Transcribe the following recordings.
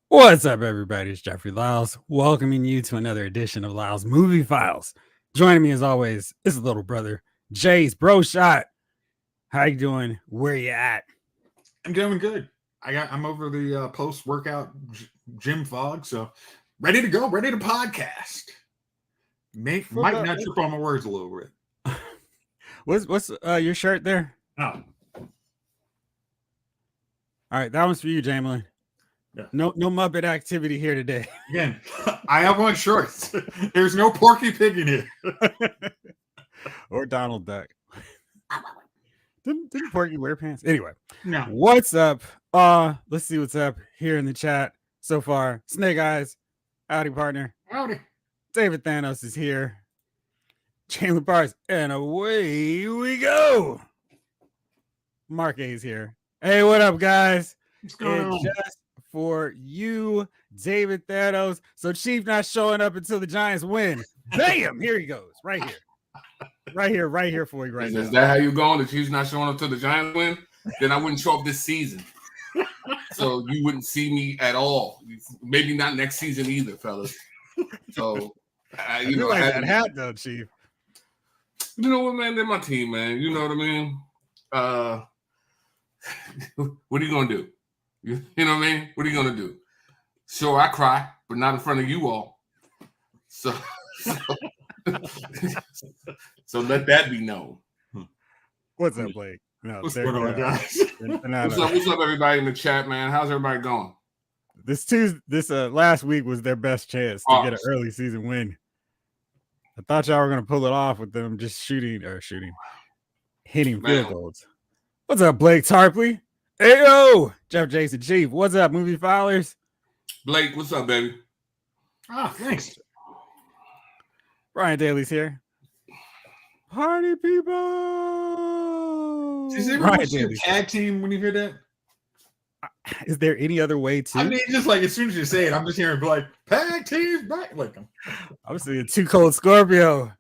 What's up, everybody? It's Jeffrey Lyles, welcoming you to another edition of Lyles Movie Files. Joining me, as always, is the little brother, Jay's Bro Shot. How you doing? Where you at? I'm doing good. I'm over the post-workout gym fog, so ready to go, ready to podcast. Might not trip on my words a little bit. What's your shirt there? Oh. All right, that one's for you, Jamlin. Yeah. No Muppet activity here today. Again, I have on shorts. There's no Porky Pig in here. Or Donald Duck. Didn't Porky wear pants? Anyway. No. What's up? Let's see what's up here in the chat so far. Snake Eyes. Howdy, partner. Howdy. David Thanos is here. Chandler Parks. And away we go. Mark A's here. Hey, what up, guys? What's going on? Just for you, David Thanos. So Chief not showing up until the Giants win. Bam! Here he goes. Right here for you right now. Is that how you going? The Chiefs not showing up till the Giants win? Then I wouldn't show up this season. So you wouldn't see me at all. Maybe not next season either, fellas. So, you know, like that hat though, Chief. You know what, man? They're my team, man. You know what I mean? What are you going to do? You know what I mean? What are you going to do? Sure, I cry, but not in front of you all. So let that be known. What's up, Blake? No, what's going on, guys? What's up, everybody in the chat, man? How's everybody going? This last week was their best chance to get an early season win. I thought y'all were gonna pull it off with them just hitting field goals. What's up, Blake Tarpley? Ayo, Jeff Jason Chief. What's up, movie filers? Blake, what's up, baby? Thanks. Brian Daly's here. Party people. Is everyone tag team when you hear that? Is there any other way to? I mean, just like as soon as you say it, I'm just hearing like tag teams back. Like I'm seeing Too Cold Scorpio.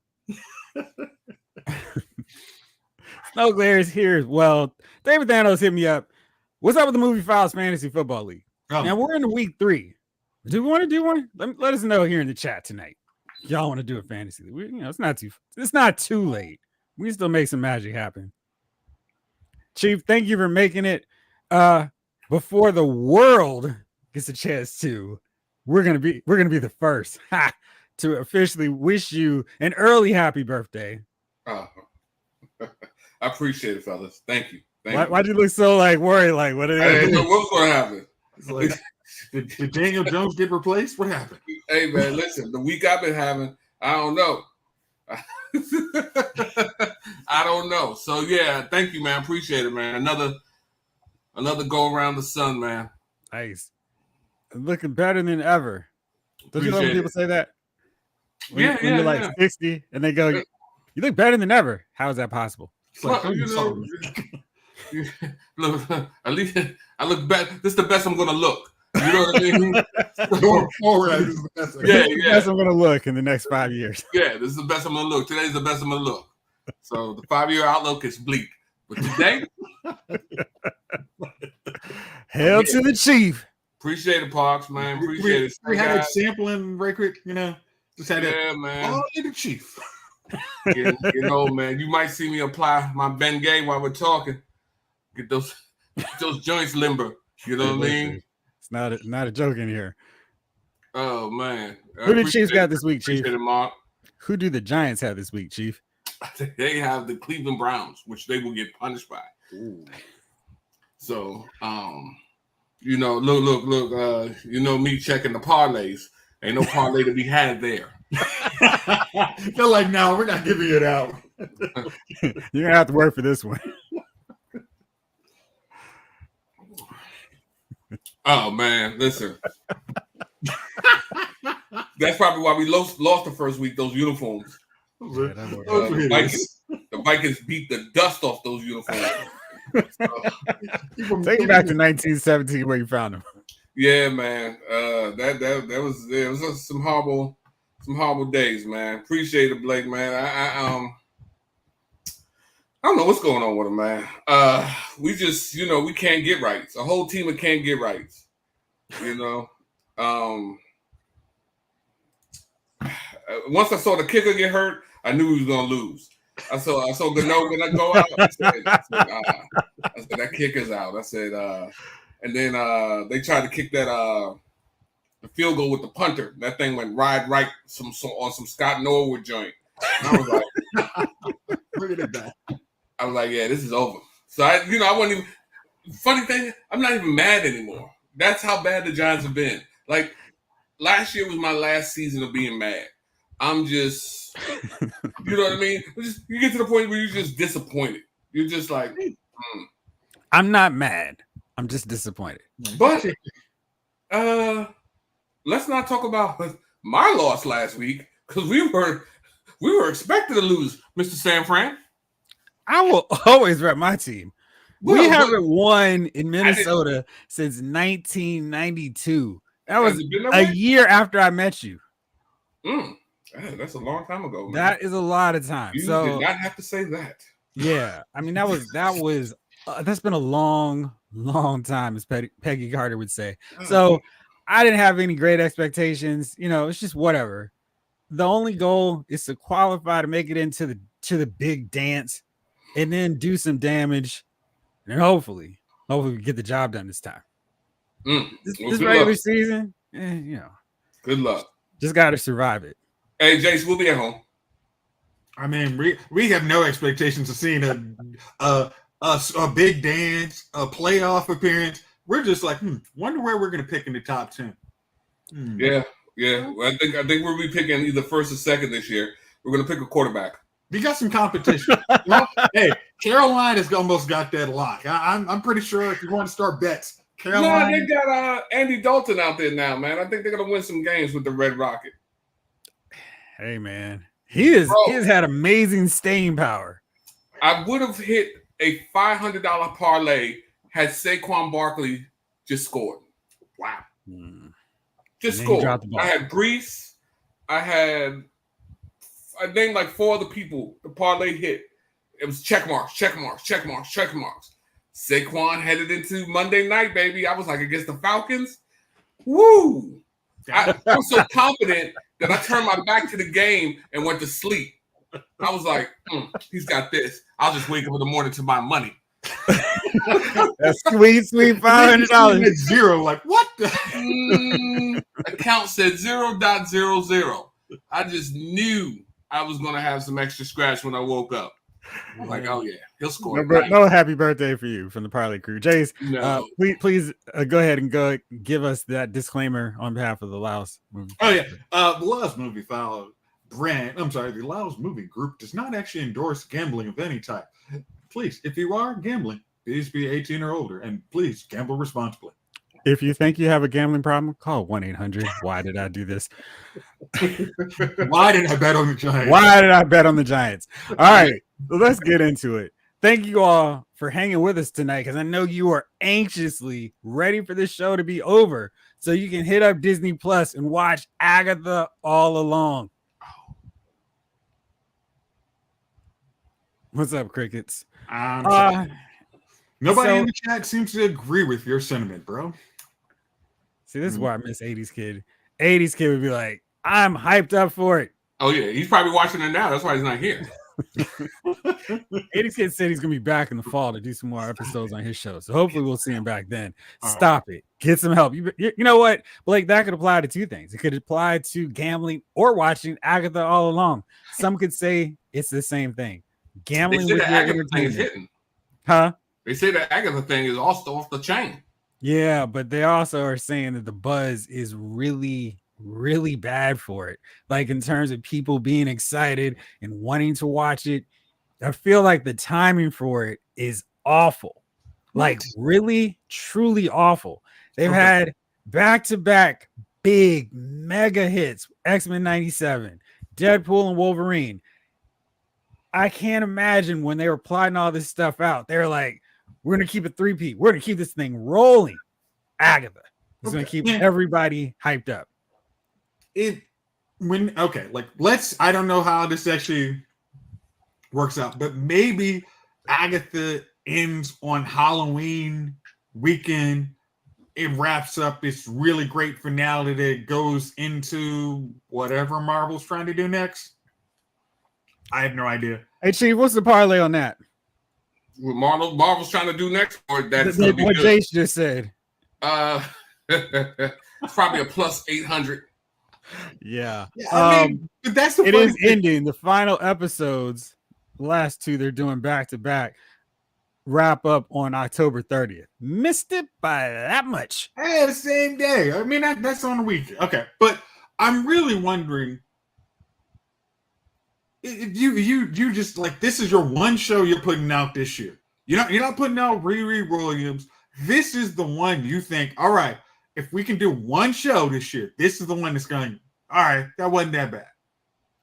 Snow Glare is here as well. David Thanos hit me up. What's up with the Movie Files Fantasy Football League? Now we're in week 3. Do we want to do one? Let us know here in the chat tonight. Y'all want to do a fantasy league? It's not too late. We can still make some magic happen. Chief, thank you for making it. Before the world gets a chance to, we're gonna be the first to officially wish you an early happy birthday. I appreciate it, fellas. Thank you. Why do you look so like worried? Like what? What's going to happen? It's like, did Daniel Jones get replaced? What happened? Hey man, listen. The week I've been having, I don't know. I don't know. So yeah, thank you, man. Appreciate it, man. Another go around the sun, man. Nice. Looking better than ever. Don't you know when people say that? When you're like 60 and they go, you look better than ever. How is that possible? Well, look, at least I look better. This is the best I'm going to look. You know what I mean? Going forward, this is the best. The best I'm going to look in the next 5 years. Yeah, this is the best I'm going to look. Today's the best I'm going to look. So the 5-year outlook is bleak. But today, hail to the Chief. Appreciate it, Parks, man. Appreciate it. We had a sampling right quick, just had man. Oh, the Chief. You know, man, you might see me apply my Bengay while we're talking. Get those joints limber. You know what I mean? It's not a joke in here. Oh man, who did Chiefs got this week, Chief? It, Mark. Who do the Giants have this week, Chief? They have the Cleveland Browns, which they will get punished by. Ooh. So, look. Me checking the parlays. Ain't no parlay to be had there. They're like, no, we're not giving it out. You're gonna have to work for this one. Oh man, listen. That's probably why we lost the first week. Those uniforms. The Vikings beat the dust off those uniforms. Take it back to 1917 where you found them. Yeah, man. That was some horrible days, man. Appreciate it, Blake, man. I don't know what's going on with him, man. We just, we can't get rights. A whole team of can't get rights. Once I saw the kicker get hurt, I knew he was gonna lose. I saw Gano gonna go out. I said, that kicker's out. I said, and then they tried to kick that the field goal with the punter. That thing went right on some Scott Norwood joint. And I was like, look at that. I was like, yeah, this is over. So I wasn't even. Funny thing, I'm not even mad anymore. That's how bad the Giants have been. Like last year was my last season of being mad. I'm just, you know what I mean? You get to the point where you're just disappointed. You're just like, I'm not mad. I'm just disappointed. But let's not talk about my loss last week because we were expected to lose, Mr. San Fran. I will always rep my team. We haven't won in Minnesota since 1992. That was a year after I met you. That's a long time ago, man. That is a lot of time. You did not have to say that. Yeah, I mean that's been a long time, as Peggy Carter would say. So I didn't have any great expectations. It's just whatever. The only goal is to qualify to make it into the big dance, and then do some damage, and hopefully we get the job done this time. This regular season, good luck. Just got to survive it. Hey, Jace, we'll be at home. I mean, we have no expectations of seeing a big dance, a playoff appearance. We're just like, wonder where we're going to pick in the top 10. Yeah. Well, I think we'll be picking either first or second this year. We're going to pick a quarterback. We got some competition. Hey, Carolina's almost got that lock. I'm pretty sure if you want to start bets, Carolina. No, they got Andy Dalton out there now, man. I think they're going to win some games with the Red Rocket. Hey, man. He has had amazing staying power. I would have hit a $500 parlay had Saquon Barkley just scored. Wow. Just scored. I had Brees. I named like 4 other people. The parlay hit. It was check marks. Saquon headed into Monday night, baby. I was like against the Falcons. Woo! I was so confident that I turned my back to the game and went to sleep. I was like, he's got this. I'll just wake up in the morning to my money. That's sweet $500. Zero. Like, what the? Account said 0.00. I just knew I was going to have some extra scratch when I woke up. I'm like, oh, yeah, he'll score. No happy birthday for you from the Parlay crew. Jace, please go ahead and give us that disclaimer on behalf of the Laos movie. Oh, yeah. The Laos movie file the Laos movie group does not actually endorse gambling of any type. Please, if you are gambling, please be 18 or older, and please gamble responsibly. If you think you have a gambling problem, call 1-800. Why did I do this? Why did I bet on the Giants? Why did I bet on the Giants? All right, so let's get into it. Thank you all for hanging with us tonight, because I know you are anxiously ready for this show to be over so you can hit up Disney Plus and watch Agatha All Along. What's up, crickets? Nobody in the chat seems to agree with your sentiment, bro. See, this is why I miss 80s Kid. 80s Kid would be like, I'm hyped up for it. Oh, yeah. He's probably watching it now. That's why he's not here. 80s Kid said he's going to be back in the fall to do some more episodes on his show. So hopefully we'll see him back then. Stop it. Get some help. You know what? Blake, that could apply to 2 things. It could apply to gambling or watching Agatha All Along. Some could say it's the same thing. Gambling with your entertainment. Huh? They say the Agatha thing is also off the chain. Yeah, but they also are saying that the buzz is really, really bad for it. Like in terms of people being excited and wanting to watch it. I feel like the timing for it is awful. Like really, truly awful. They've had back-to-back big mega hits. X-Men 97, Deadpool and Wolverine. I can't imagine when they were plotting all this stuff out. They're like, we're going to keep it 3P. We're going to keep this thing rolling. Agatha is going to keep everybody hyped up. I don't know how this actually works out, but maybe Agatha ends on Halloween weekend it wraps up this really great finale that goes into whatever Marvel's trying to do next. I have no idea. Hey, Chief, what's the parlay on that? What Marvel's trying to do next, or that's what Jace just said. It's probably a plus 800. Yeah. I mean, but that's the it is thing. Ending. The final episodes, the last two they're doing back to back, wrap up on October 30th. Missed it by that much. Hey, the same day. I mean, that's on the week. Okay, but I'm really wondering. You just like, this is your one show you're putting out this year. You're not putting out Riri Williams. This is the one you think, all right, if we can do one show this year, this is the one that's going, all right, that wasn't that bad.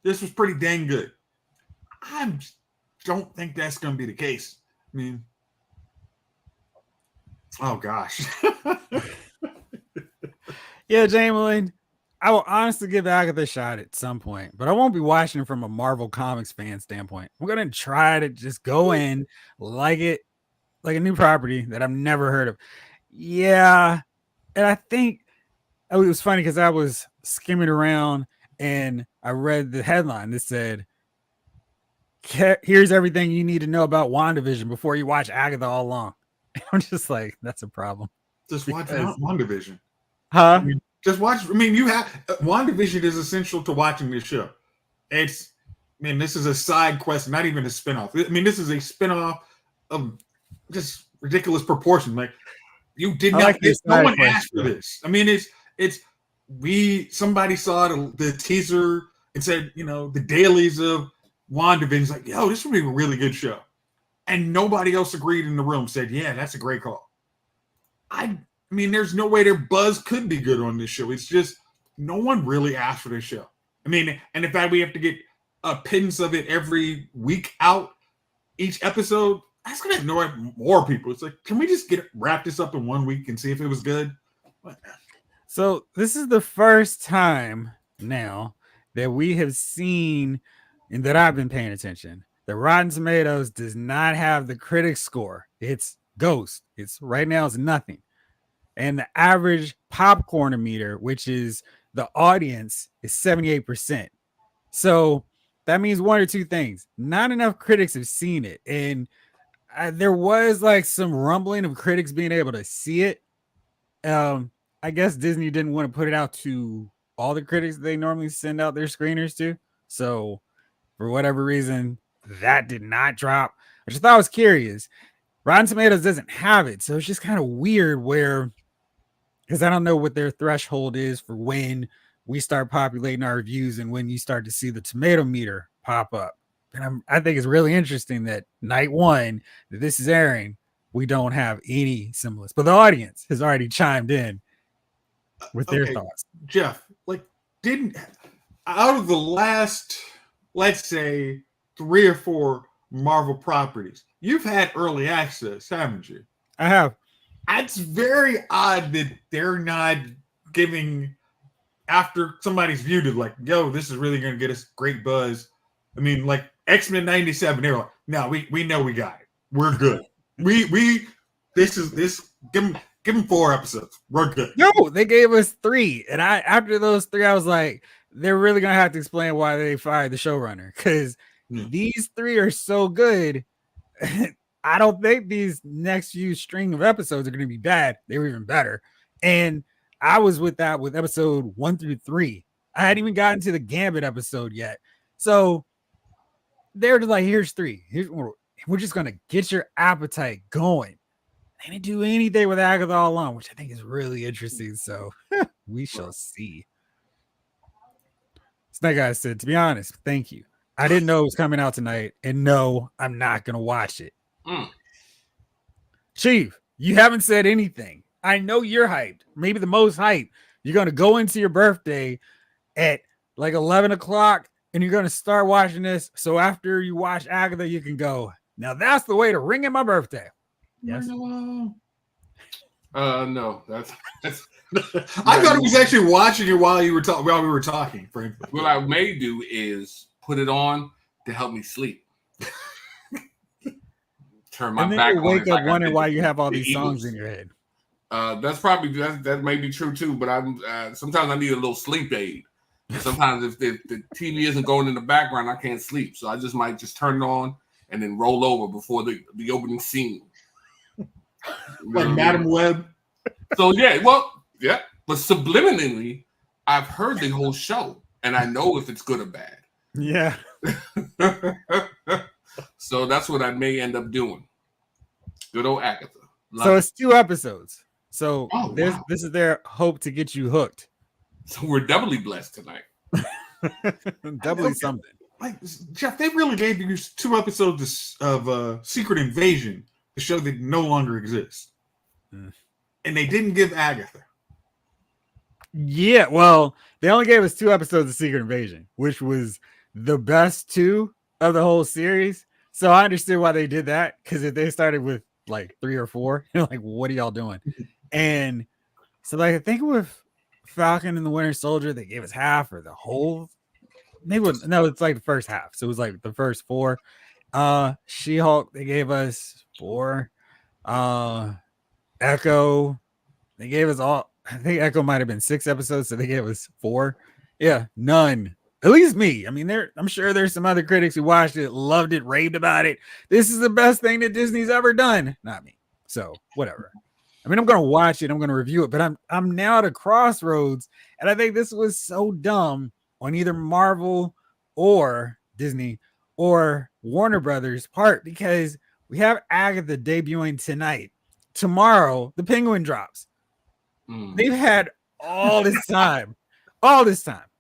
This was pretty dang good. I don't think that's going to be the case. I mean, oh gosh. Yeah, Jamelin, I will honestly give Agatha a shot at some point, but I won't be watching it from a Marvel Comics fan standpoint. I'm going to try to just go in, like it, like a new property that I've never heard of. Yeah. And I think it was funny because I was skimming around and I read the headline that said, here's everything you need to know about WandaVision before you watch Agatha All Along. And I'm just like, that's a problem. Just watch WandaVision. Huh? Just watch. I mean, you have WandaVision is essential to watching this show. This is a side quest, not even a spinoff. I mean, this is a spinoff of just ridiculous proportion. Like, you did not. No one asked for this. I mean, somebody saw the teaser and said, the dailies of WandaVision. Like, yo, this would be a really good show, and nobody else agreed in the room. Said, yeah, that's a great call. I mean, there's no way their buzz could be good on this show. It's just no one really asked for this show. I mean, and in fact, we have to get a pittance of it every week out, each episode. That's going to annoy more people. It's like, can we just wrap this up in 1 week and see if it was good? So this is the first time now that we have seen, and that I've been paying attention, that Rotten Tomatoes does not have the critic score. It's ghost. Right now it's nothing. And the average popcorn meter, which is the audience, is 78%. So that means one or two things. Not enough critics have seen it. And there was like some rumbling of critics being able to see it. I guess Disney didn't want to put it out to all the critics they normally send out their screeners to. So for whatever reason, that did not drop. I just thought I was curious. Rotten Tomatoes doesn't have it. So it's just kind of weird because I don't know what their threshold is for when we start populating our reviews and when you start to see the tomato meter pop up. And I think it's really interesting that night one that this is airing, we don't have any semblance, but the audience has already chimed in with their thoughts. Jeff, out of the last, let's say, 3 or 4 Marvel properties, you've had early access, haven't you? I have. It's very odd that they're not giving, after somebody's viewed it, like, yo, this is really going to get us great buzz. I mean, like X-Men 97, they were like, no, we know we got it. We're good. Give them 4 episodes. We're good. No, they gave us 3. And after those 3, I was like, they're really going to have to explain why they fired the showrunner. Because these 3 are so good. I don't think these next few string of episodes are going to be bad. They were even better. And I was with episode 1 through 3. I hadn't even gotten to the Gambit episode yet. So they're just like, here's 3. We're just going to get your appetite going. They didn't do anything with Agatha All Along, which I think is really interesting. So we shall see. Snake Eyes said, to be honest, thank you. I didn't know it was coming out tonight. And no, I'm not going to watch it. Chief, you haven't said anything. I know you're hyped, maybe the most hyped. You're going to go into your birthday at like 11 o'clock and you're going to start watching this. So after you watch Agatha, you can go, now that's the way to ring in my birthday. Yes. No, that's I thought he was actually watching it while we were talking, frankly. What I may do is put it on to help me sleep. Turn my back on. Wake up wondering why you have all these songs in your head. That's probably that may be true too. But I'm sometimes I need a little sleep aid. And sometimes if the TV isn't going in the background, I can't sleep. So I just might just turn it on and then roll over before the opening scene. Like Madam Web. So yeah, but subliminally, I've heard the whole show and I know if it's good or bad. Yeah. So that's what I may end up doing. Good old Agatha. So it's 2 episodes. So this is their hope to get you hooked. So we're doubly blessed tonight. Doubly something. Like, Jeff, they really gave you 2 episodes of Secret Invasion, the show that no longer exists. And they didn't give Agatha. Yeah, well, they only gave us 2 episodes of Secret Invasion, which was the best 2 of the whole series. So I understood why they did that, because if they started with like 3 or 4, you're like, what are y'all doing? And so, like, I think with Falcon and the Winter Soldier, they gave us half or the whole. Maybe no, it's like the first half. So it was like the first 4. She-Hulk, they gave us 4. Echo, they gave us all. I think Echo might have been 6 episodes, so they gave us 4. Yeah, none. At least me. I mean, I'm sure there's some other critics who watched it, loved it, raved about it. This is the best thing that Disney's ever done. Not me. So whatever. I mean, I'm gonna watch it, I'm gonna review it, but I'm now at a crossroads, and I think this was so dumb on either Marvel or Disney or Warner Brothers' part, because we have Agatha debuting tonight. Tomorrow, the Penguin drops. They've had all this time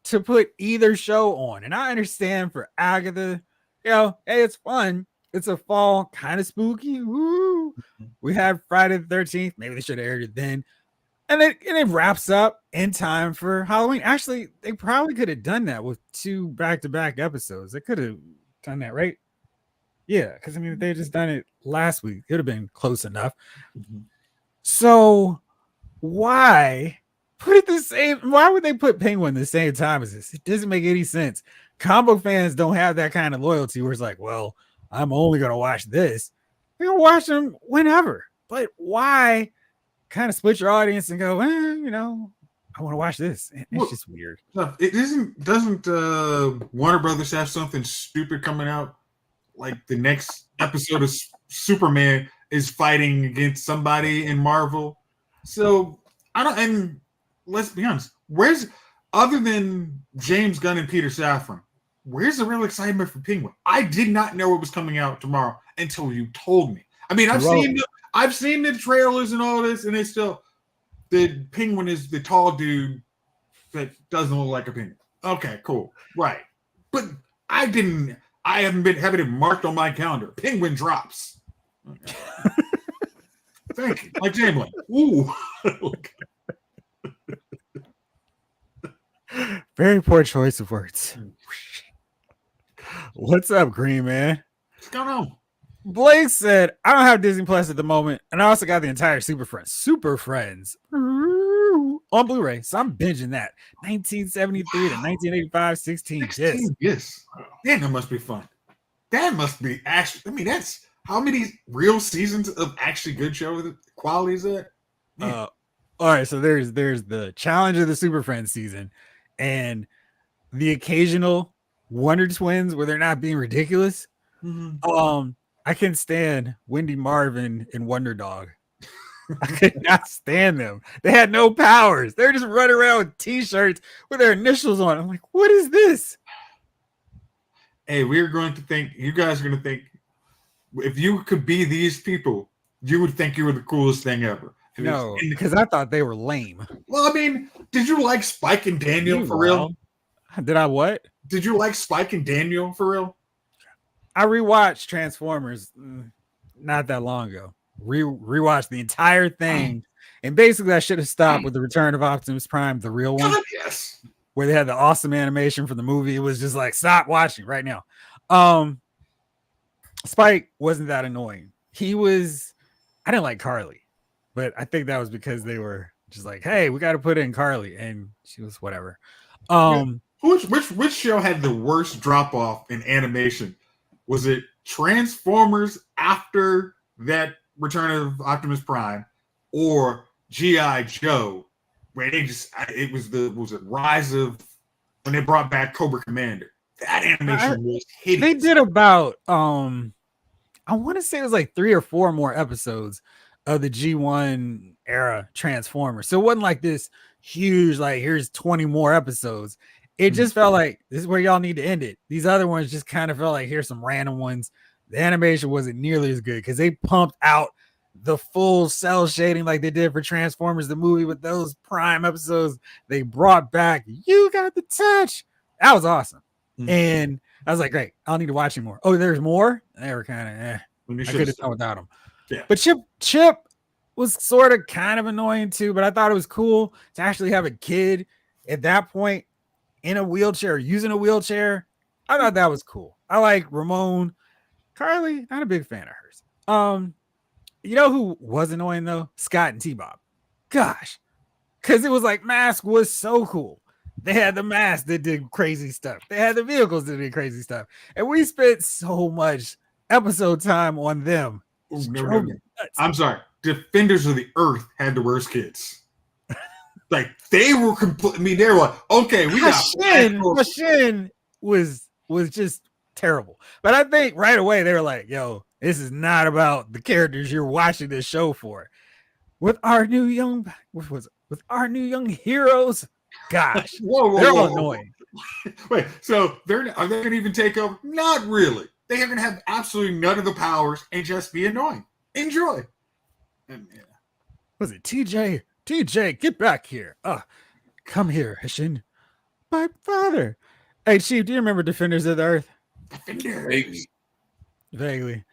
to put either show on. And I understand for Agatha, hey, it's fun. It's a fall, kind of spooky. Woo. We have Friday the 13th. Maybe they should have aired it then. And it wraps up in time for Halloween. Actually, they probably could have done that with 2 back-to-back episodes. They could have done that, right? Yeah, because I mean, if they had just done it last week, it would have been close enough. So why put it the same? Why would they put Penguin the same time as this? It doesn't make any sense. Comic fans don't have that kind of loyalty where it's like, well, I'm only gonna watch this. You're gonna watch them whenever. But why kind of split your audience and go, I want to watch this? It's just weird. Doesn't Warner Brothers have something stupid coming out? Like the next episode of Superman is fighting against somebody in Marvel. So and let's be honest, where's, other than James Gunn and Peter Safran, where's the real excitement for Penguin? I did not know it was coming out tomorrow until you told me. I mean, I've seen the trailers and all this, and it's still, the Penguin is the tall dude that doesn't look like a penguin. Okay, cool. Right. But I haven't it marked on my calendar. Penguin drops. Okay. Thank you. Like Jamlin. Ooh. Very poor choice of words. What's up, Green Man? What's going on? Blake said, I don't have Disney Plus at the moment, and I also got the entire Super Friends on Blu-ray, so I'm binging that. 1973 to 1985, 16 discs. Yes. Man, that must be fun. That must be actually, I mean, that's how many real seasons of actually good show quality is that? All right, so there's the Challenge of the Super Friends season, and the occasional Wonder Twins where they're not being ridiculous. I can stand Wendy Marvin and Wonder Dog. I could not stand them. They had no powers. They're just running around with t-shirts with their initials on. I'm like, what is this? Hey, you guys are going to think, if you could be these people, you would think you were the coolest thing ever. No, because I thought they were lame. Well, I mean, did you like Spike and Daniel for real? Did I what? Did you like Spike and Daniel for real? I rewatched Transformers not that long ago. Rewatched the entire thing, and basically I should have stopped with the Return of Optimus Prime, the real one. God, yes. Where they had the awesome animation from the movie. It was just like, stop watching right now. Spike wasn't that annoying. I didn't like Carly, but I think that was because they were just like, hey, we got to put in Carly, and she was whatever. Which show had the worst drop off in animation? Was it Transformers after that Return of Optimus Prime, or G.I. Joe, where it was a rise of when they brought back Cobra Commander. That animation was hideous. They did about I want to say it was like 3 or 4 more episodes of the G1 era Transformers. So it wasn't like this huge, like, here's 20 more episodes. It just felt like this is where y'all need to end it. These other ones just kind of felt like here's some random ones. The animation wasn't nearly as good because they pumped out the full cell shading like they did for Transformers, the movie, with those prime episodes. They brought back You Got the Touch. That was awesome. And I was like, great, I don't need to watch anymore. Oh, there's more? They were kind of I could have done without them. Yeah. But Chip was sort of kind of annoying too, but I thought it was cool to actually have a kid at that point in a wheelchair, using a wheelchair. I thought that was cool. I like Ramon. Carly, not a big fan of hers. You know who was annoying though? Scott and T-Bob. Gosh. Because it was like Mask was so cool. They had the mask that did crazy stuff. They had the vehicles that did crazy stuff. And we spent so much episode time on them. No. I'm sorry. Defenders of the Earth had the worst kids. Like, they were complete. I mean, they were like, okay, we got Shin was just terrible. But I think right away they were like, yo, this is not about the characters you're watching this show for. With our new young heroes, gosh, they're all annoying. Wait, so are they gonna even take over? Not really. They are gonna have absolutely none of the powers and just be annoying. Enjoy. And, yeah. Was it TJ? TJ, get back here. Come here, Hishin. My father. Hey, Chief, do you remember Defenders of the Earth? Defenders. Vaguely.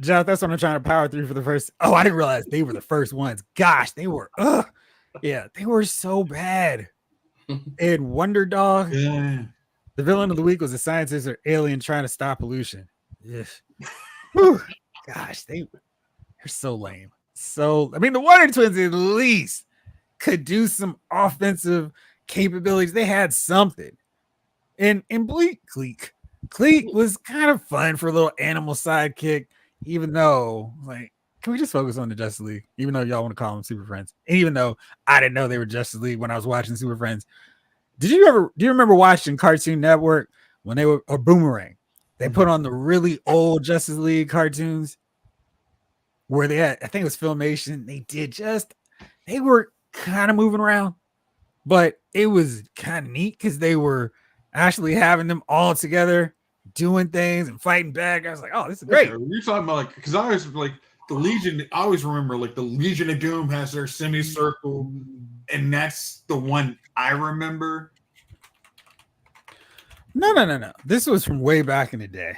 Jeff, that's what I'm trying to power through for the first. Oh, I didn't realize they were the first ones. Gosh, they were. Yeah, they were so bad. And Wonder Dog. Yeah. The villain of the week was a scientist or alien trying to stop pollution. Yes. Gosh, they're so lame. So, I mean, the Wonder Twins at least could do some offensive capabilities. They had something. And Cleek was kind of fun for a little animal sidekick, even though, like, can we just focus on the Justice League? Even though y'all want to call them Super Friends. And even though I didn't know they were Justice League when I was watching Super Friends. Do you remember watching Cartoon Network when they were a Boomerang? They put on the really old Justice League cartoons where they had, I think it was Filmation. They were kind of moving around, but it was kind of neat because they were actually having them all together doing things and fighting back. I was like, oh, this is great. Okay, you're talking about, like, because I was like, the Legion, I always remember, like, the Legion of Doom has their semicircle, and that's the one I remember. No. This was from way back in the day.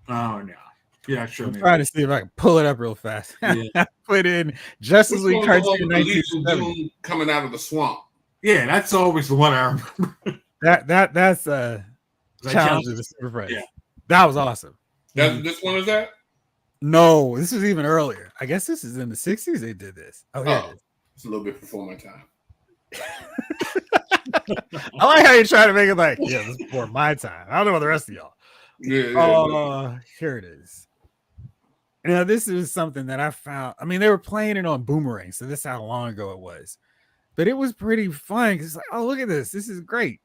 Oh, no. Yeah, sure. I'm trying to see if I can pull it up real fast. Yeah. Put in Justice League cartoon 1970 coming out of the swamp. Yeah, that's always the one I remember. That's Challenge of the Super Friends. Yeah. That was awesome. This one is that? No, this was even earlier. I guess this is in the 60s they did this. Oh, yeah. It's a little bit before my time. I like how you try to make it like, yeah, this is before my time. I don't know about the rest of y'all. Yeah. Here it is. Now, this is something that I found. I mean, they were playing it on Boomerang, so this is how long ago it was. But it was pretty fun because it's like, oh, look at this. This is great.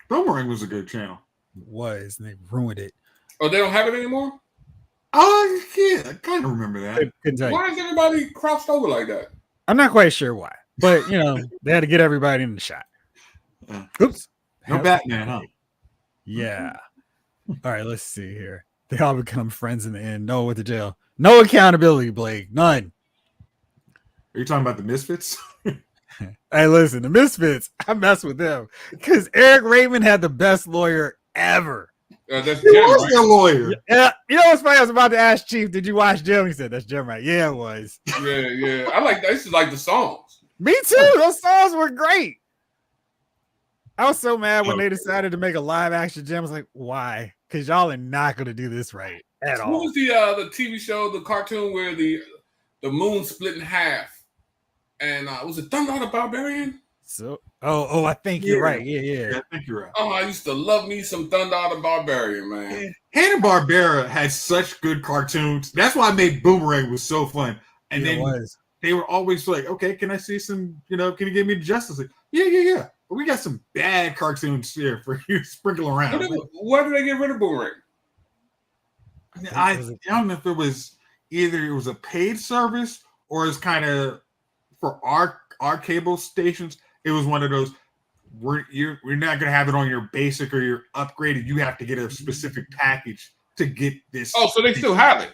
Boomerang was a good channel. It was, and they ruined it. Oh, they don't have it anymore? Oh, yeah. I kind of remember that. Why is everybody crossed over like that? I'm not quite sure why. But, you know, they had to get everybody in the shot. Oops. No Batman, huh? Yeah. All right, let's see here. They all become friends in the end. No, with the jail. No accountability, Blake. None. Are you talking about the Misfits? Hey, listen, the Misfits, I mess with them because Eric Raymond had the best lawyer ever. That's Jim, was their lawyer. Yeah, you know what's funny? I was about to ask Chief, did you watch Jim? He said, that's Jim, right? Yeah, it was. Yeah. I like that. I used to like the songs. Me too. Those songs were great. I was so mad when they decided to make a live action Jim. I was like, why? Because y'all are not going to do this right at all. What was the TV show, the cartoon where the moon split in half? And was it Thunder the Barbarian? So, I think you're right. Yeah. I think you're right. Oh, I used to love me some Thunder the Barbarian, man. Yeah. Hanna-Barbera had such good cartoons. That's why I made Boomerang was so fun. And then they were always like, okay, can I see some, can you give me the Justice League? Yeah. But we got some bad cartoons here for you to sprinkle around. Why did they get rid of Boomerang? I don't know if it was either it was a paid service or it's kind of for our cable stations. It was one of those we're not gonna have it on your basic or your upgraded. You have to get a specific package to get this. Oh, so they still have it?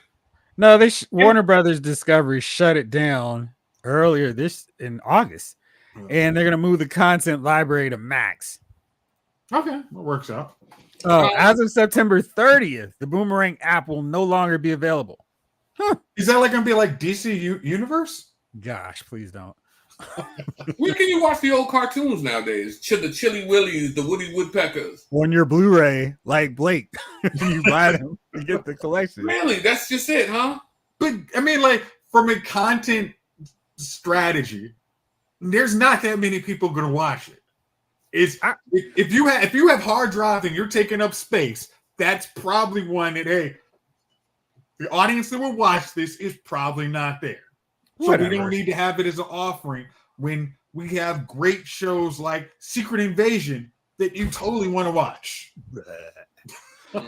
No, Warner Brothers Discovery shut it down earlier in August, and they're gonna move the content library to Max. Okay, that works out. As of September 30th, the Boomerang app will no longer be available. Huh? Is that gonna be like DC Universe? Gosh, please don't. Where can you watch the old cartoons nowadays? The Chili Willies, the Woody Woodpeckers. On your Blu-ray, like Blake, you buy them to get the collection. Really? That's just it, huh? But I mean, like from a content strategy, there's not that many people going to watch it. If you have hard drive and you're taking up space, that's probably one that the audience that will watch this is probably not there. So we don't need to have it as an offering when we have great shows like Secret Invasion that you totally want to watch.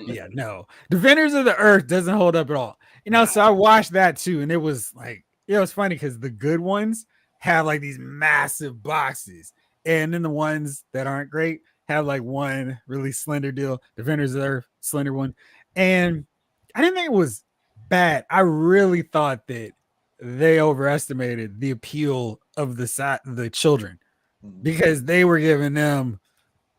Yeah, no. Defenders of the Earth doesn't hold up at all. So I watched that too, and it was like, it was funny because the good ones have like these massive boxes, and then the ones that aren't great have like one really slender deal. Defenders of the Earth, slender one. And I didn't think it was bad. I really thought that they overestimated the appeal of the children because they were giving them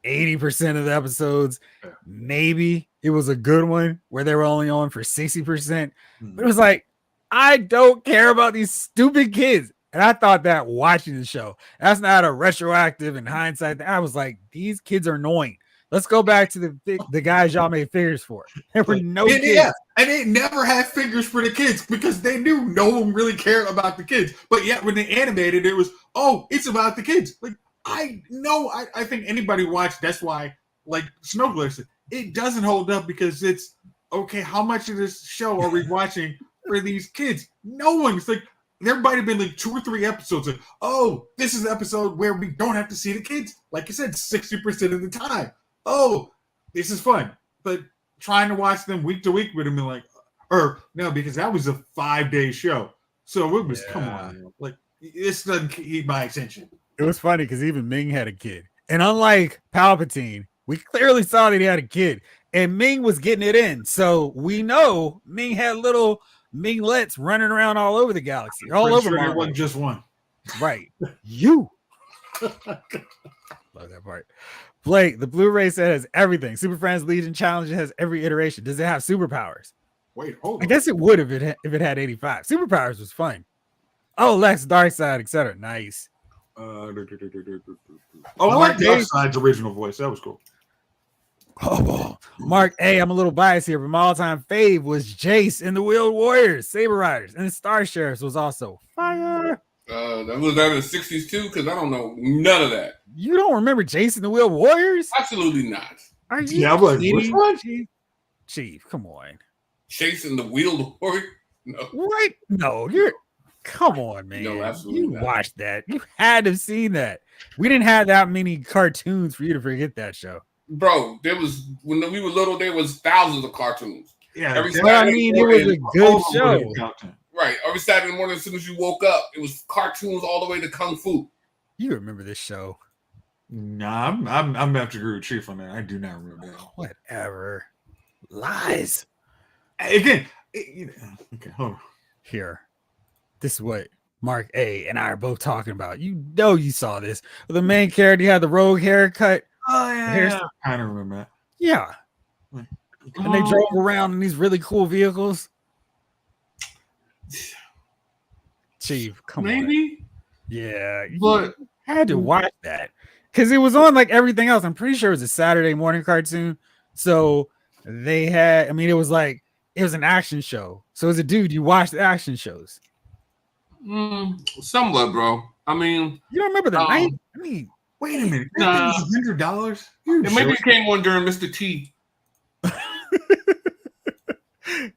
80% of the episodes. Maybe it was a good one where they were only on for 60%. But it was like, I don't care about these stupid kids. And I thought that watching the show, that's not a retroactive in hindsight. I was like, these kids are annoying. Let's go back to the guys y'all made figures for. There were no kids. Yeah, and they never had figures for the kids because they knew no one really cared about the kids. But yet when they animated, it was, it's about the kids. Like, I know, I think anybody watched, that's why, like Snow Glitter, it doesn't hold up because it's, okay, how much of this show are we watching for these kids? No one's like, everybody been like 2 or 3 episodes of, this is the episode where we don't have to see the kids. Like I said, 60% of the time. This is fun. But trying to watch them week to week would have been like, because that was a 5-day show. So it was, come on, like, this doesn't keep my attention. It was funny because even Ming had a kid. And unlike Palpatine, we clearly saw that he had a kid. And Ming was getting it in. So we know Ming had little Minglets running around all over the galaxy. All over sure there wasn't just one. Right. You. Love that part. Blake, the Blu-ray set has everything. Super Friends Legion Challenge has every iteration. Does it have superpowers? Wait, hold on. I guess it would if it had 85. Superpowers was fun. Lex, Darkseid, etc. Nice. I like Darkseid's original voice. That was cool. Mark A, I'm a little biased here, but my all-time fave was Jace in the Wheeled Warriors, Saber Riders, and the Star Sheriffs was also fire. That was out in the 60s too, because I don't know none of that. You don't remember Jace in the Wheeled Warriors? Absolutely not. Are you? Yeah, I'm like, which one? Chief, come on. Chasing the Wheeled Warrior? No. What? No, come on, man. No, absolutely not. Watched that. You had to have seen that. We didn't have that many cartoons for you to forget that show. Bro, when we were little, there was thousands of cartoons. Yeah, it was a good show. Right. Every Saturday morning, as soon as you woke up, it was cartoons all the way to Kung Fu. You remember this show? Nah, I'm gonna have to agree with Chief on that. I do not remember that. Whatever. Lies. Again, okay, hold on. Here. This is what Mark A and I are both talking about. You know you saw this. The main character had the rogue haircut. Oh, yeah. I kind of remember that. Yeah. And they drove around in these really cool vehicles. Chief, come on. Maybe? Yeah. But I had to watch that because it was on like everything else. I'm pretty sure it was a Saturday morning cartoon. So they had, it was an action show. So as a dude, you watch the action shows. Somewhat, bro. You don't remember the night? Wait a minute. That was $100? Maybe it came on during Mr. T.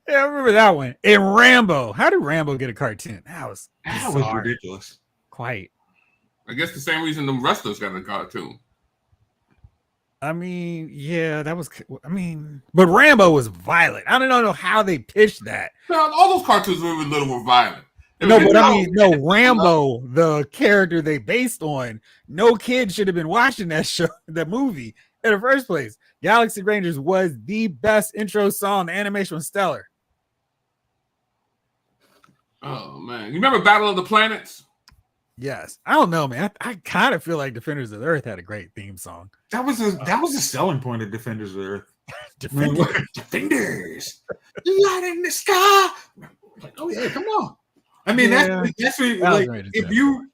Yeah, I remember that one. And Rambo. How did Rambo get a cartoon? That was ridiculous. Quite. I guess the same reason them wrestlers got a cartoon. I mean, yeah, that was. I mean, but Rambo was violent. I don't know how they pitched that. No, all those cartoons were a little more violent. Rambo, the character they based on, no kid should have been watching that show, that movie in the first place. Galaxy Rangers was the best intro song. The animation was stellar. Oh man, you remember Battle of the Planets? Yes, I don't know, man. I kind of feel like Defenders of the Earth had a great theme song. That was a selling point of Defenders of the Earth. Defenders, light in the sky. Like, oh yeah, come on. I mean, that's what, like, if you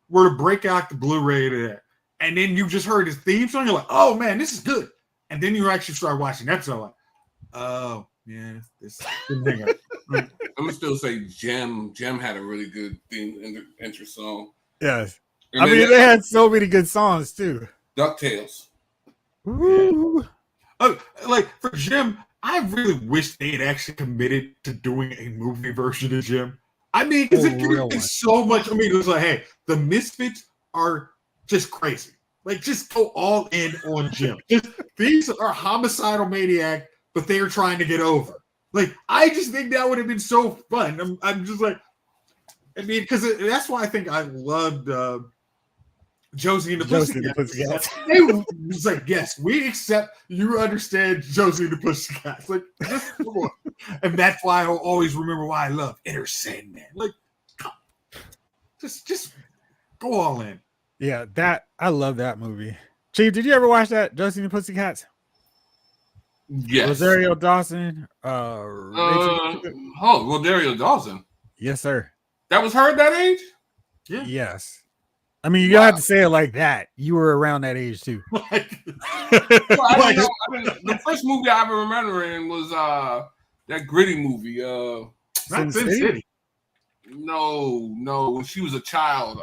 were to break out the Blu-ray to that, and then you just heard his theme song, you're like, oh man, this is good. And then you actually start watching that episode, like, oh yeah, this thing. I'm gonna still say Gem had a really good theme intro song. Yes, and I mean they had so many good songs too. DuckTales. Ooh. Oh, like for Gem, I really wish they had actually committed to doing a movie version of Gem. I mean, because it's so much. I mean, it was like, hey, the Misfits are just crazy. Like, just go all in on Gem. These are homicidal maniac, but they are trying to get over. Like, I just think that would have been so fun. I'm just like, I mean, because that's why I think I loved Josie and the Pussycats. It was like, yes, we accept you understand Josie and the Pussycats. Like, just come on. And that's why I'll always remember why I love Enter Sandman. Like, just go all in. Yeah, I love that movie. Chief, did you ever watch that, Josie and the Pussycats? Yes. Rosario Dawson. Rosario Dawson. Yes, sir. That was her at that age? Yeah. Yes. I mean, you don't have to say it like that. You were around that age too. The first movie I ever remember in was that gritty movie. Not Sin City. No, when she was a child.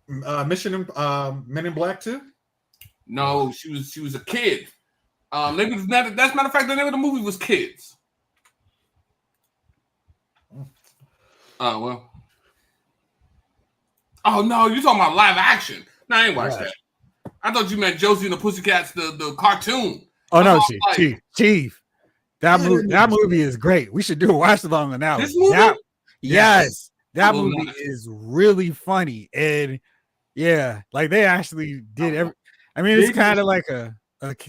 Men in Black 2? No, she was a kid. That's matter of fact, the name of the movie was Kids. Oh well. Oh no, you're talking about live action. No, I ain't watched that. I thought you meant Josie and the Pussycats, the cartoon. Oh no, Chief. That movie is great. We should do a watch along on that. This movie? Yes. That movie is really funny. And yeah, like they actually did it's kind of like a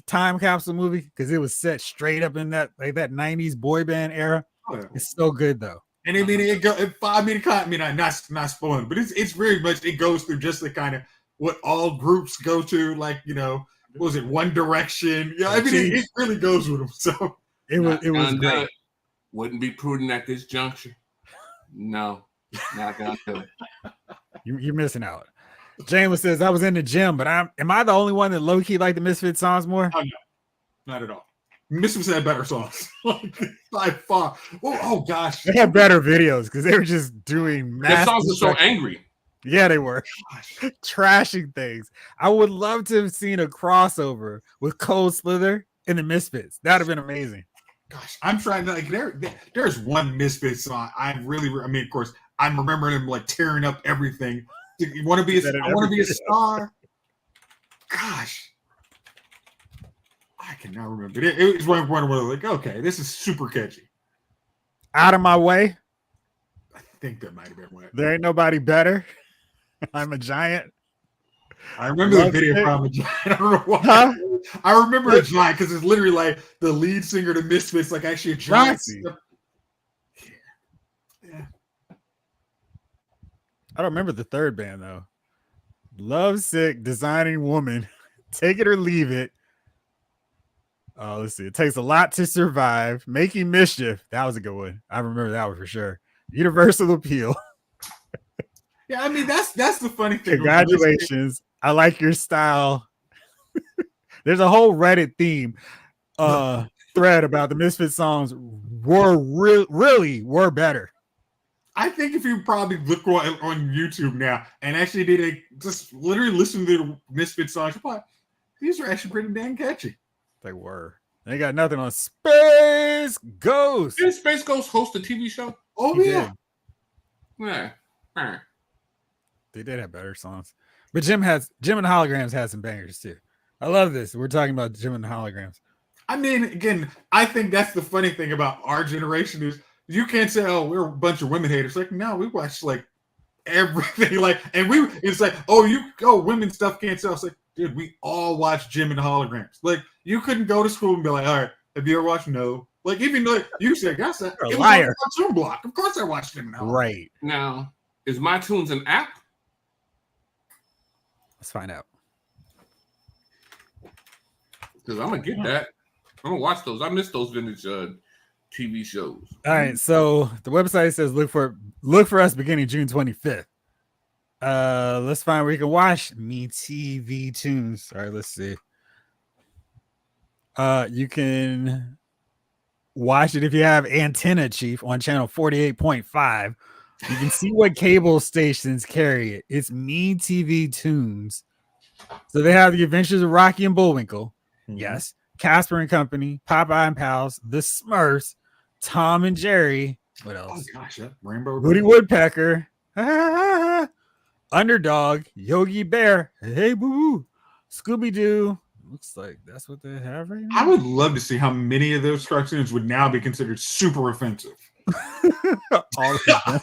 time capsule movie because it was set straight up in that 90s boy band era. Oh, yeah. It's so good though. And I mean, I'm not spoiling, but it's very much, it goes through just the kind of what all groups go to, like, what was it, One Direction? Yeah, I mean, it really goes with them. So it was great. Wouldn't be prudent at this juncture. No, not gonna do it. You're missing out. James says, I was in the gym, but am I the only one that low-key like the Misfits songs more? Oh, no, not at all. Misfits had better songs. By far. Oh gosh. They had better videos because they were just doing their songs were so angry. Yeah, they were. Trashing things. I would love to have seen a crossover with Cold Slither and the Misfits. That would have been amazing. Gosh, I'm trying to there's one Misfits song. Of course, I'm remembering them like tearing up everything. You want to be I want to be a star. Gosh. I cannot remember. It was one where like, okay, this is super catchy. Out of My Way. I think that might have been one. There ain't nobody better. I'm a Giant. I remember the video from a Giant. I don't know why. Huh? I remember a Giant because it's literally like the lead singer to Misfits, like actually a Giant. Yeah. I don't remember the third band though. Lovesick, Designing Woman, Take It or Leave It. Oh, let's see. It Takes a Lot to Survive. Making Mischief. That was a good one. I remember that one for sure. Universal Appeal. Yeah, I mean that's the funny thing. Congratulations. I Like Your Style. There's a whole Reddit theme thread about the Misfits songs really were better. I think if you probably look on YouTube now and actually just literally listen to the Misfits songs, these are actually pretty damn catchy. They were. They got nothing on Space Ghost. Did Space Ghost host a TV show? Oh, He yeah. Yeah. They did have better songs. But Jim and Holograms had some bangers too. I love this. We're talking about Jim and Holograms. I mean, again, I think that's the funny thing about our generation is you can't say, oh, we're a bunch of women haters. Like, no, we watch like everything. Like, and it's like, women stuff can't sell. It's like, dude, we all watch Jim and Holograms. Like, you couldn't go to school and be like, all right, have you ever watched? No. Like, even though you said, yes, it was liar. on Cartoon Block. Of course I watched Jim and Holograms. Right. Now, is MyTunes an app? Let's find out. Because I'm gonna get that. I'm gonna watch those. I miss those vintage TV shows. All right, so the website says look for us beginning June 25th. Let's find where you can watch Me TV Tunes. All right, let's see. You can watch it if you have Antenna Chief on channel 48.5. You can see what cable stations carry it. It's Me TV Tunes. So they have the Adventures of Rocky and Bullwinkle. Yes. Casper and Company, Popeye and Pals, The Smurfs, Tom and Jerry. What else? Oh gosh, yeah. Rainbow. Woody Woodpecker, Underdog, Yogi Bear, Hey Boo, Scooby Doo. Looks like that's what they have right now. I would love to see how many of those cartoons would now be considered super offensive. I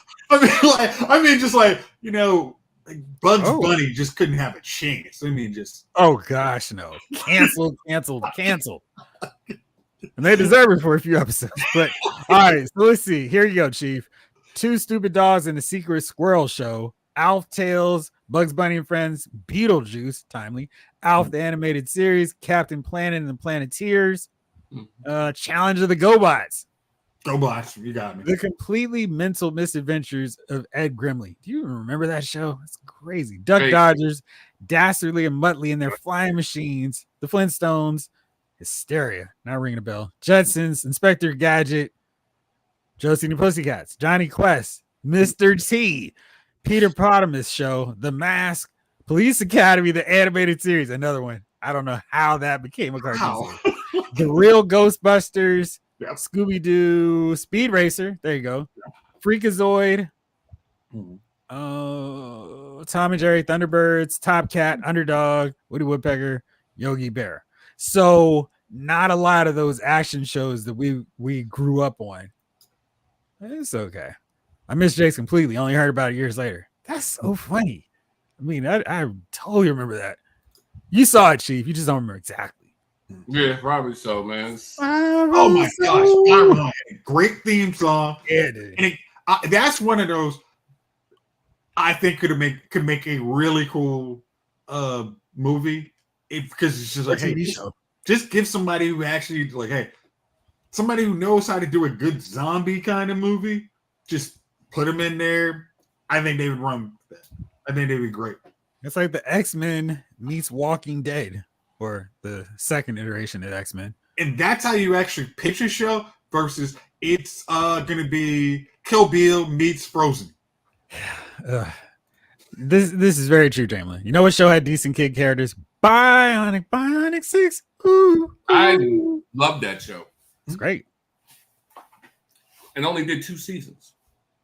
mean, just like, you know, like Bugs Bunny just couldn't have a chance. I mean, just gosh, no, canceled. And they deserve it for a few episodes. But all right, so let's see. Here you go, Chief. 2 Stupid Dogs and the Secret Squirrel Show, Alf Tales, Bugs Bunny and Friends, Beetlejuice, timely, Alf the Animated Series, Captain Planet and the Planeteers, Challenge of the GoBots. GoBots, you got me. The Completely Mental Misadventures of Ed Grimley. Do you remember that show? It's crazy. Duck Dodgers, Dastardly and Muttley and their flying machines, the Flintstones, Hysteria, not ringing a bell, Jetsons, Inspector Gadget, Josie and the Pussycats, Johnny Quest, Mr. T, Peter Potamus Show, The Mask, Police Academy, the animated series, another one. I don't know how that became a cartoon series. The Real Ghostbusters, Scooby-Doo, Speed Racer, there you go, Freakazoid, Tom and Jerry, Thunderbirds, Top Cat, Underdog, Woody Woodpecker, Yogi Bear. So not a lot of those action shows that we grew up on. It's okay. I missed Jace completely. Only heard about it years later. That's so funny. I mean, I totally remember that. You saw it, Chief. You just don't remember exactly. Yeah, probably so, man. Oh my gosh, great theme song. Yeah, dude. And that's one of those I think could make a really cool movie because it's just like, hey, just give somebody who actually like, hey, somebody who knows how to do a good zombie kind of movie, just put them in there. I think they would run with that. I think they'd be great. It's like the X-Men meets Walking Dead, or the second iteration of X-Men. And that's how you actually pitch a show versus it's going to be Kill Bill meets Frozen. This is very true, Jamlin. You know what show had decent kid characters? Bionic 6. Ooh. I love that show. It's great. And only did 2 seasons.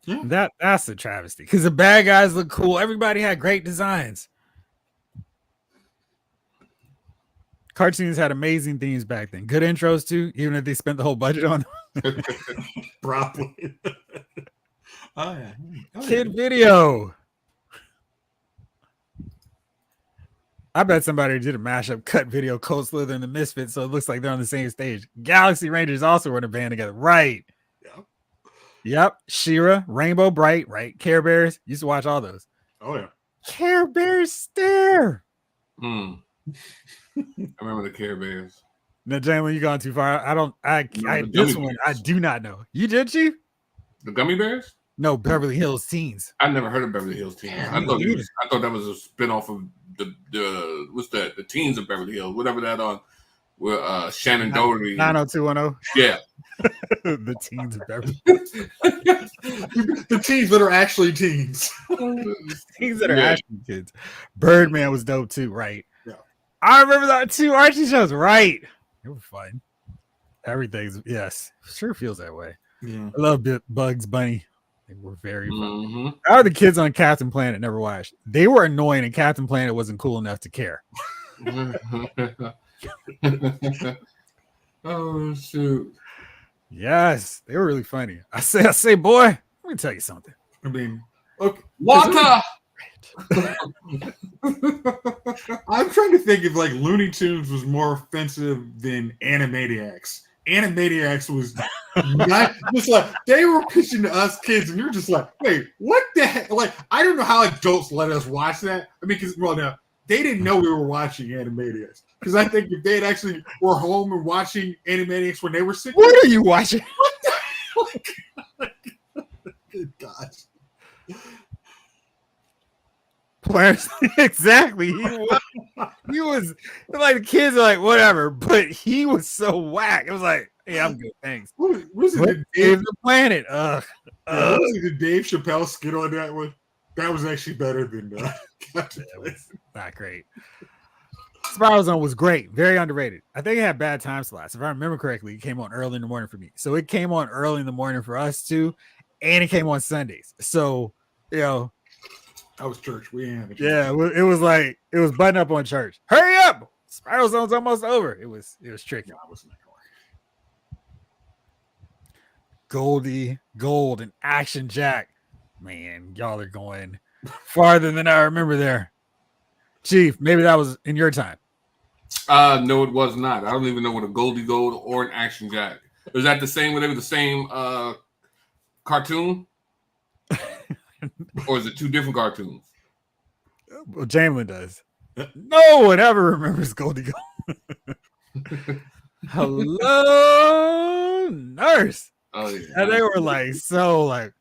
Yeah. That's a travesty because the bad guys look cool. Everybody had great designs. Cartoons had amazing themes back then. Good intros too, even if they spent the whole budget on them. Probably. Kid Video. I bet somebody did a mashup cut video, Cold Slither and the Misfits, so it looks like they're on the same stage. Galaxy Rangers also were in a band together, right? Yep. She-Ra, Rainbow Bright, right? Care Bears. Used to watch all those. Oh yeah. Care Bears Stare. I remember the Care Bears. No, Jamie, you gone too far. This one I do not know. You did, Chief? The Gummy Bears? No, Beverly Hills Teens. I never heard of Beverly Hills Teens. I thought that was a spinoff of the what's that? The Teens of Beverly Hills, whatever that on. Where Shannon Doherty. 90210. Yeah. The Teens of Beverly. The teens that are actually teens. Teens that are actually kids. Birdman was dope too, right? Yeah. I remember that too. Archie shows, right? It was fun. Everything's sure feels that way. Yeah. I love Bugs Bunny. They were very fun. How are the kids on Captain Planet never watched? They were annoying, and Captain Planet wasn't cool enough to care. Oh shoot! Yes, they were really funny. I say, boy, let me tell you something. I mean, okay, water. I'm trying to think if like Looney Tunes was more offensive than Animaniacs. Animaniacs was not just like they were pitching to us kids, and you're just like, wait, what the heck? Like, I don't know how adults let us watch that. I mean, because now they didn't know we were watching Animaniacs. Because I think if they had actually were home and watching Animaniacs when they were sick, what are you watching? What the hell? Good gosh. Clarence, exactly. He was like, the kids are like, whatever, but he was so whack. It was like, hey, I'm good, thanks. Was it the Planet? Was it the Dave Chappelle skit on that one? That was actually better than Captain Planet. Not great. Spiral Zone was great, very underrated. I think it had bad time slots. If I remember correctly, it came on early in the morning for me. So it came on early in the morning for us too, and it came on Sundays. So, that was church. We ain't yeah, it was like it was button up on church. Hurry up! Spiral Zone's almost over. It was tricky. No, I wasn't Goldie, Gold, and Action Jack. Man, y'all are going farther than I remember there. Chief, maybe that was in your time. No, it was not. I don't even know what a Goldie Gold or an Action Jack. Was that the same? Were they the same cartoon? Or is it two different cartoons? Well, Jamelin does. No one ever remembers Goldie Gold. Hello, nurse. Oh yeah. And they were like so like.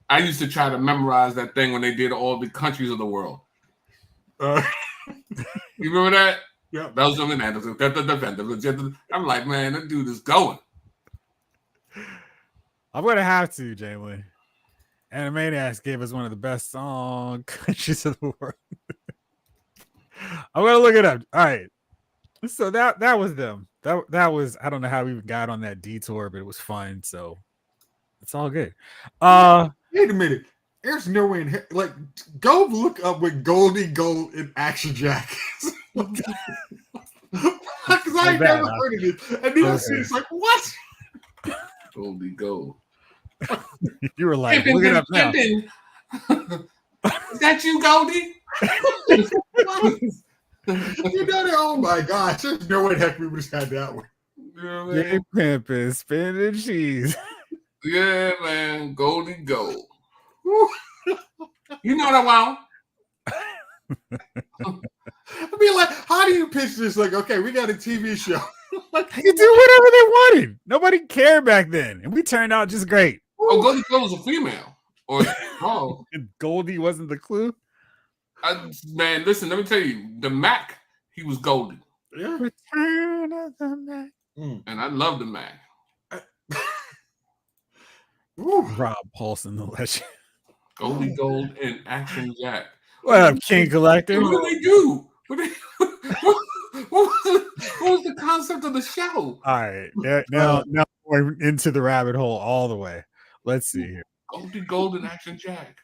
I used to try to memorize that thing when they did all the countries of the world. You remember that? Yeah. Belgium and Anderson. I'm like, man, that dude is going. I'm gonna have to, Jamelin. Animaniacs gave us one of the best song countries of the world. I'm gonna look it up. All right. So that was them. That was, I don't know how we even got on that detour, but it was fun. So it's all good. Wait a minute. There's no way in here. Like, go look up what Goldie Gold and Action Jack is. Because I ain't never heard of it. And then I see it's like, what? Goldie Gold. You were like, look it up now. Is that you, Goldie? You know that? Oh my gosh. There's no way the heck we would have had that one. Yeah, pimpin', spinning cheese. Yeah, man. Goldie Gold. You know what I want? I mean, like, how do you pitch this? Like, okay, we got a TV show. Like, they could do whatever they wanted. Nobody cared back then. And we turned out just great. Oh, Goldie Gold was a female. Or Goldie wasn't the clue? Man, listen, let me tell you. The Mac, he was Goldie. Yeah. Return of the Mac. And I love the Mac. Rob Paulson, the legend. Goldie Gold and Action Jack. What up, King Collector? What do they do? What was the concept of the show? All right. Now we're into the rabbit hole all the way. Let's see here. Goldie Gold and Action Jack.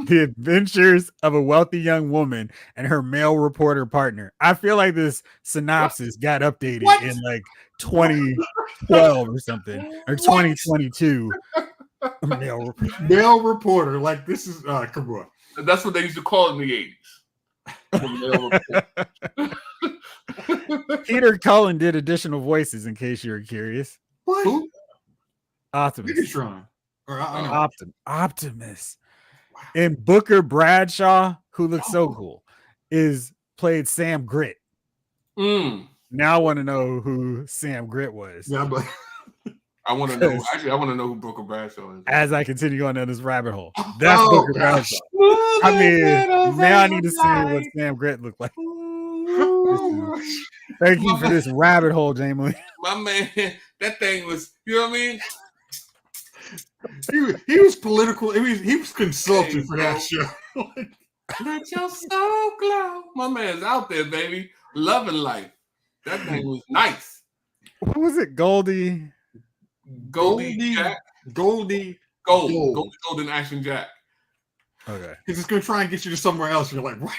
The Adventures of a Wealthy Young Woman and Her Male Reporter Partner. I feel like this synopsis got updated in like 2012 or something, or 2022. Male reporter. Like, this is, come on. That's what they used to call it in the 80s. Peter Cullen did additional voices, in case you're curious. What? Who? Optimus. Optimus. Wow. And Booker Bradshaw, who looks so cool, played Sam Grit. Now I want to know who Sam Grit was. Yeah, but I want to know. Actually, I want to know who Booker Bradshaw is. As I continue going down this rabbit hole, that's Booker Bradshaw. I mean, now I need to see what Sam Grit looked like. Thank you for this rabbit hole, Jamie. My man, that thing was, you know what I mean? He was political. He was consulting for that show. Let your soul glow. My man's out there, baby, loving life. That thing was nice. What was it? Goldie Jack? Golden Action Jack. Okay. Because it's going to try and get you to somewhere else. You're like, what?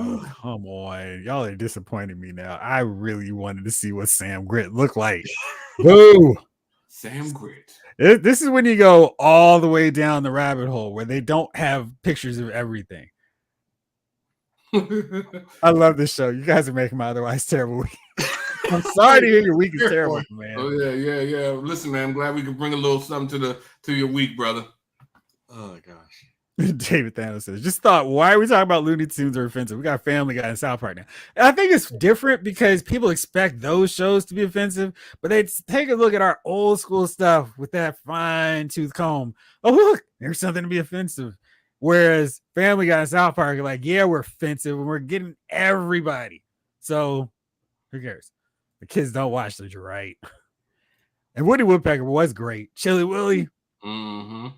Oh, come on. Y'all are disappointing me now. I really wanted to see what Sam Grit looked like. Boo! Sam Grit. This is when you go all the way down the rabbit hole where they don't have pictures of everything. I love this show. You guys are making my otherwise terrible week. I'm sorry to hear your week is terrible, man. Oh yeah. Listen, man, I'm glad we could bring a little something to your week, brother. Oh gosh. David Thanos says, just thought, why are we talking about Looney Tunes are offensive? We got Family Guy and South Park now. And I think it's different because people expect those shows to be offensive, but they take a look at our old school stuff with that fine tooth comb. Oh, look, there's something to be offensive. Whereas Family Guy and South Park are like, yeah, we're offensive and we're getting everybody. So who cares? The kids don't watch those, you're right. And Woody Woodpecker was great. Chili Willy. Mm-hmm.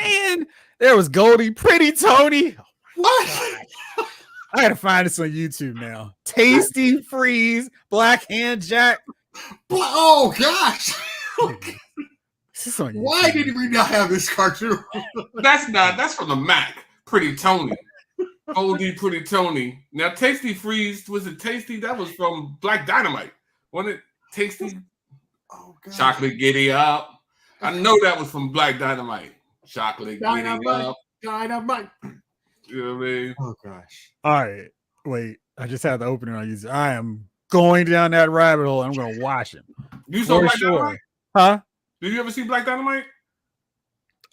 Man, there was Goldie, Pretty Tony. What? I gotta find this on YouTube now. Tasty Freeze, Black Hand Jack. Oh gosh. Why did we not have this cartoon? That's from the Mac. Pretty Tony. Goldie, Pretty Tony. Now Tasty Freeze, was it Tasty? That was from Black Dynamite. Wasn't it Tasty? Oh god. Chocolate Giddy Up. I know that was from Black Dynamite. Chocolate Giddy Up. Dynamite. You know what I mean? Oh gosh. All right. Wait, I just had the opening on YouTube. I am going down that rabbit hole and I'm gonna watch him. You saw Black Dynamite? Huh? Did you ever see Black Dynamite?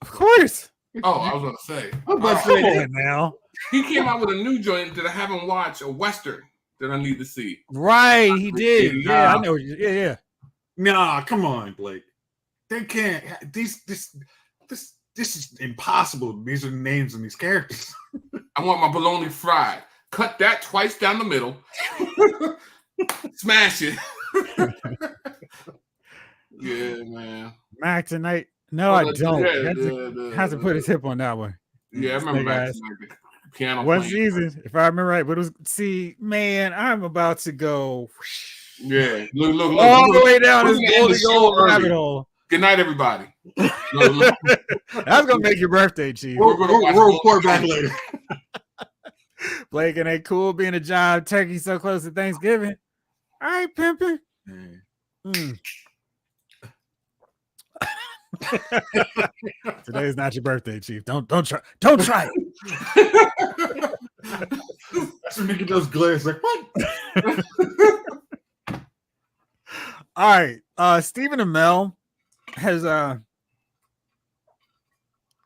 Of course. Oh, I was gonna say. Come on now. He came out with a new joint that I haven't watched, a Western that I need to see. Right, he did. Yeah, I know. Yeah. Nah, come on, Blake. They can't. This is impossible. These are the names of these characters. I want my bologna fried. Cut that twice down the middle. Smash it. Yeah, man. Mac tonight. No, I don't. Has to put his hip on that one. Yeah, I remember Mac tonight. Piano one playing. Season, if I remember right. But it was, see, man, I'm about to go. Yeah, look, all the way down this golden rabbit hole. Good night, everybody. That's gonna make your birthday, Chief. We'll report back later. Blake, it ain't cool being a job turkey so close to Thanksgiving. All right, pimping. Today is not your birthday, Chief. Don't try it. That's when you get those glares like what? All right. Stephen Amell has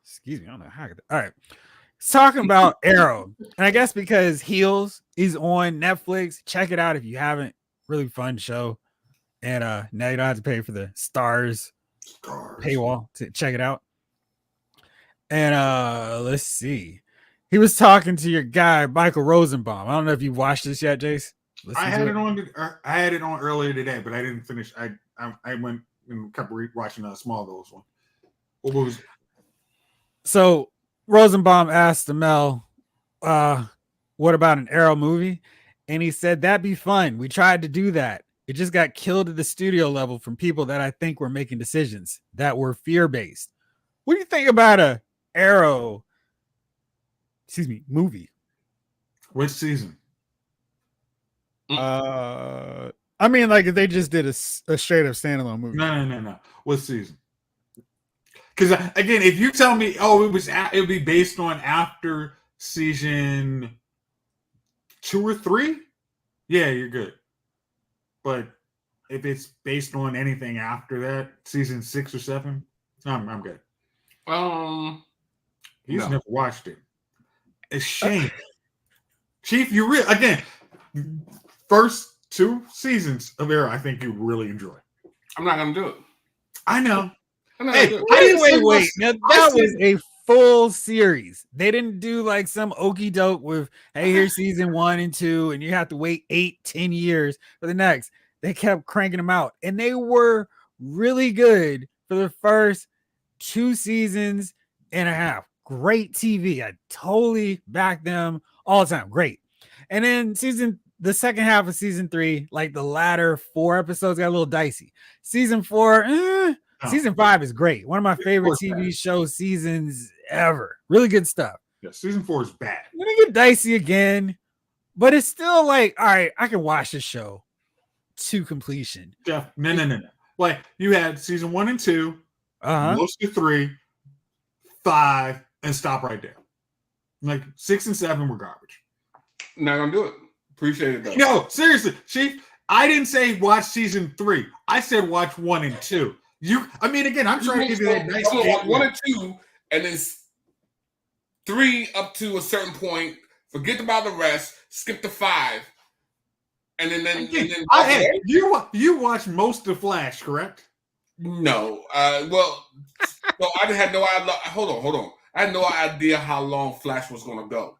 excuse me, I don't know how. All right. He's talking about Arrow. And I guess because Heels is on Netflix. Check it out if you haven't. Really fun show. And now you don't have to pay for the stars paywall to check it out. And let's see. He was talking to your guy Michael Rosenbaum. I don't know if you watched this yet, Jace. I had it on earlier today, but I didn't finish. I went and kept watching Smallville's one. What was? So Rosenbaum asked Amell, what about an Arrow movie? And he said that'd be fun. We tried to do that. It just got killed at the studio level from people that I think were making decisions that were fear-based. What do you think about a Arrow movie? Which season? I mean, like if they just did a straight up standalone movie. No. What season? Because again, if you tell me, it would be based on after season 2 or 3, yeah, you're good. But if it's based on anything after that, season 6 or 7, I'm good. He's never watched it. It's shame. Chief, first 2 seasons of Arrow, I think you really enjoy. I'm not gonna do it. I know. Hey, wait. Now that was a full series. They didn't do like some okey doke with, hey, here's season 1 and 2, and you have to wait 8-10 years for the next. They kept cranking them out, and they were really good for the first 2 seasons and a half. Great TV. I totally back them all the time. Great. And then season the second half of season 3, like the latter 4 episodes, got a little dicey. Season 4, season 5 is great. One of my favorite TV show seasons ever. Really good stuff. Yeah, season 4 is bad. Then it get dicey again, but it's still like, all right, I can watch this show to completion. Jeff, no. Like you had season 1 and 2, most of 3, 5, and stop right there. Like 6 and 7 were garbage. Not gonna do it. Appreciate it though. No, seriously, Chief. I didn't say watch season 3. I said watch 1 and 2. Again, I'm trying to give you that nice. 1 and 2, and then 3 up to a certain point. Forget about the rest. Skip to 5, and then. You watched most of Flash, correct? No. Well, no. I had no idea. Hold on. I had no idea how long Flash was going to go.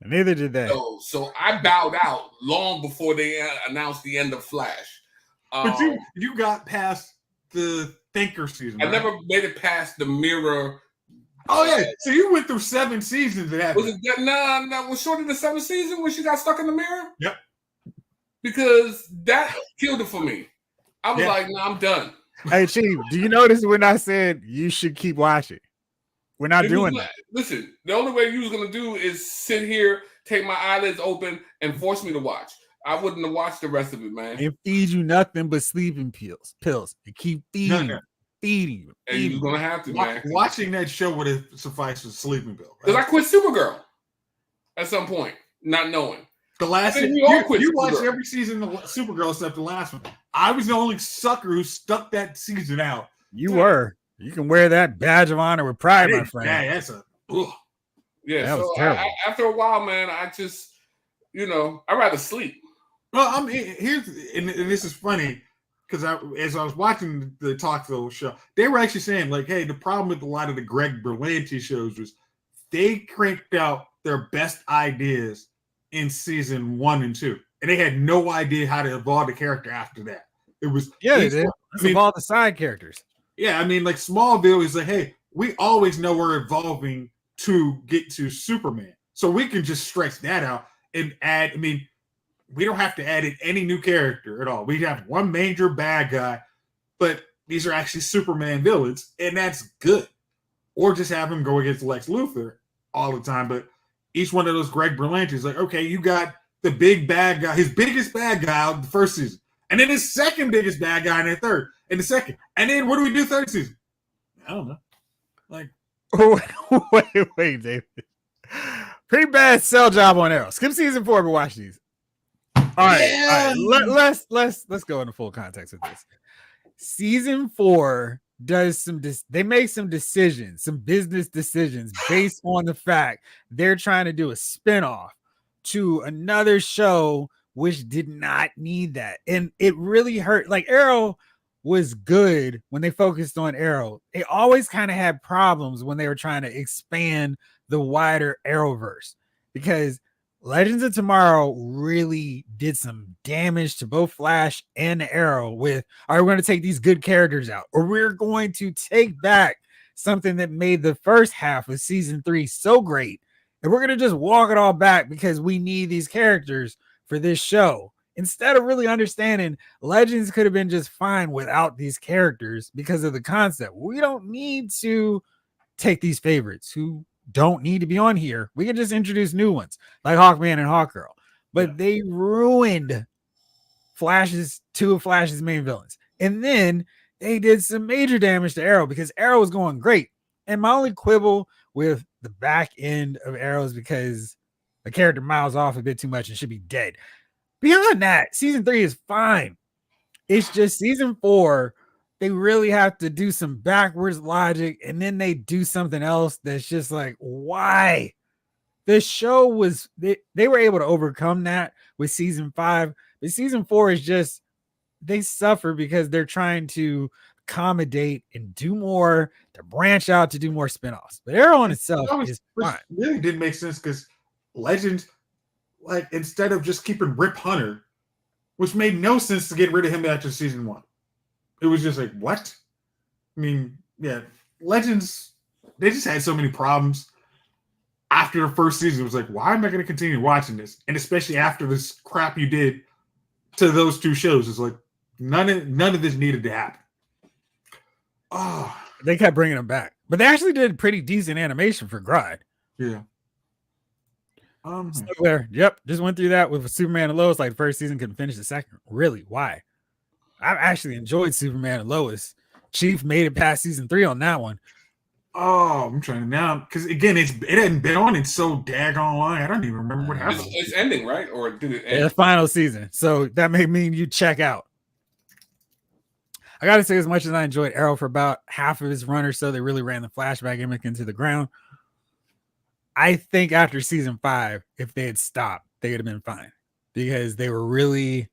Neither did they. So I bowed out long before they announced the end of Flash. But you got past the Thinker season. I never made it past the Mirror. Oh yeah, so you went through 7 seasons of that. Was it no? Was shorter than 7th season when she got stuck in the mirror? Yep. Because that killed it for me. I was like, "No, I'm done." Hey, Chief, do you notice when I said you should keep watching? We're not doing that. Listen, the only way you was gonna do is sit here, take my eyelids open, and force me to watch. I wouldn't have watched the rest of it, man. It feeds you nothing but sleeping pills. It keep feeding you. And you're gonna have to, man. Watching that show would have sufficed for sleeping pill. Because I quit Supergirl at some point, not knowing. The last you watched every season of Supergirl except the last one. I was the only sucker who stuck that season out. You were. You can wear that badge of honor with pride, my friend. Yeah, that's a. Ugh. Yeah, that was terrible. After a while, man, I just, I'd rather sleep. Well, this is funny because as I was watching the talk show, they were actually saying like, hey, the problem with a lot of the Greg Berlanti shows was they cranked out their best ideas in season 1 and 2, and they had no idea how to evolve the character after that. It was they did. Evolve the side characters. Yeah, like Smallville is like, hey, we always know we're evolving to get to Superman, so we can just stretch that out and add. We don't have to add in any new character at all. We have one major bad guy, but these are actually Superman villains, and that's good. Or just have him go against Lex Luthor all the time. But each one of those Greg Berlanti is like, okay, you got the big bad guy, his biggest bad guy out the first season, and then his second biggest bad guy in the third, and the second, and then what do we do third season? I don't know. Like, wait, David. Pretty bad sell job on Arrow. Skip season 4, but watch these. All right. Let's go into full context with this. Season 4 they make some decisions, some business decisions based on the fact they're trying to do a spinoff to another show which did not need that. And it really hurt. Like Arrow was good when they focused on Arrow. They always kind of had problems when they were trying to expand the wider Arrowverse because Legends of Tomorrow really did some damage to both Flash and Arrow with, all right, we're going to take these good characters out, or we're going to take back something that made the first half of season 3 so great, and we're going to just walk it all back because we need these characters for this show. Instead of really understanding Legends could have been just fine without these characters because of the concept. We don't need to take these favorites who don't need to be on here. We can just introduce new ones like Hawkman and Hawkgirl. But they ruined two of Flash's main villains. And then they did some major damage to Arrow because Arrow was going great. And my only quibble with the back end of Arrow is because the character miles off a bit too much and should be dead. Beyond that, season 3 is fine. It's just season 4, they really have to do some backwards logic, and then they do something else that's just like, why? The show was, they were able to overcome that with season 5, but season 4 is just, they suffer because they're trying to accommodate and do more, to branch out to do more spinoffs. But Arrow on itself is fine. Really didn't make sense because Legends, like, instead of just keeping Rip Hunter, which made no sense to get rid of him after season 1. It was just like, what? Legends, they just had so many problems. after the first season, it was like, why am I going to continue watching this? And especially after this crap you did to those two shows, it's like none of this needed to happen. Oh, they kept bringing them back, but they actually did pretty decent animation for Grodd. Yeah. Yep, just went through that with Superman and Lois. Like the first season, couldn't finish the second. Really? Why? I actually enjoyed Superman and Lois. Chief made it past season 3 on that one. Oh, I'm trying to now because again, it hadn't been on. It's so daggone long. I don't even remember what happened. It's ending, right? Or did it end? The final season. So that may mean you check out. I got to say, as much as I enjoyed Arrow for about half of his run or so, they really ran the flashback gimmick into the ground. I think after season 5, if they had stopped, they would have been fine because they were really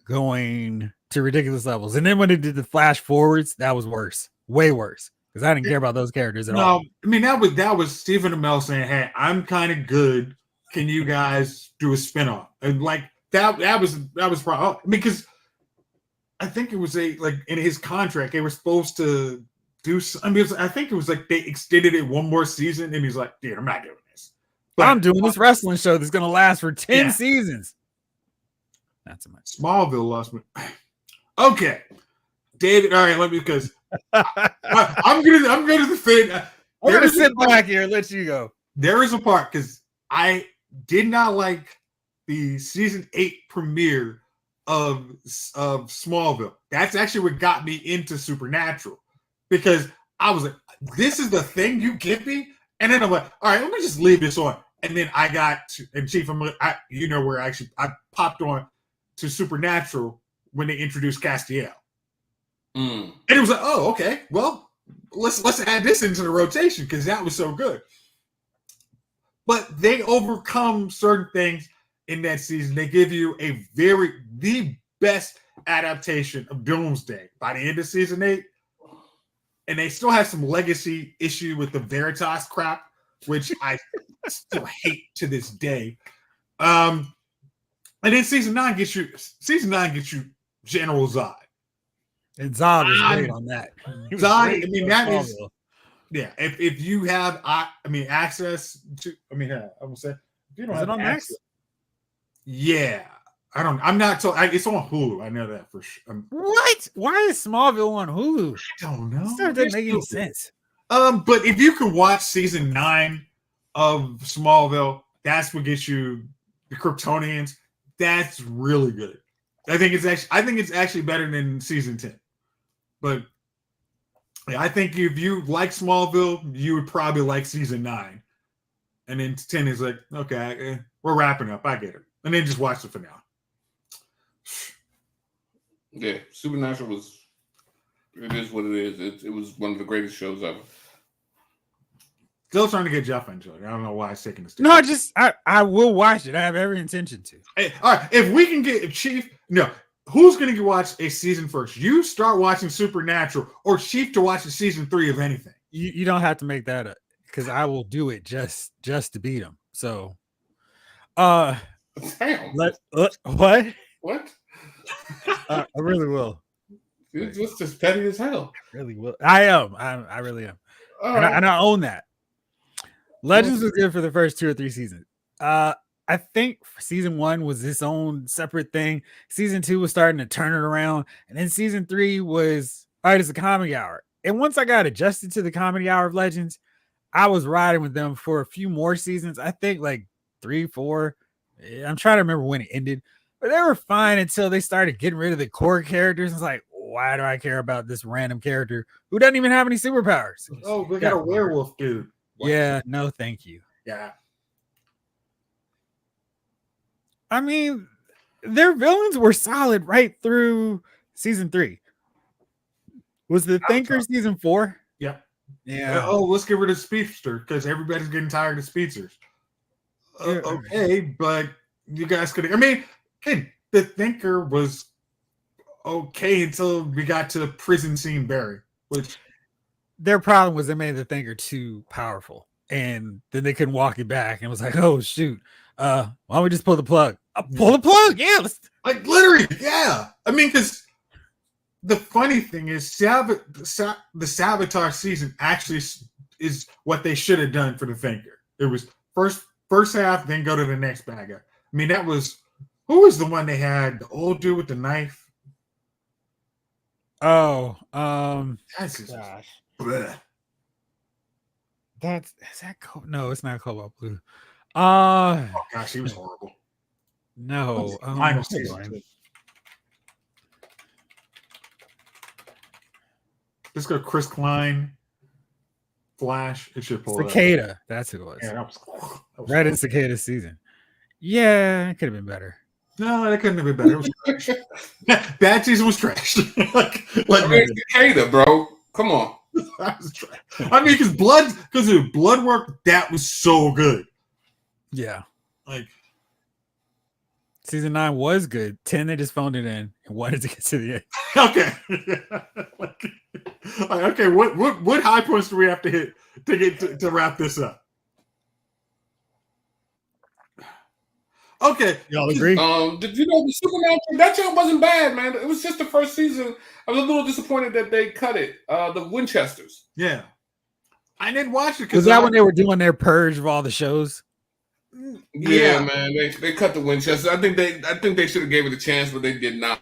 going to ridiculous levels. And then when they did the flash forwards, that was worse, way worse, because I didn't care about those characters at all. I mean, that was Stephen Amell saying, "Hey, I'm kind of good. Can you guys do a spinoff?" And like that was probably because I think it was in his contract they were supposed to do. I mean, I think it was like they extended it one more season, and he's like, "Dude, I'm not doing this. But I'm doing this wrestling show that's going to last for 10 seasons." Not so much. Smallville lost me. Okay, David. All right, let me because I'm gonna defend. I'm gonna sit back here and let you go. There is a part because I did not like the season 8 premiere of Smallville. That's actually what got me into Supernatural because I was like, "This is the thing you give me," and then I'm like, "All right, let me just leave this on." And then I got to, and Chief, where I popped on to Supernatural when they introduced Castiel. And it was like, oh, okay, well, let's add this into the rotation because that was so good. But they overcome certain things in that season. They give you the best adaptation of Doomsday by the end of season 8. And they still have some legacy issue with the Veritas crap, which I still hate to this day. And then season 9 gets you General Zod. And Zod was great on that. Zod, I mean, that is, yeah. If you have, access to, I will say, if you don't have on access, Max? Yeah, I'm not told. It's on Hulu. I know that for sure. What? Why is Smallville on Hulu? I don't know. That doesn't make any sense. But if you can watch season 9 of Smallville, that's what gets you the Kryptonians. That's really good. I think it's actually better than season 10. But yeah, I think if you like Smallville, you would probably like season 9. And then 10 is like, okay, we're wrapping up. I get it. And then just watch it for now. Yeah, Supernatural it is what it is. It was one of the greatest shows ever. Still trying to get Jeff into it. I don't know why it's taking this. No, I will watch it. I have every intention to. Hey, all right, if we can get Chief, who's going to watch a season first? You start watching Supernatural, or Chief to watch a season 3 of anything? You don't have to make that up because I will do it just to beat him. So, damn. What? What? I really will. It's just as petty as hell. I really will. I am. I really am. And I own that. Legends was good for the first 2 or 3 seasons. I think season 1 was its own separate thing. Season 2 was starting to turn it around. And then season 3 was, all right, it's a comedy hour. And once I got adjusted to the comedy hour of Legends, I was riding with them for a few more seasons. I think like 3, 4. I'm trying to remember when it ended. But they were fine until they started getting rid of the core characters. It's like, why do I care about this random character who doesn't even have any superpowers? Oh, we got a werewolf dude. What? Yeah, no, thank you. Yeah. I mean, their villains were solid right through season 3. Was the Thinker season 4? Yeah. Yeah. Oh, let's get rid of Speedster because everybody's getting tired of Speedsters. Okay, but you guys could. The Thinker was okay until we got to the prison scene Barry, which their problem was they made the Thinker too powerful, and then they couldn't walk it back, and it was like, oh shoot, why don't we just pull the plug? Pull the plug, yeah. Like literally, yeah. Because the funny thing is, the Sabotage season actually is what they should have done for the Thinker. It was first half, then go to the next bad guy. I mean, who was the one they had? The old dude with the knife. Oh, That's just, gosh. bleh. Is that no, it's not Cobalt Blue. Oh gosh, he was horrible. No, Final season. Let's go Chris Klein. Flash. It should pull Cicada. it up. That's who it was. Yeah, that was Right in Cicada season. Yeah, it could have been better. No, that couldn't have been better. It was trash. Bad season was trash. like I mean, Cicada, bro. Come on. That was trash. I mean, because of blood work, that was so good. Yeah. Like season 9 was good. 10 they just phoned it in and wanted to get to the end. Okay. Okay, what high points do we have to hit to get to wrap this up? Okay. Y'all agree? Did you know the Supernatural? That show wasn't bad, man. It was just the first season. I was a little disappointed that they cut it. The Winchesters. Yeah. I didn't watch it. Was that when they were doing their purge of all the shows? Yeah, man. They cut the Winchesters. I think they should have gave it a chance, but they did not.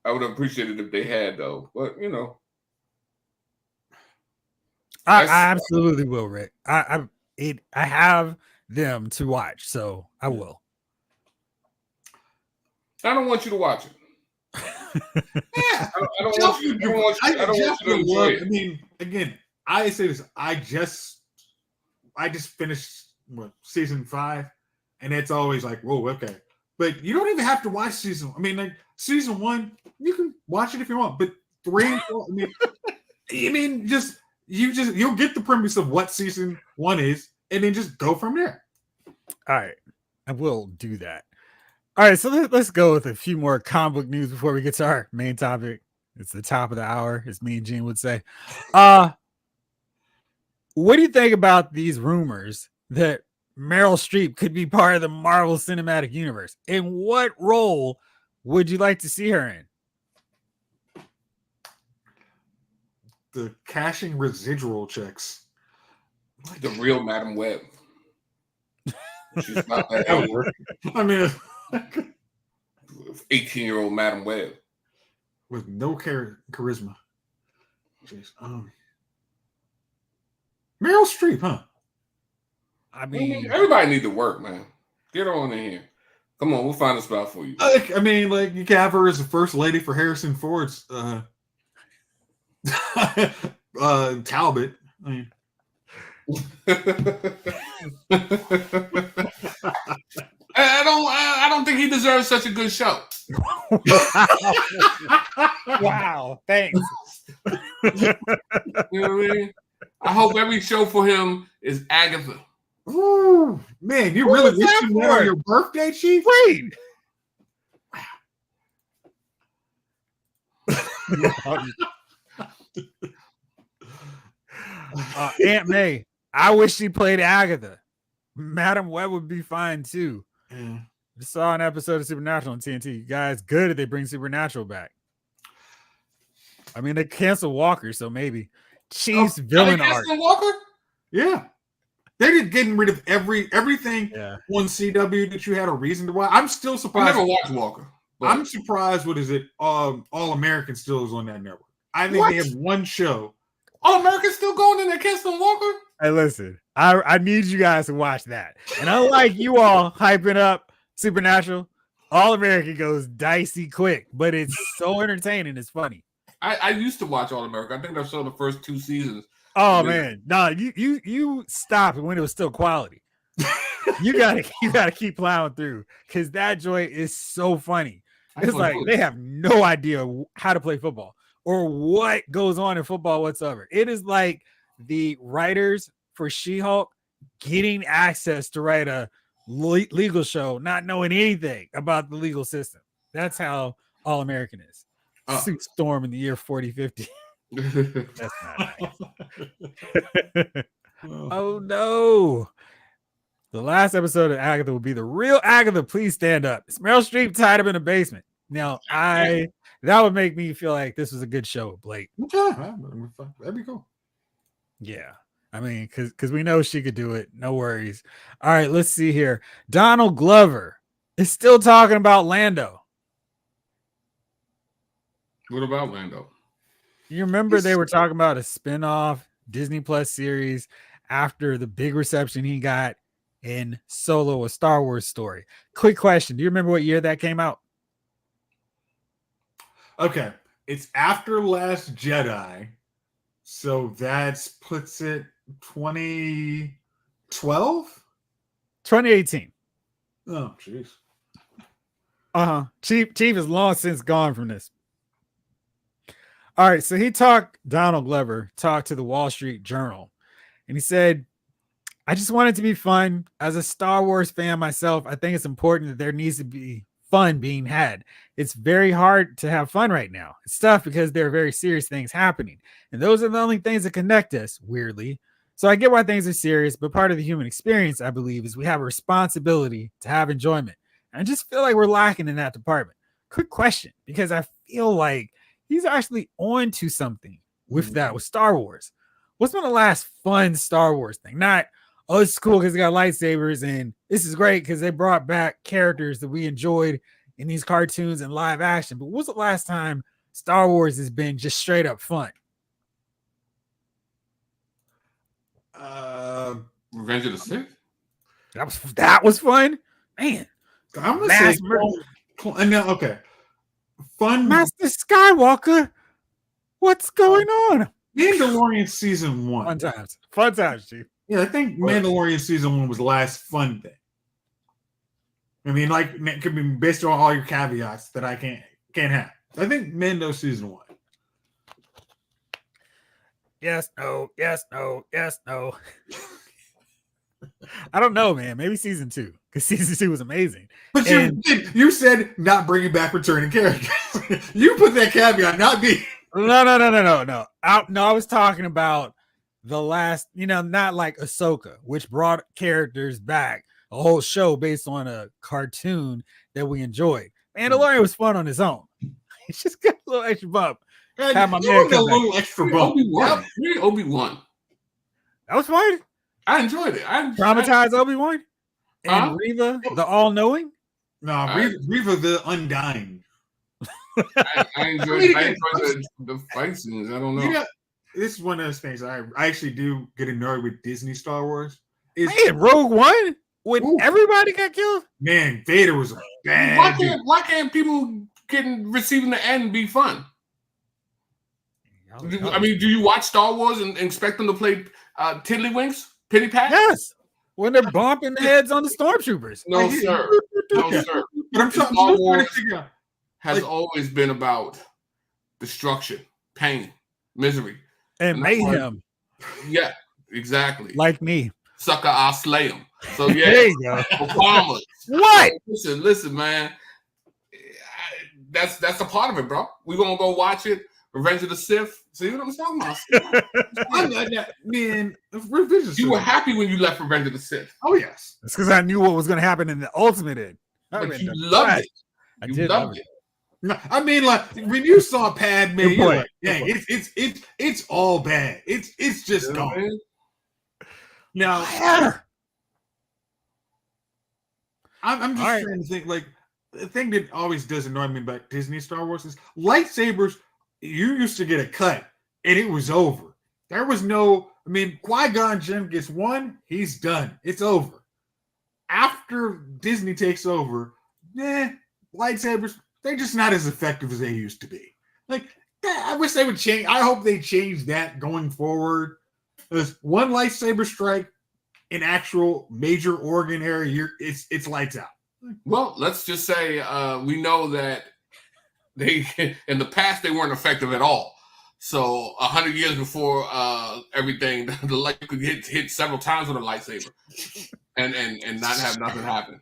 I would have appreciated if they had, though. But you know, I absolutely will, Rick. I have them to watch, so I will. I don't want you to watch it. Yeah, I don't want you to enjoy it. I mean, again, I say this. I just finished season 5, and it's always like, whoa, okay. But you don't even have to watch season. I mean, like season 1, you can watch it if you want. But 3 and 4, you'll get the premise of what season 1 is, and then just go from there. All right, I will do that. All right, so let's go with a few more comic book news before we get to our main topic. It's the top of the hour, as me and Gene would say. What do you think about these rumors that Meryl Streep could be part of the Marvel Cinematic Universe? And what role would you like to see her in? The cashing residual checks. The real Madam Web. She's not that old. I mean, 18-year-old Madam Web with no charisma. Jeez. Meryl Streep, huh? I mean, everybody needs to work, man. Get her on in here. Come on, we'll find a spot for you. I mean, like you can have her as the first lady for Harrison Ford's Talbot. I mean. I don't think he deserves such a good show. Wow, thanks. You know what I mean? I hope every show for him is Agatha. Ooh, man, you really wish him that on your birthday, Chief? Wait. Aunt May, I wish she played Agatha. Madam Web would be fine too. Yeah. I saw an episode of Supernatural on TNT. You guys, good if they bring Supernatural back. I mean, they canceled Walker, so maybe Chief's villain arc. Walker? Yeah. They did getting rid of everything on CW that you had a reason to watch. I'm still surprised. I never watched Walker. I'm surprised. What is it? All American still is on that network. I think they have one show. All American still going in there canceling Walker? Hey, listen, I need you guys to watch that. And unlike you all hyping up Supernatural, All American goes dicey quick, but it's so entertaining. It's funny. I used to watch All American. I think I saw the first 2 seasons. Oh man, no, you stopped when it was still quality. you gotta keep plowing through because that joint is so funny. It's like they have no idea how to play football or what goes on in football whatsoever. It is like the writers for She-Hulk getting access to write a legal show, not knowing anything about the legal system. That's how All American is. Suit Storm in the year 4050. That's not nice. Oh no. The last episode of Agatha will be the real Agatha. Please stand up. It's Meryl Streep tied up in a basement. Now, that would make me feel like this was a good show with Blake. Okay. That'd be cool. Yeah. I mean, because we know she could do it. No worries. All right, let's see here. Donald Glover is still talking about Lando. What about Lando? You remember they were talking about a spinoff Disney Plus series after the big reception he got in Solo, a Star Wars story. Quick question. Do you remember what year that came out? Okay. It's after Last Jedi. So that puts it 2012? 2018. Oh, jeez. Chief is long since gone from this. All right, so Donald Glover talked to the Wall Street Journal, and he said, I just want it to be fun. As a Star Wars fan myself, I think it's important that there needs to be fun being had. It's very hard to have fun right now. It's tough because there are very serious things happening, and those are the only things that connect us, weirdly. So I get why things are serious, but part of the human experience, I believe, is we have a responsibility to have enjoyment. And I just feel like we're lacking in that department. Quick question, because I feel like he's actually on to something with that, with Star Wars. What's been the last fun Star Wars thing? Not, oh, it's cool because they got lightsabers and this is great because they brought back characters that we enjoyed in these cartoons and live action. But what's the last time Star Wars has been just straight up fun? Revenge of the Sith? That was fun? Man. I'm going to say, okay. Fun. Master Skywalker, what's going on? Mandalorian season 1. Fun times, Chief. Yeah, I think Mandalorian season 1 was the last fun thing. I mean, like, it could be based on all your caveats that I can't have. I think Mando season 1. Yes, no, yes, no, yes, no. I don't know, man. Maybe season 2, because season 2 was amazing. But you said not bringing back returning characters. You put that caveat, not me. No. I was talking about the last, not like Ahsoka, which brought characters back, a whole show based on a cartoon that we enjoyed. Mandalorian was fun on his own. It's just got a little extra bump. Have my man a little extra bump. Obi-Wan. That was fun. I enjoyed it. Traumatized Obi-Wan and Reva, the all-knowing. No, Reva the undying. I enjoyed the fight scenes. I don't know. This is one of those things I actually do get annoyed with Disney Star Wars. Rogue One when everybody got killed. Man, Vader was a bad. Why can't people receiving the end be fun? I mean, do you watch Star Wars and expect them to play Tiddlywinks, Penny Pat? Yes, when they're bumping the heads on the stormtroopers. No, sir. No, sir. But I'm Star Wars has always been about destruction, pain, misery, and mayhem. Yeah, exactly. Like me. Sucker, I'll slay him. So yeah, there you go. Obama. What? Listen, man. That's a part of it, bro. We're gonna go watch it. Revenge of the Sith. See what I'm talking about? Man, you were happy when you left Revenge of the Sith. Oh yes, it's because I knew what was going to happen in the ultimate end. But you loved it. You loved it. No, I mean, like when you saw Padme, you're like, yeah, it's all bad. It's just gone. Now, I'm just trying to think. Like the thing that always does annoy me about Disney Star Wars is lightsabers. You used to get a cut, and it was over. There was no. I mean, Qui-Gon Jinn gets one, he's done. It's over. After Disney takes over, lightsabers, they're just not as effective as they used to be. Like, I wish they would change. I hope they change that going forward. There's one lightsaber strike, an actual major organ area, it's lights out. Well, let's just say we know that they in the past they weren't effective at all. So 100 years before everything, the light could hit several times with a lightsaber, and not have nothing happen.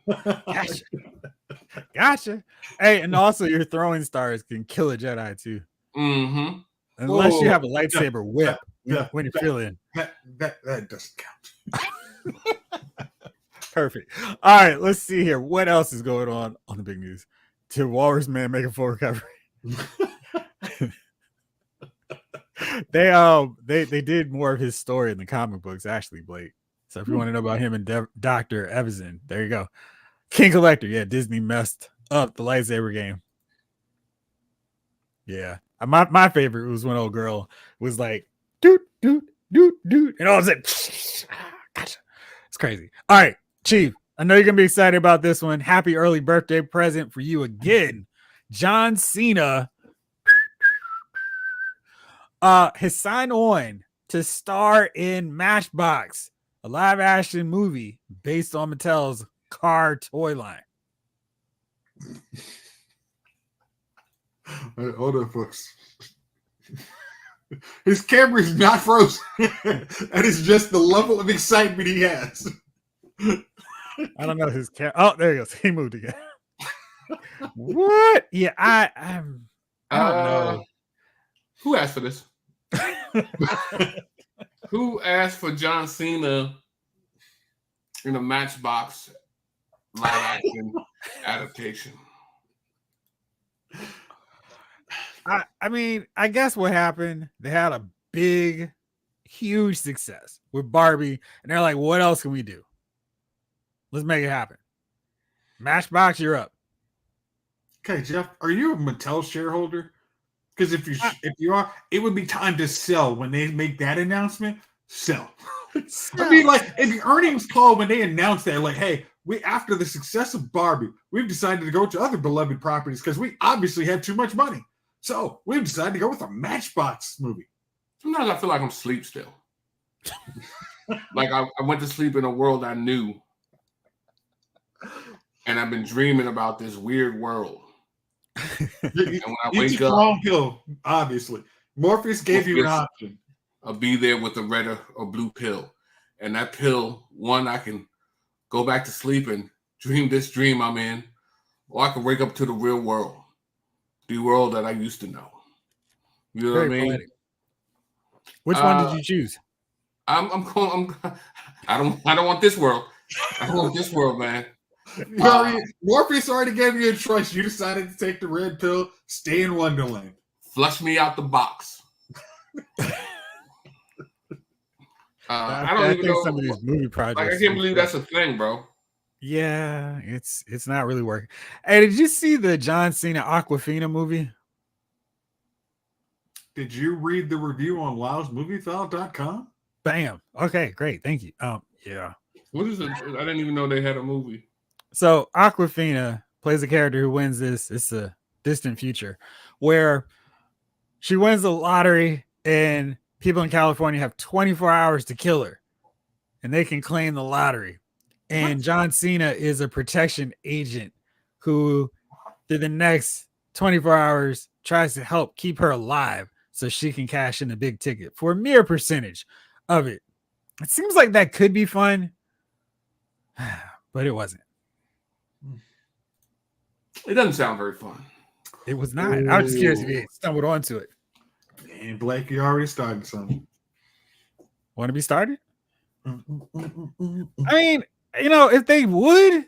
Gotcha. Hey, and also your throwing stars can kill a Jedi too. Mm-hmm. Unless you have a lightsaber whip when you're feeling. That doesn't count. Perfect. All right, let's see here. What else is going on the big news? Did Walrus Man make a full recovery? They did more of his story in the comic books, actually, Blake. So if you want to know about him and Dr. Evison, there you go. King Collector. Yeah, Disney messed up the lightsaber game. Yeah. My favorite was when old girl was like, doot, doot, doot, doot. And all of a sudden, gotcha. It's crazy. All right, Chief. I know you're going to be excited about this one. Happy early birthday present for you again. John Cena has signed on to star in Matchbox, a live action movie based on Mattel's car toy line. Hold on, folks. His camera is not frozen. That is just the level of excitement he has. I don't know his camera. Oh, there he goes. He moved again. What? Yeah, I don't know. Who asked for this? Who asked for John Cena in a Matchbox live action adaptation? I mean, I guess what happened, they had a big, huge success with Barbie, and they're like, what else can we do? Let's make it happen. Matchbox, you're up. Okay, Jeff, are you a Mattel shareholder? Because if you are, it would be time to sell when they make that announcement. Sell. I mean, like, if the earnings call when they announced that, like, hey, we after the success of Barbie, we've decided to go to other beloved properties because we obviously had too much money. So we've decided to go with a Matchbox movie. Sometimes I feel like I'm asleep still. Like I went to sleep in a world I knew. And I've been dreaming about this weird world. And when I wake up, wrong pill, obviously. Morpheus gave you an option. I'll be there with a red or blue pill. And that pill, one, I can go back to sleep and dream this dream I'm in. Or I can wake up to the real world. The world that I used to know. You know what I mean? Poetic. Which one did you choose? I don't want this world. I don't want this world, man. Morpheus already gave you a choice. You decided to take the red pill, stay in Wonderland. Flush me out the box. I don't even know some of these movie projects. Like, I can't believe that's a thing, bro. Yeah, it's not really working. Hey, did you see the John Cena Aquafina movie? Did you read the review on lousmoviefile.com? Bam. Okay, great. Thank you. Yeah. What is it? I didn't even know they had a movie. So Aquafina plays a character who wins this. It's a distant future where she wins the lottery and people in California have 24 hours to kill her and they can claim the lottery. And John Cena is a protection agent who, through the next 24 hours, tries to help keep her alive so she can cash in the big ticket for a mere percentage of it. It seems like that could be fun, but it wasn't. It doesn't sound very fun. It was not. I was just curious if you stumbled onto it. And Blake, you already started something. Want to be started? I mean, you know, if they would,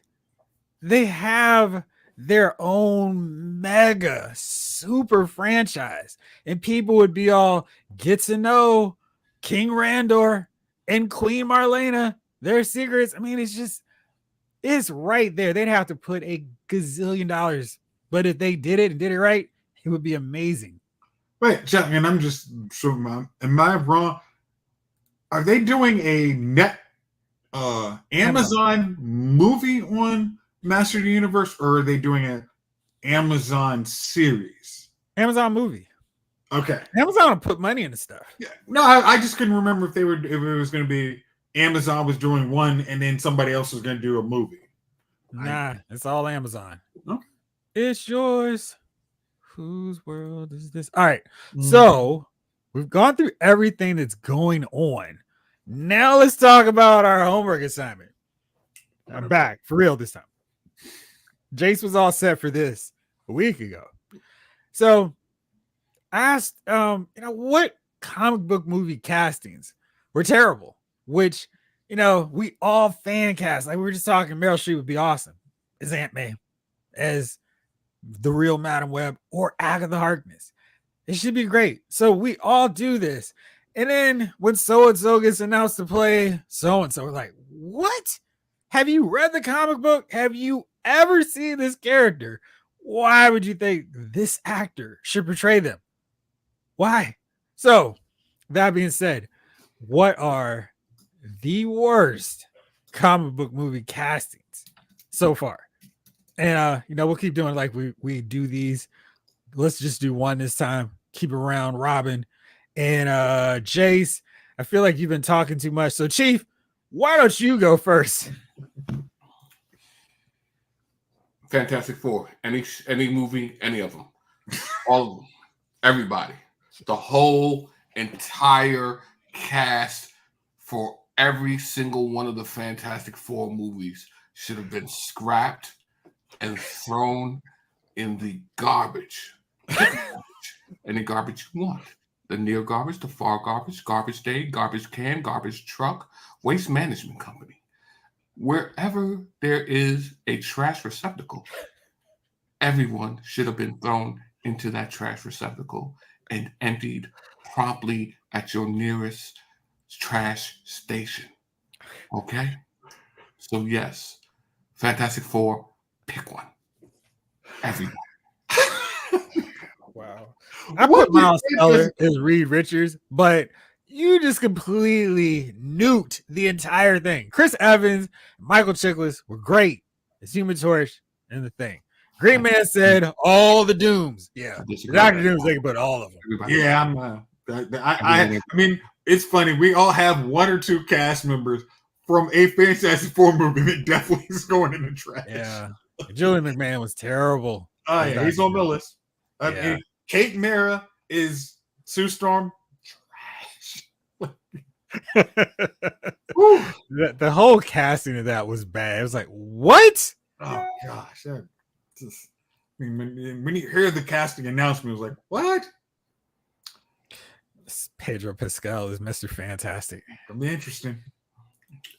they have their own mega super franchise, and people would be all get to know King Randor and Queen Marlena, their secrets. I mean, it's right there. They'd have to put $1 gazillion, but if they did it and did it right, it would be amazing. Wait, Chuck, and I'm just so am I wrong? Are they doing a Amazon movie on Master of the Universe, or are they doing an Amazon series? Amazon movie. Okay. Amazon will put money into stuff. Yeah. No, I just couldn't remember if it was going to be Amazon was doing one and then somebody else was going to do a movie. Nah, it's all Amazon. Okay. It's yours. Whose world is this? All right. So we've gone through everything that's going on. Now let's talk about our homework assignment. I'm back for real this time. Jace was all set for this a week ago. So I asked, what comic book movie castings were terrible, which, we all fan cast. Like we were just talking, Meryl Streep would be awesome as Aunt May, as the real Madam Web, or Agatha Harkness. It should be great. So we all do this. And then when so-and-so gets announced to play so-and-so, we're like, what? Have you read the comic book? Have you ever seen this character? Why would you think this actor should portray them? Why? So, that being said, what are the worst comic book movie castings so far? And we'll keep doing like we do these. Let's just do one this time. Keep it around Robin and Jace. I feel like you've been talking too much. So, Chief, why don't you go first? Fantastic Four, any movie, any of them, all of them, everybody, the whole entire cast for every single one of the Fantastic Four movies should have been scrapped and thrown in the garbage. Any garbage you want. The near garbage, the far garbage, garbage day, garbage can, garbage truck, waste management company. Wherever there is a trash receptacle, everyone should have been thrown into that trash receptacle and emptied promptly at your nearest trash station. Okay? So yes, Fantastic Four, pick one. Everyone. Wow. I put Miles Teller as Reed Richards, but you just completely nuked the entire thing. Chris Evans, Michael Chiklis were great as Human Torch and the Thing. Green Man said all the Dooms. Yeah, Dr. Dooms, they can put all of them. Yeah, I mean, it's funny. We all have one or two cast members from a Fantastic Four movie that definitely is going in the trash. Yeah, Julian McMahon was terrible. Oh yeah, he's on my list. I mean, Kate Mara is Sue Storm. The whole casting of that was bad. It was like, what? Oh gosh, when you hear the casting announcement, it was like, what? Pedro Pascal is Mr. Fantastic. It'll be interesting.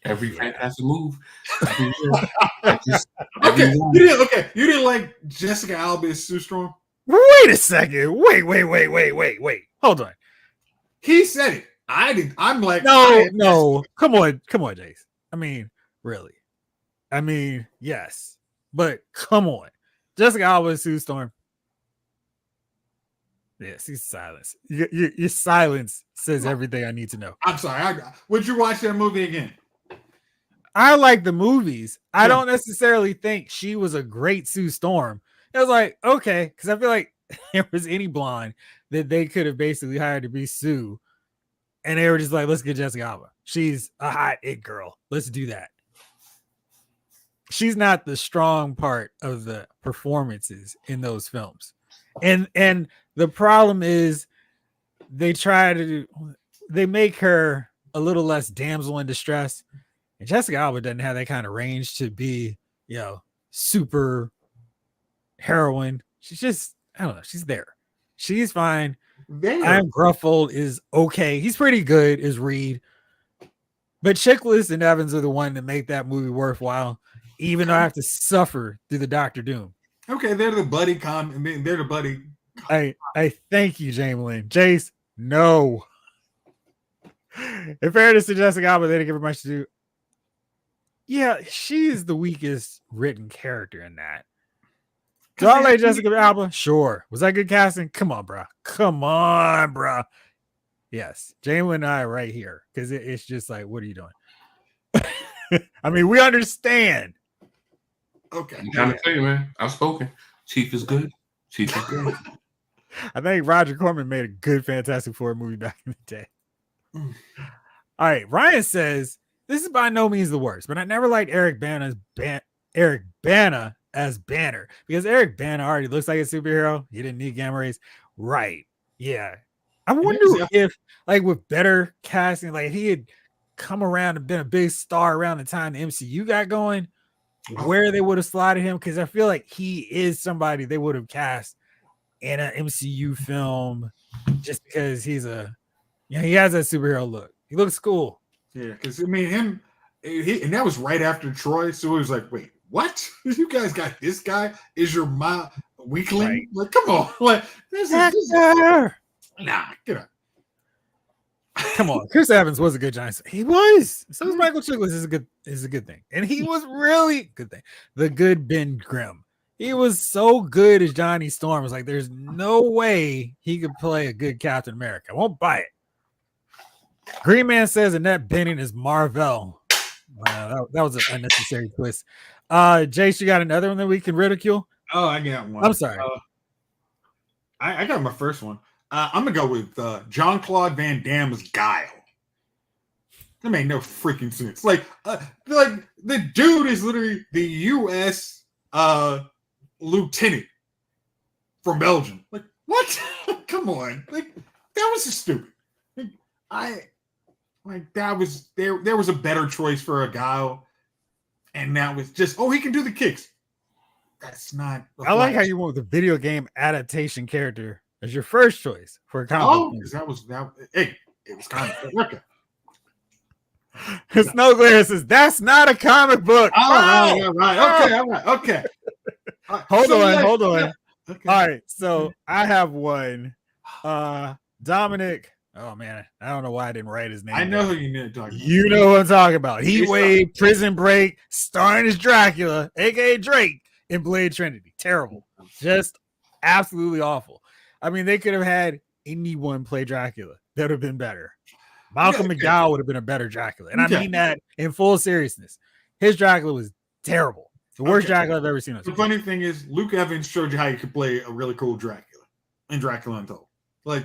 Every fantastic move. You didn't like Jessica Alba as Sue Storm? Wait a second. Wait. Hold on. He said it. I did. I'm like, no. Come on, Jace. I mean, really. I mean, yes, but come on, Jessica Alba, Sue Storm. Yes, he's silence. Your silence says everything I need to know. I'm sorry. Would you watch that movie again? I like the movies. I don't necessarily think she was a great Sue Storm. It was like, okay, because I feel like there was any blonde that they could have basically hired to be Sue. And they were just like, let's get Jessica Alba. She's a hot it girl. Let's do that. She's not the strong part of the performances in those films. And the problem is they make her a little less damsel in distress. And Jessica Alba doesn't have that kind of range to be, super heroine. She's just, I don't know. She's there. She's fine. Ian Gruffeld is okay. He's pretty good as Reed. But Chiklis and Evans are the one that make that movie worthwhile, even though I have to suffer through the Doctor Doom. Okay, they're the buddy they're the buddy. I thank you, Jamelin. Jace, no. In fairness to Jessica Alba, they didn't give her much to do. Yeah, she's the weakest written character in that. Do I like Jessica Alba? Sure. Was that good casting? Come on, bro. Yes. Jamelin and I are right here because it's just like, what are you doing? I mean, we understand. Okay. I'm trying to tell you, man. I've spoken. Chief is good. I think Roger Corman made a good Fantastic Four movie back in the day. All right. Ryan says, this is by no means the worst, but I never liked Eric Bana as Banner because Eric Bana already looks like a superhero. He didn't need gamma rays. Right. Yeah. I wonder if, like, with better casting, like, he had come around and been a big star around the time the MCU got going, where they would have slotted him, because I feel like he is somebody they would have cast in an MCU film just because he has that superhero look. He looks cool. Yeah, because I mean, and that was right after Troy, so it was like, wait, what? You guys got this guy? Is your weakling? Right. Like, come on, like this is Nah, get up. Come on, Chris Evans was a good Johnny. He was. So was Michael Chiklis is a good thing, and he was really good thing. The good Ben Grimm. He was so good as Johnny Storm. It's like there's no way he could play a good Captain America. I won't buy it. Green Man says Annette Bening is Marvel. That was an unnecessary twist. Jace, you got another one that we can ridicule? Oh, I got one. I'm sorry. I got my first one. I'm gonna go with Jean-Claude Van Damme's Guile. That made no freaking sense. Like the dude is literally the U.S. lieutenant from Belgium. Like what? Come on! Like that was just stupid. That was there was a better choice for a Guile, and that was just he can do the kicks. That's not. I like how you went with the video game adaptation character as your first choice for a comic book. That was it was kind of okay. Snow Glare says that's not a comic book. All right. Okay. Hold on. Okay. All right, so I have one. Dominic. Oh man, I don't know why I didn't write his name. I know who you need to talk about. You know what I'm talking about. Heat Wave, Prison Break, starring as Dracula, aka Drake, in Blade Trinity. Terrible. Just absolutely awful. I mean, they could have had anyone play Dracula. That would have been better. Malcolm McDowell would have been a better Dracula. And I mean that in full seriousness. His Dracula was terrible. The worst Dracula I've ever seen. The funny thing is, Luke Evans showed you how you could play a really cool Dracula in Dracula Untold. Like,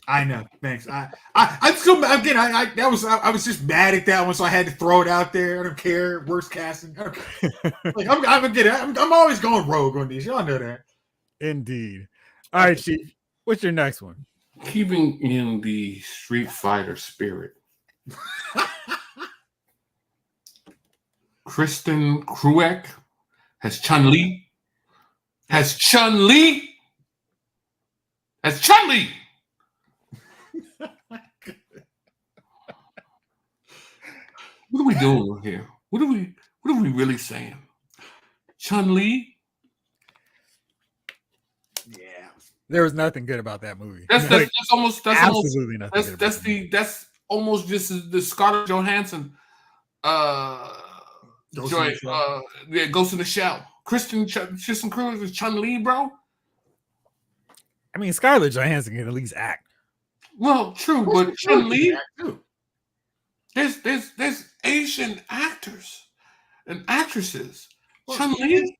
I know. Thanks. I'm still again. I was just mad at that one, so I had to throw it out there. I don't care. Worst casting. I don't care. Like, I'm always going rogue on these. Y'all know that. Indeed. All right, Chief. What's your next one? Keeping in the Street Fighter spirit, Kristen Kruek has Chun-Li. What are we doing here? What are we really saying? Chun-Li? Yeah. There was nothing good about that movie. That's almost absolutely nothing. That's almost just the Scarlett Johansson joint. Ghost in the Shell. Kristen Kruek is Chun-Li, bro. I mean, Scarlett Johansson can at least act. Well, true, but Chun-Li. There's Asian actors and actresses. Chun-Li.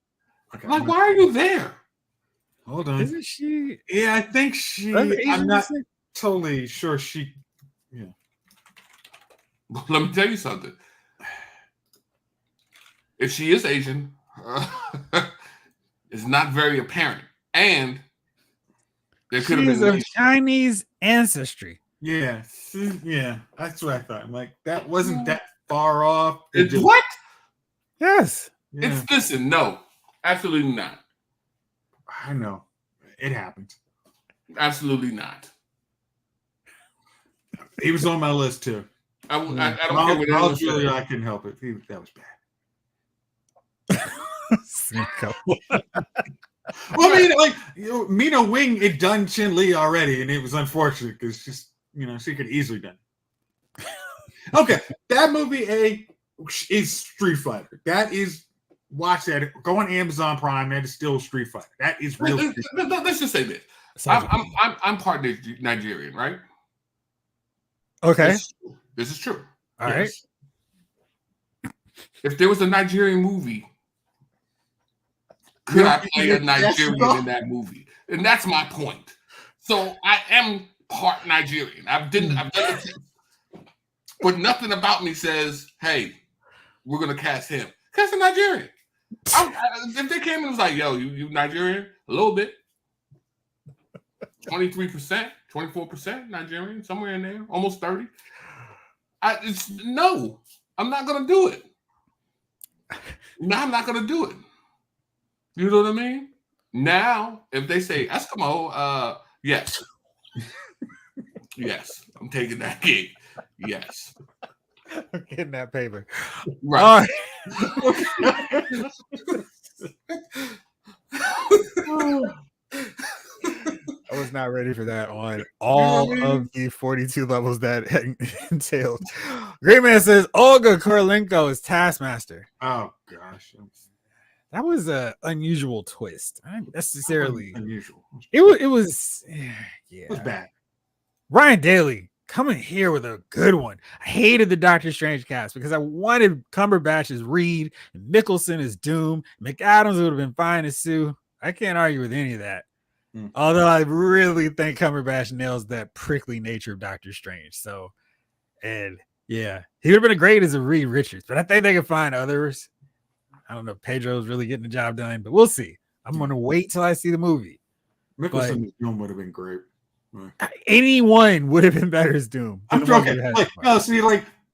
Okay, like, why are you there? Hold on. Isn't she? Yeah, I think she. I'm not totally sure she. Yeah. Well, let me tell you something. If she is Asian, it's not very apparent, and there could have been of Chinese ancestry. Yeah, that's what I thought. I'm like, that wasn't that far off. What? Yes. Yeah. Listen, no, absolutely not. I know. It happened. Absolutely not. He was on my list too. I don't care what else. Julia, I couldn't help it. That was bad. Well, I mean, like, Mina Wing had done Chun-Li already, and it was unfortunate because she could easily done it. Okay, that movie is Street Fighter. That is, watch that. Go on Amazon Prime. That is still Street Fighter. That is real. Let's just say this. I'm part Nigerian, right? Okay. This is true. All right. If there was a Nigerian movie, could I play a Nigerian in that movie? And that's my point. So I am part Nigerian. I've done it. But nothing about me says, hey, we're going to cast him. Cast a Nigerian. If they came and was like, yo, you Nigerian? A little bit. 23%, 24% Nigerian, somewhere in there, almost 30. No, I'm not going to do it. No, I'm not going to do it. You know what I mean? Now, if they say Eskimo, yes. Yes, I'm taking that gig. Yes. I'm getting that paper. Right. I was not ready for that on all of the 42 levels that entails. Great Man says Olga Kurylenko is Taskmaster. Oh gosh, that was an unusual twist. Not necessarily unusual. It was It was bad. Ryan Daly coming here with a good one. I hated the Doctor Strange cast because I wanted Cumberbatch as Reed, and Mickelson as Doom. McAdams would have been fine as Sue. I can't argue with any of that. Although I really think Cumberbatch nails that prickly nature of Doctor Strange. So, and yeah, he would have been great as a Reed Richards, but I think they could find others. I don't know if Pedro's really getting the job done, but we'll see. I'm going to wait till I see the movie. Mickelson as Doom would have been great. Anyone would have been better as Doom. I'm joking.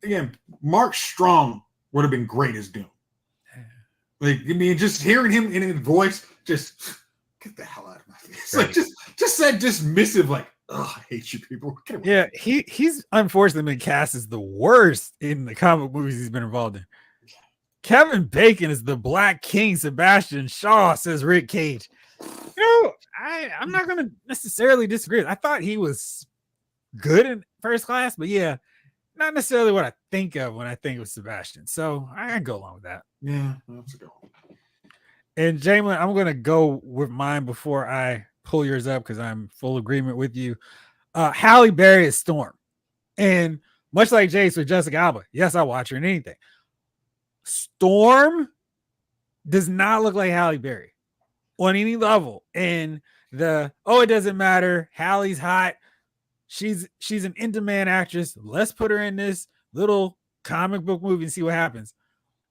Again, Mark Strong would have been great as Doom. Like, I mean, just hearing him in his voice, just get the hell out of my face. Right. Like, just that dismissive, like, oh, I hate you people. Yeah, he's unfortunately been cast as the worst in the comic movies he's been involved in. Kevin Bacon is the Black King Sebastian Shaw, says Rick Cage. You know, I'm not going to necessarily disagree. I thought he was good in First Class, but yeah, not necessarily what I think of when I think of Sebastian. So I can go along with that. Yeah, that's a good one. And Jamelin, I'm going to go with mine before I pull yours up because I'm full agreement with you. Halle Berry is Storm. And much like Jace with Jessica Alba, yes, I watch her in anything. Storm does not look like Halle Berry on any level. And it doesn't matter. Halle's hot. She's an in-demand actress. Let's put her in this little comic book movie and see what happens.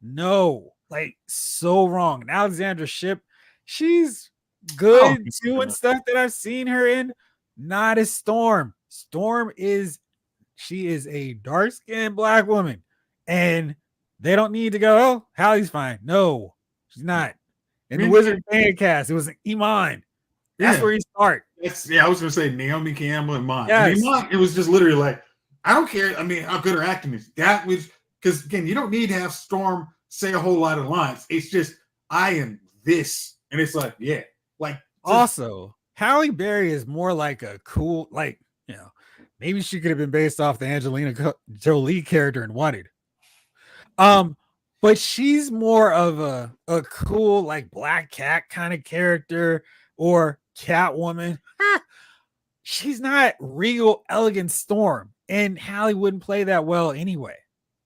No, like so wrong. And Alexandra Shipp, she's good doing stuff that I've seen her in. Not as Storm. She is a dark-skinned Black woman. And they don't need to go, oh, Halle's fine. No, she's not. In the Wizard fan cast, it was Iman. That's where you start. I was going to say Naomi Campbell and Iman. Yes. Iman, it was just literally like, I don't care. I mean, how good her acting is. That was, because again, you don't need to have Storm say a whole lot of lines. It's just, I am this. And it's like, yeah. Like, also, Halle Berry is more like a cool, like, you know, maybe she could have been based off the Angelina Jolie character in Wanted. But she's more of a cool, like Black Cat kind of character or Catwoman. She's not regal, elegant Storm, and Halle wouldn't play that well anyway.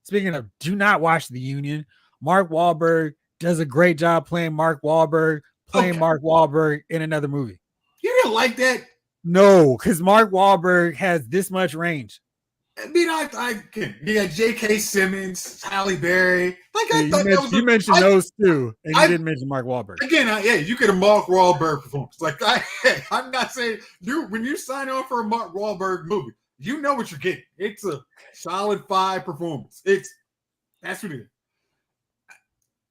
Speaking of, do not watch The Union. Mark Wahlberg does a great job playing Mark Wahlberg in another movie. You didn't like that? No, because Mark Wahlberg has this much range. I mean, you got J.K. Simmons, Halle Berry. You mentioned those two, and you didn't mention Mark Wahlberg. Again, you get a Mark Wahlberg performance. Like, I'm not saying when you sign on for a Mark Wahlberg movie, you know what you're getting. It's a solid 5 performance. That's what it is.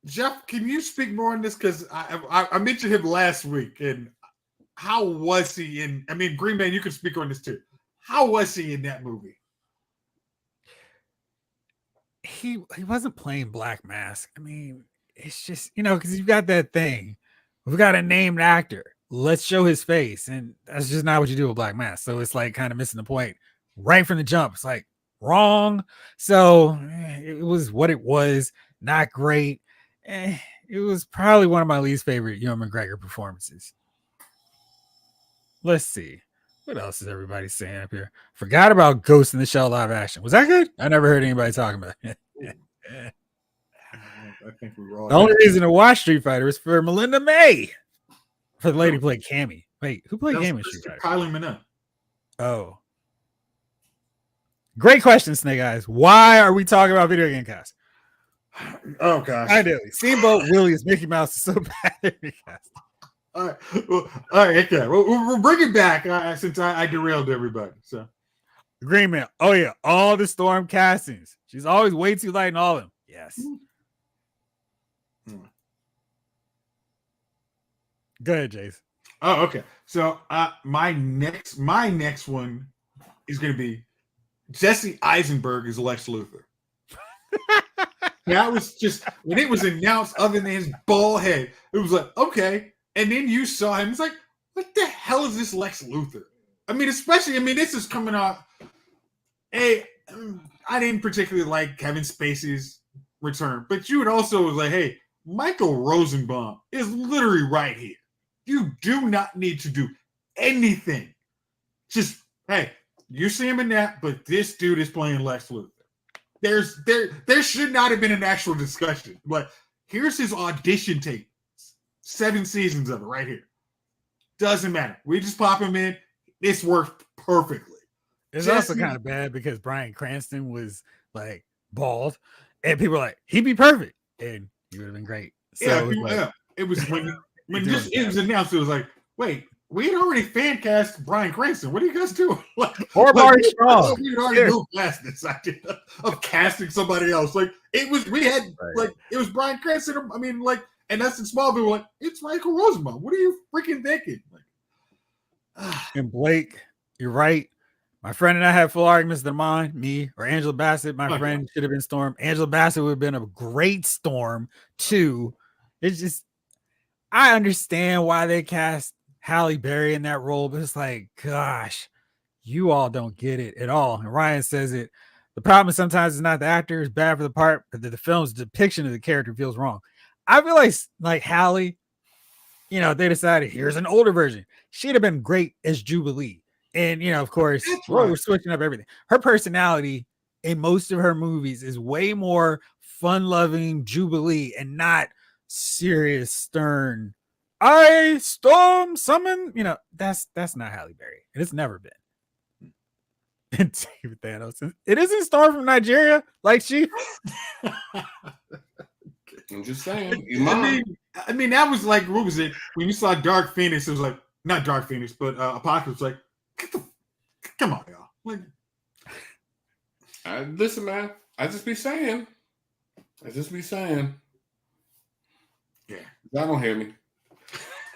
Jeff, can you speak more on this? Because I mentioned him last week, and how was he in? I mean, Green Man, you can speak on this too. How was he in that movie? He wasn't playing Black Mask. I mean, it's just, you know, because you've got that thing. We've got a named actor. Let's show his face. And that's just not what you do with Black Mask. So it's like kind of missing the point right from the jump. It's like wrong. So it was what it was. Not great. It was probably one of my least favorite Ewan McGregor performances. Let's see. What else is everybody saying up here? Forgot about Ghost in the Shell live action. Was that good? I never heard anybody talking about it. I think we were all. The only reason to watch Street Fighter is for Melinda May. For the lady who played Cammy. Wait, who played Cammy in Street Fighter? Kylie Minogue. Oh. Great question, Snake Eyes. Why are we talking about video game cast? Oh, gosh. I do. Steamboat Willie is Mickey Mouse is so bad. All right, okay. We'll bring it back since I derailed everybody. So, Green Man. Oh yeah, all the Storm castings. She's always way too light in all of them. Yes. Go ahead, Jace. Oh, okay. So, my next one is going to be Jesse Eisenberg as Lex Luthor. That was just when it was announced. Other than his bald head, it was like okay. And then you saw him. It's like, what the hell is this Lex Luthor? I mean, especially, this is coming off. Hey, I didn't particularly like Kevin Spacey's return, but you would also was like, hey, Michael Rosenbaum is literally right here. You do not need to do anything. Just, hey, you see him in that, but this dude is playing Lex Luthor. There should not have been an actual discussion. But here's his audition tape. 7 seasons of it right here. Doesn't matter. We just pop him in. This worked perfectly. It's also kind of bad because Bryan Cranston was like bald, and people were like, he'd be perfect, and he would have been great. So it was when it was announced, it was like, wait, we had already fan cast Bryan Cranston. What are you guys doing? Or Mark Strong. We had already moved past this idea of casting somebody else. Like it was, it was Bryan Cranston. And that's in Smallville. Like it's Michael Rosenbaum. What are you freaking thinking? And Blake, you're right. My friend and I had full arguments that mine, me, or Angela Bassett. My friend should have been Storm. Angela Bassett would have been a great Storm, too. It's just, I understand why they cast Halle Berry in that role, but it's like, gosh, you all don't get it at all. And Ryan says it. The problem is sometimes it's not the actor, it's bad for the part, but the film's depiction of the character feels wrong. I feel like Halle, they decided here's an older version. She'd have been great as Jubilee. And, of course, we're switching up everything. Her personality in most of her movies is way more fun-loving Jubilee and not serious, stern. I storm summon. That's not Halle Berry. And it's never been. And David Thanos. It isn't Storm from Nigeria, like she. I'm just saying. That was like, what was it? When you saw Dark Phoenix, it was like, not Dark Phoenix, but Apocalypse, like, come on, y'all. Listen, man. I just be saying. Yeah. Y'all don't hear me.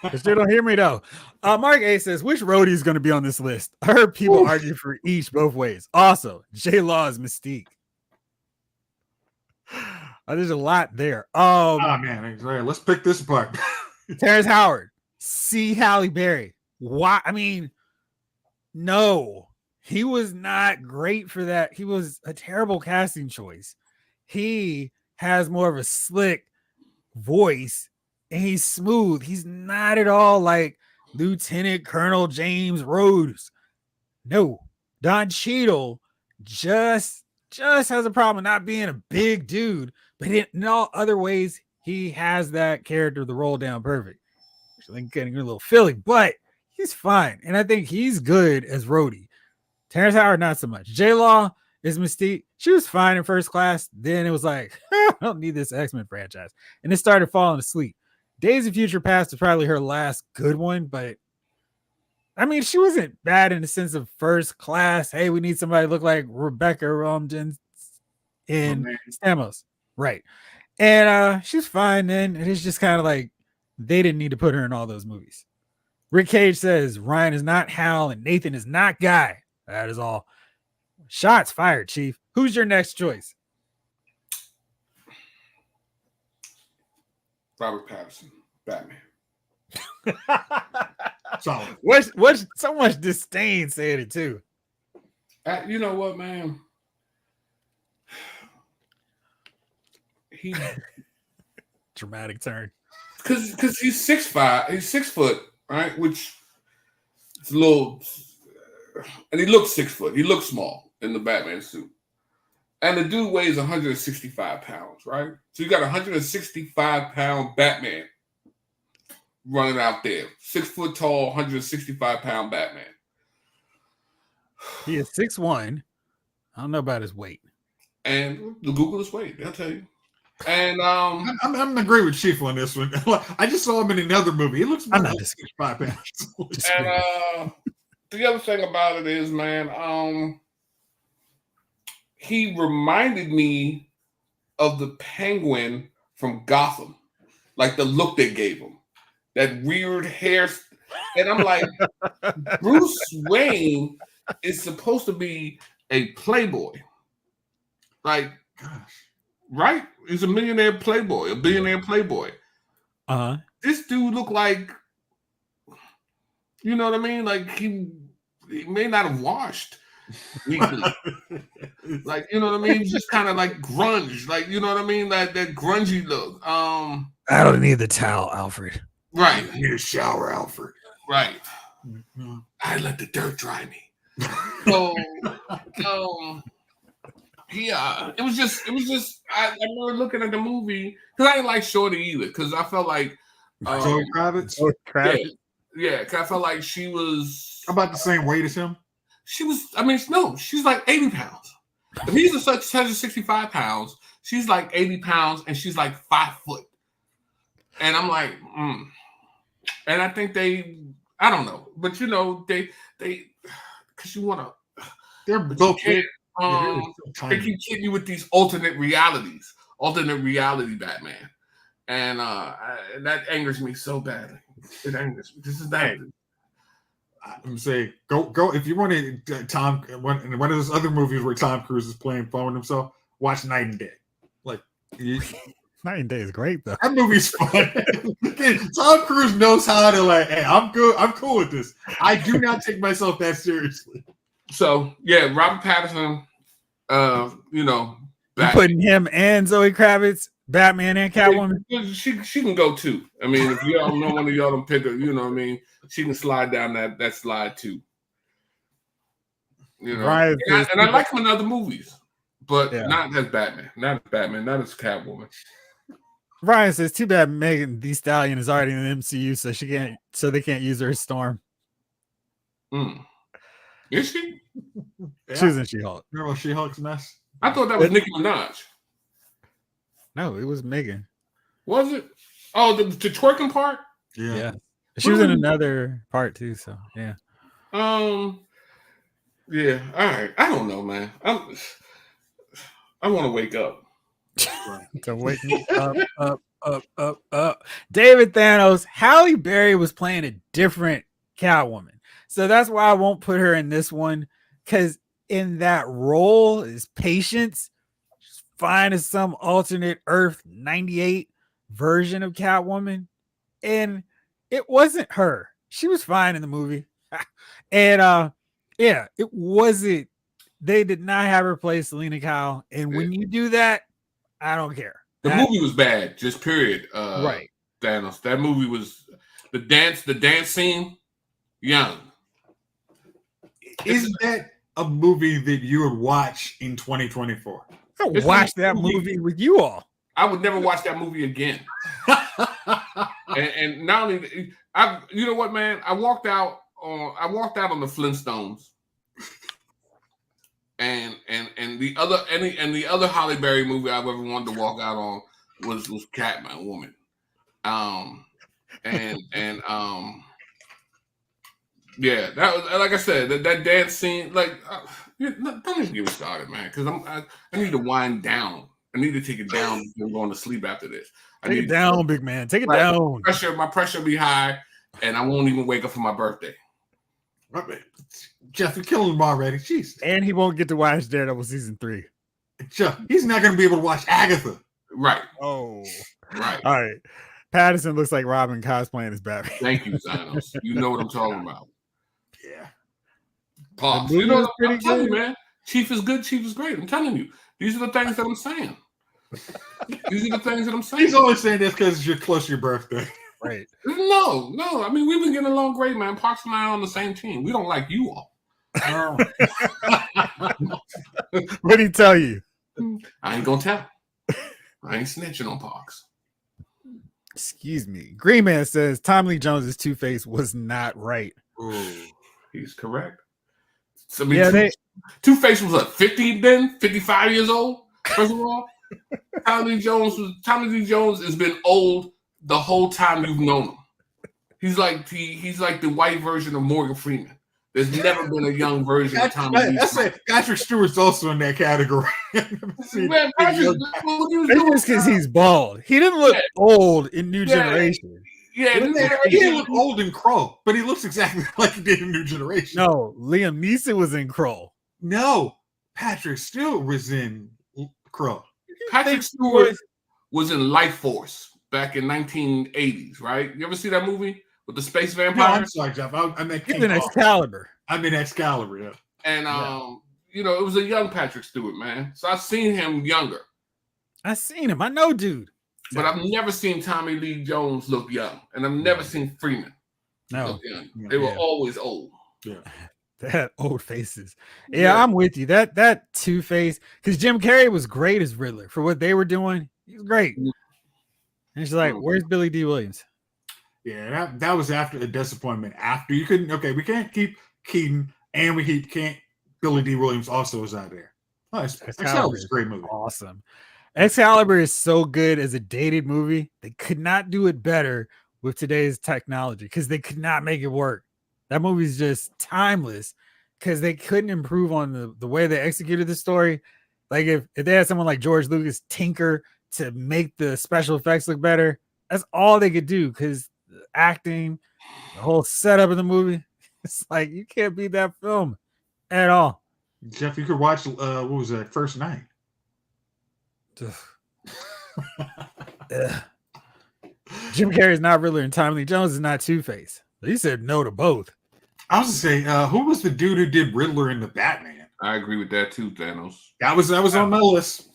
But you don't hear me, though. Mark A says, which roadie is going to be on this list? I heard people argue for each both ways. Also, J Law is Mystique. There's a lot there. Man. Let's pick this apart. Terrence Howard. See Halle Berry. Why? No, he was not great for that. He was a terrible casting choice. He has more of a slick voice and he's smooth. He's not at all like Lieutenant Colonel James Rhodes. No, Don Cheadle just has a problem not being a big dude, but in all other ways, he has that character, the roll down perfect. Actually, getting a little Philly, but he's fine. And I think he's good as Rhodey. Terrence Howard, not so much. J-Law is Mystique. She was fine in First Class. Then it was like, I don't need this X-Men franchise. And it started falling asleep. Days of Future Past was probably her last good one, but she wasn't bad in the sense of First Class. Hey, we need somebody to look like Rebecca Romijn in Stamos. Right. And she's fine then. And it's just kind of like they didn't need to put her in all those movies. Rick Cage says Ryan is not Hal and Nathan is not Guy. That is all. Shots fired, Chief. Who's your next choice? Robert Pattinson, Batman. Solid. What's so much disdain saying it too? You know what, man? He dramatic turn. Because he's 6'5", he's 6 foot, right? Which is a little, and he looks 6 foot. He looks small in the Batman suit, and the dude weighs 165 pounds, right? So you got 165-pound Batman running out there, 6 foot tall, 165-pound Batman. He is 6'1". I don't know about his weight. And the Google his weight, they'll tell you. And I'm gonna agree with Chief on this one. I just saw him in another movie. He looks about 65 pounds. And the other thing about it is, man, he reminded me of the Penguin from Gotham, like the look they gave him, that weird hair. And I'm like, Bruce Wayne is supposed to be a playboy, like, gosh. Right? He's a millionaire playboy, a billionaire playboy. This dude looked like, you know what I mean? Like he he may not have washed weekly. Like, you know what I mean? Just kind of like grunge, like, you know what I mean? Like that grungy look. I don't need the towel, Alfred. Right. I need a shower, Alfred. Right. I let the dirt dry me. So, it was just. I remember looking at the movie because I didn't like Shorty either because I felt like Zoe Kravitz. Yeah, because I felt like she was about the same weight as him. She was. I mean, no, she's like 80 pounds. If he's such 65 pounds, she's like 80 pounds, and she's like 5 foot. And I'm like, And I think I don't know, but you know, they, because you want to. They're both. They keep hitting you with these alternate reality Batman, and that angers me so badly. It angers me. This is that. I'm saying, go if you want to one of those other movies where Tom Cruise is playing fun with himself. Watch Night and Day. Like Night and Day is great though. That movie's fun. Tom Cruise knows how to hey, I'm good. I'm cool with this. I do not take myself that seriously. So yeah, Robert Pattinson. You know, you putting him and Zoe Kravitz, Batman and Catwoman. She can go too. I mean, if y'all know one of y'all to pick her, you know what I mean. She can slide down that slide too. You know, right, and I like him in other movies, but not as Batman, not as Catwoman. Ryan says, "Too bad Megan Thee Stallion is already in the MCU, so they can't use her as Storm." Is she? She was in She-Hulk. Remember She-Hulk's mess? I thought that was Nicki Minaj. No, it was Megan. Was it? Oh, the twerking part? Yeah. She was in another part too, so yeah. Yeah, all right. I don't know, man. I want to wake up. To wake me up. David Thanos, Halle Berry was playing a different Catwoman. So that's why I won't put her in this one, because in that role is Patience. She's fine as some alternate Earth 98 version of Catwoman. And it wasn't her. She was fine in the movie. And it wasn't. They did not have her play Selena Kyle. And when you do that, I don't care. The movie was bad, just period. Right. Thanos. That movie was the dance scene, young. Isn't that a movie that you would watch in 2024? I would watch that movie with you all. I would never watch that movie again. and not only, you know what, man? I walked out on the Flintstones, and the other Halle Berry movie I've ever wanted to walk out on was Catwoman. Yeah, that was, like I said, that dance scene. Like, don't even get me started, man, because I need to wind down. I need to take it down before I'm going to sleep after this. Take it down, big man. Take it down. My pressure will be high, and I won't even wake up for my birthday. Jeff, you're killing him already. Jeez. And he won't get to watch Daredevil season 3. Jeff, he's not going to be able to watch Agatha. Right. Oh. Right. All right. Pattinson looks like Robin cosplaying as Batman. Thank you, Thanos. You know what I'm talking about. Yeah. Pops. You know what I'm telling you, man. Chief is good. Chief is great. I'm telling you. These are the things that I'm saying. He's only saying this because you're close to your birthday. Right. No. I mean, we've been getting along great, man. Pops and I are on the same team. We don't like you all. Oh. What did he tell you? I ain't gonna tell. I ain't snitching on Pox. Excuse me. Green Man says Tommy Lee Jones's Two-Face was not right. Ooh, he's correct. So, I mean, Two-Face was 50 then, 55 years old. First of all, Tommy Lee Jones has been old the whole time you've known him. He's like the white version of Morgan Freeman. There's never been a young version of Tommy Lee Jones. Patrick Stewart's also in that category. Man, Patrick, it's because he's bald. He didn't look old in New Generation. Yeah, he didn't look old in Kroll, but he looks exactly like he did in New Generation. No, Liam Neeson was in Kroll. No, Patrick Stewart was in Kroll. Patrick Stewart was in Life Force back in 1980s, right? You ever see that movie with the space No, vampire. I'm sorry, Jeff. I meant He's in Excalibur. I mean Excalibur, yeah. And you know, it was a young Patrick Stewart, man. So I've seen him younger. I seen him. I know, dude. But I've never seen Tommy Lee Jones look young, and I've never seen Freeman look young. They were always old. Yeah. That old faces. Yeah, I'm with you. That Two-Face, because Jim Carrey was great as Riddler for what they were doing. He was great. And she's like, where's Billy D. Williams? Yeah, that was after the disappointment. After you couldn't, we can't keep Keaton and can't Billy D. Williams also was out there. Oh, Excalibur is a great movie. Awesome. Excalibur is so good as a dated movie. They could not do it better with today's technology because they could not make it work. That movie is just timeless because they couldn't improve on the way they executed the story. Like if they had someone like George Lucas tinker to make the special effects look better, that's all they could do because the acting, the whole setup of the movie, it's like you can't beat that film at all. Jeff, you could watch what was that, First Night? Jim Carrey is not Riddler and Tommy Lee Jones is not Two-Face. He said no to both. I was gonna say, who was the dude who did Riddler in the Batman? I agree with that too, Thanos. That was on my list.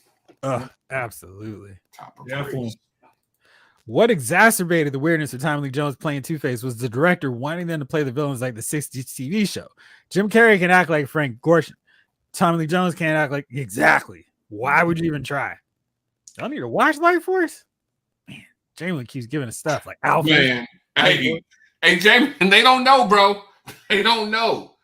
Absolutely. Definitely. What exacerbated the weirdness of Tommy Lee Jones playing Two-Face was the director wanting them to play the villains like the 60s TV show. Jim Carrey can act like Frank Gorshin. Tommy Lee Jones can't act like exactly. Why would you even try? Y'all need to watch Light Force? Man, Jamie keeps giving us stuff like Alpha. Man, hey, Jamie, they don't know, bro. They don't know.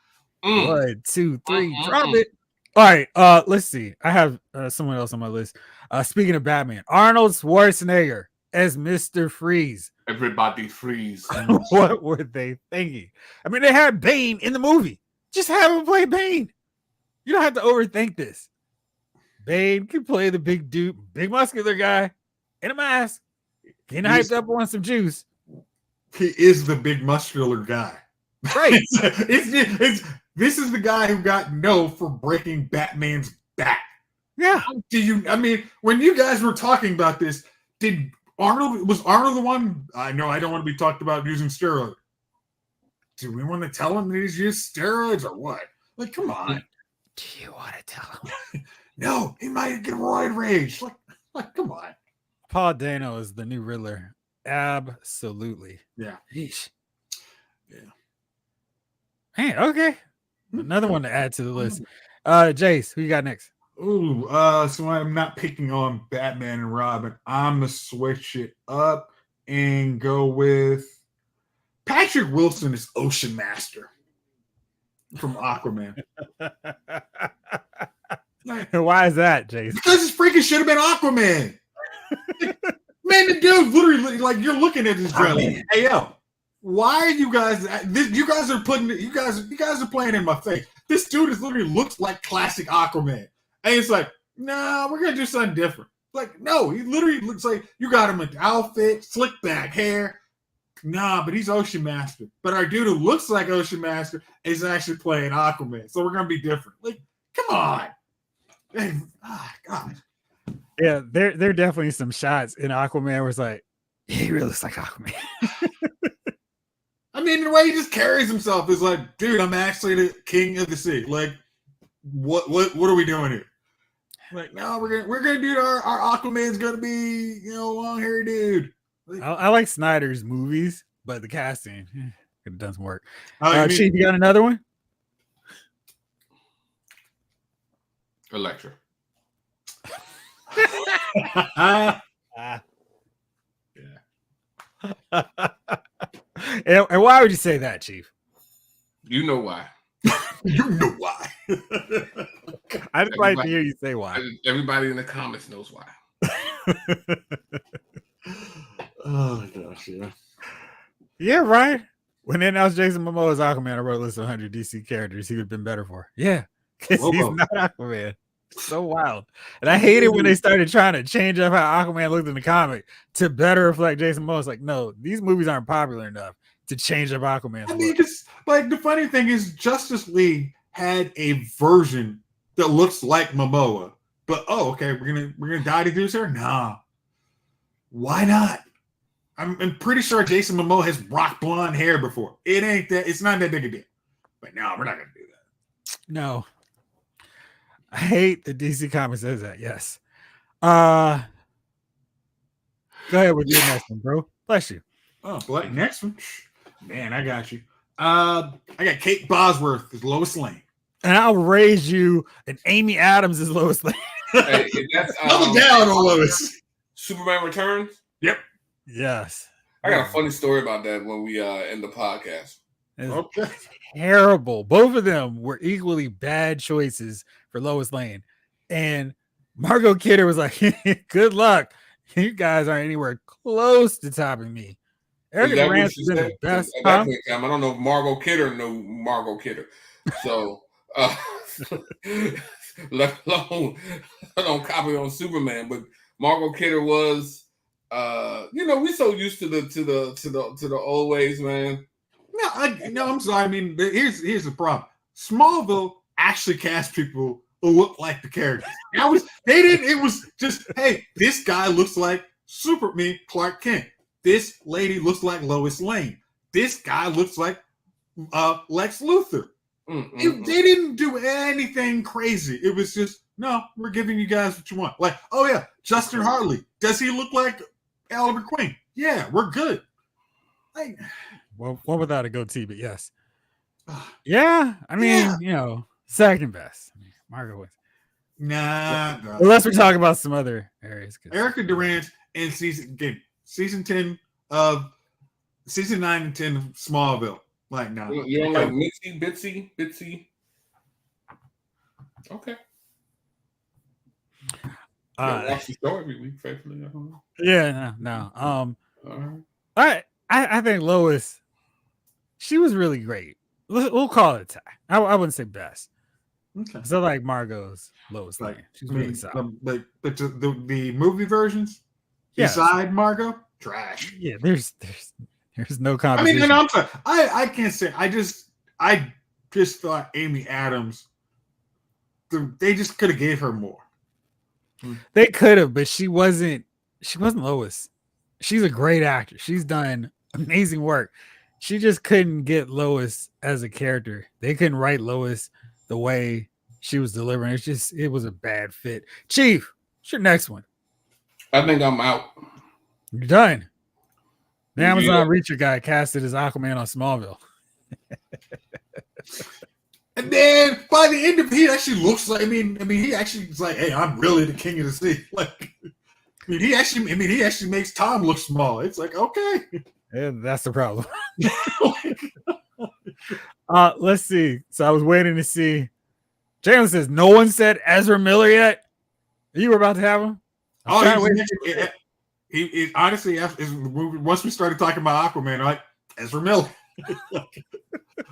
1, 2, 3, drop it. All right, let's see. I have someone else on my list. Speaking of Batman, Arnold Schwarzenegger as Mr. Freeze. Everybody freeze. What were they thinking? I mean, they had Bane in the movie. Just have him play Bane. You don't have to overthink this. Bane can play the big dude, big muscular guy in a mask, getting hyped up on some juice. He is the big muscular guy. Right. This is the guy who got for breaking Batman's back. Yeah. I mean, when you guys were talking about this, was Arnold the one? I know I don't want to be talked about using steroids. Do we want to tell him that he's used steroids or what? Like, come on. Do you want to tell him? No, he might get roid rage. Like, come on. Paul Dano is the new Riddler. Absolutely. Yeah. Yeesh. Yeah. Hey, okay. Another one to add to the list. Jace, who you got next? Ooh, so I'm not picking on Batman and Robin. I'm gonna switch it up and go with Patrick Wilson as Ocean Master from Aquaman. Why is that, Jace? Because this freaking should have been Aquaman. Man, the dude literally, like, you're looking at this trailer. Hey, yo, why are you guys? You guys are playing in my face. This dude is literally looks like classic Aquaman, and it's like, nah, we're gonna do something different. Like, no, he literally looks like you got him an outfit, slick back hair. Nah, but he's Ocean Master. But our dude who looks like Ocean Master is actually playing Aquaman, so we're gonna be different. Like, come on. God. Yeah, there are definitely some shots in Aquaman where it's like, yeah, he really looks like Aquaman. I mean, the way he just carries himself is like, dude, I'm actually the king of the sea. Like, what are we doing here? Like, no, we're gonna do our Aquaman's gonna be, long haired dude. Like, I like Snyder's movies, but the casting could have done some work. Chief, you got another one? Electra. Yeah. And why would you say that, Chief? You know why. You know why. I just like to hear you say why. Everybody in the comments knows why. Oh my gosh, yeah. Yeah, right. When they announced Jason Momoa as Aquaman, I wrote a list of 100 DC characters he would have been better for. Yeah, because he's not Aquaman. So wild. And I hate it when they started trying to change up how Aquaman looked in the comic to better reflect Jason Momoa. It's like, no, these movies aren't popular enough to change up Aquaman. I mean, just like the funny thing is Justice League had a version that looks like Momoa, but okay, we're gonna dye to do this here? Nah. Why not? I'm pretty sure Jason Momoa has rock blonde hair before. It's not that big a deal. But no, we're not gonna do that. No. I hate that DC Comics says that. Yes. Go ahead with your next one, bro. Bless you. Oh, next one. Man, I got you. I got Kate Bosworth as Lois Lane. And I'll raise you and Amy Adams as Lois Lane. Hey, that's double down on Lois. Superman Returns? Yep. Yes. I got a funny story about that when we end the podcast. Okay. Terrible. Both of them were equally bad choices for Lois Lane. And Margot Kidder was like, good luck. You guys aren't anywhere close to topping me. Erica Durant's been the best. I don't know if Margot Kidder knew Margot Kidder. So, let alone copy on Superman. But Margot Kidder was, we so used to the old ways, man. No, I'm sorry. I mean, here's the problem. Smallville actually cast people who look like the characters. It was just, hey, this guy looks like Superman, Clark Kent. This lady looks like Lois Lane. This guy looks like Lex Luthor. They didn't do anything crazy. It was just, no, we're giving you guys what you want. Like, oh yeah, Justin Hartley. Does he look like Oliver Queen? Yeah, we're good. Like, well, one without a goatee, but yes. Yeah, I mean, second best. I mean, Margot wins. Nah. Unless we're talking about some other areas. Erica Durant in season 10 of season 9 and 10 of Smallville. Like, no. You don't like Mitzi, Bitsy? Okay. Watch the show every week, faithfully. Yeah, no. I think Lois, she was really great. We'll call it a tie. I wouldn't say best. Okay. So like Margot's Lois Lane. She's really solid. But the movie versions, beside Margot, trash. Yeah, there's no conversation. I mean, I'm sorry. I can't say. I just thought Amy Adams. They just could have gave her more. They could have, but she wasn't Lois. She's a great actor. She's done amazing work. She just couldn't get Lois as a character. They couldn't write Lois the way she was delivering. It was a bad fit. Chief, what's your next one? I think I'm out. You're done. The Amazon Reacher guy casted as Aquaman on Smallville. And then by the end of it, he actually looks like. I mean, he actually is like, "Hey, I'm really the king of the sea." Like, he actually makes Tom look small. It's like, okay, yeah, that's the problem. Let's see. So I was waiting to see. Jalen says no one said Ezra Miller yet. You were about to have him. He honestly, once we started talking about Aquaman, I'm like Ezra Miller.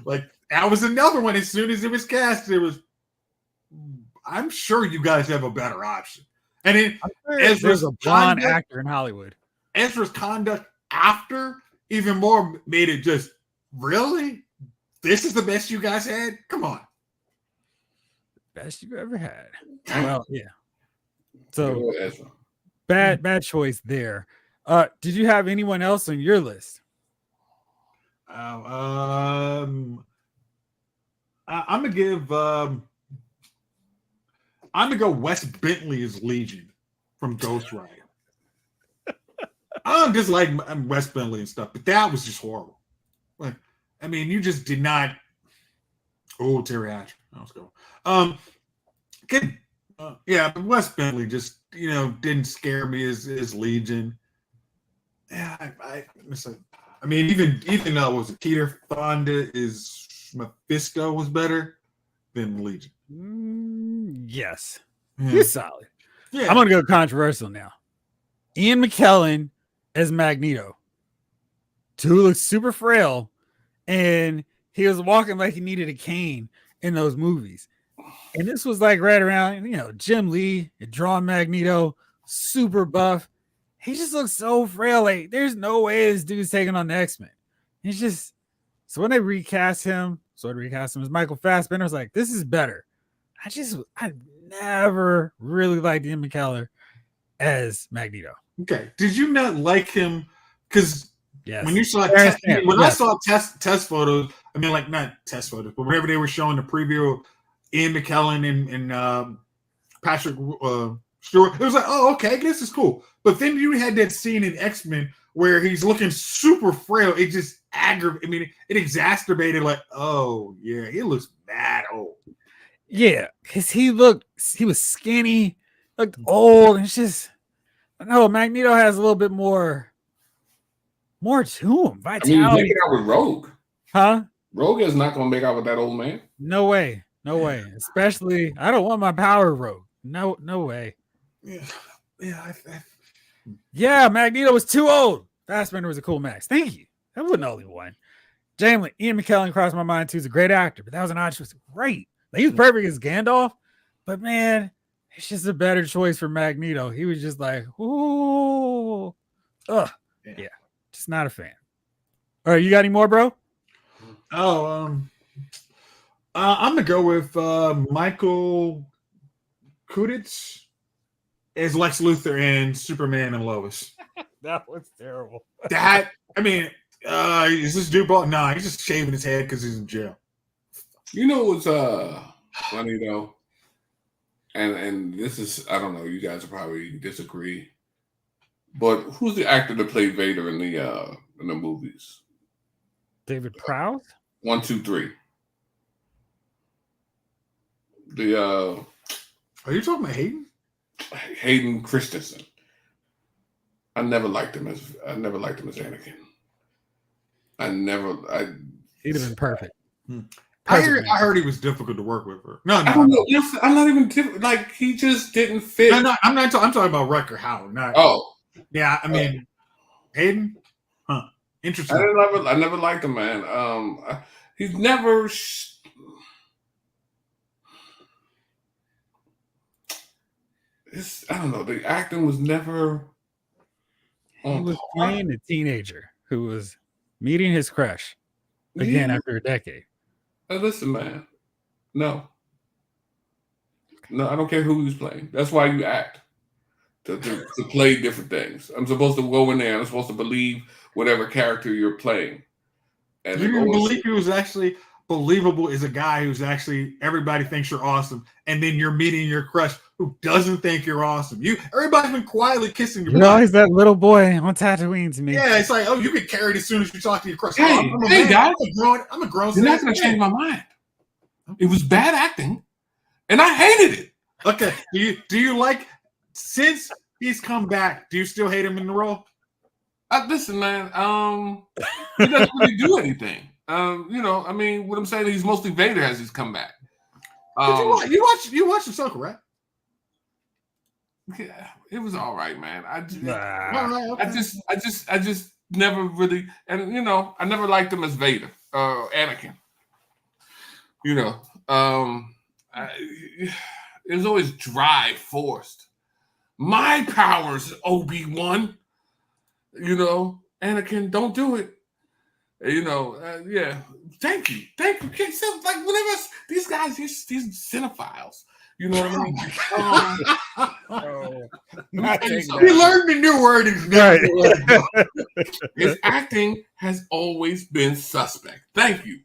Like that was another one. As soon as it was cast, I'm sure you guys have a better option. And Ezra's a blonde actor in Hollywood. Ezra's conduct after even more made it just really. This is the best you guys had. Come on, best you've ever had. Well, yeah. So bad choice there. Did you have anyone else on your list? I'm gonna go Wes Bentley as Legion from Ghost Rider. I don't dislike Wes Bentley and stuff, but that was just horrible. Like, I mean, you just did not. Oh, Terry Hatcher. Let's go. But Wes Bentley just didn't scare me as Legion. Yeah, I mean, even though it was Peter Fonda is Mephisto was better than Legion. Yes, yeah. He's solid. Yeah. I'm gonna go controversial now. Ian McKellen as Magneto. Who looks super frail, and he was walking like he needed a cane in those movies. And this was like right around, Jim Lee had drawn Magneto, super buff. He just looks so frail. Like, there's no way this dude's taking on the X-Men. It's just, so when they recast him as Michael Fassbender, I was like, this is better. I never really liked Ian McKellen as Magneto. Okay. Did you not like him because when you saw I saw test photos, I mean, like not test photos, but whenever they were showing the preview of Ian McKellen and Patrick Stewart, it was like, oh, okay, this is cool. But then you had that scene in X-Men where he's looking super frail. It just aggravated. I mean, it exacerbated. Like, oh yeah, he looks bad old. Yeah, because he was skinny, looked old. It's just, no, Magneto has a little bit more to him. Vitality. I mean, he's making out with Rogue. Huh? Rogue is not going to make out with that old man. No way. No way. Especially, I don't want my power Rogue. No way. Yeah, Magneto was too old. Fassbender was a cool Max. Thank you. That wasn't the only one. Ian McKellen crossed my mind too. He's a great actor, but that was an odd choice. Great. Like, he was perfect as Gandalf, but man, it's just a better choice for Magneto. He was just like, ooh, yeah, just not a fan. All right, you got any more, bro? Oh, I'm gonna go with Michael Kuditz as Lex Luthor and Superman and Lois. That was terrible. Is this dude bald? Nah, he's just shaving his head because he's in jail. You know what's funny though, and this is, I don't know, you guys will probably disagree, but who's the actor that played Vader in the movies? David Prowse? 1, 2, 3. Are you talking about Hayden? Hayden Christensen. I never liked him as Anakin. He'd have been perfect. I heard he was difficult to work with. No, I don't know. I'm not even like, he just didn't fit. No, I'm talking about Rutger Hauer. Yeah. I mean, Hayden. Huh? Interesting. I never liked him, man. He's never. I don't know. The acting was never. He was playing a teenager who was meeting his crush again after a decade. Listen, man. No, I don't care who he's playing. That's why you act to play different things. I'm supposed to go in there. I'm supposed to believe whatever character you're playing. And you didn't believe he was actually believable as a guy who's actually, everybody thinks you're awesome, and then you're meeting your crush who doesn't think you're awesome. Everybody's been quietly kissing your. You're always that little boy on Tatooine to me. Yeah, it's like, oh, you get carried as soon as you talk to your crush. Hey, guys, I'm a grown. You're not going to change my mind. It was bad acting, and I hated it. Okay, do you like, since he's come back, do you still hate him in the role? Listen, man. He doesn't really do anything. I mean, what I'm saying, he's mostly Vader as he's come back. You watch the Ahsoka, right? Yeah, it was all right, man. I just never really, and I never liked him as Vader, Anakin. It was always dry, forced. My powers, Obi-Wan. Anakin, don't do it. Yeah. Thank you. Okay, so, like, whenever these guys, these cinephiles, you know what I mean? We learned a new word. His acting has always been suspect. Thank you.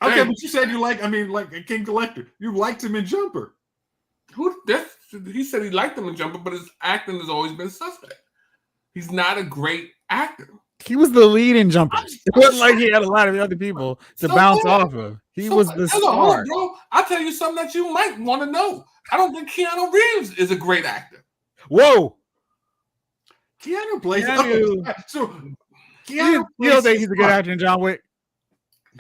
Okay, but you said like King Collector. You liked him in Jumper. He said he liked him in Jumper, but his acting has always been suspect. He's not a great actor. He was the lead in Jumper. It wasn't like he had a lot of other people to bounce off of. He was the star. Bro, I'll tell you something that you might want to know. I don't think Keanu Reeves is a great actor. Whoa. Keanu plays. You don't think he's a good actor in John Wick?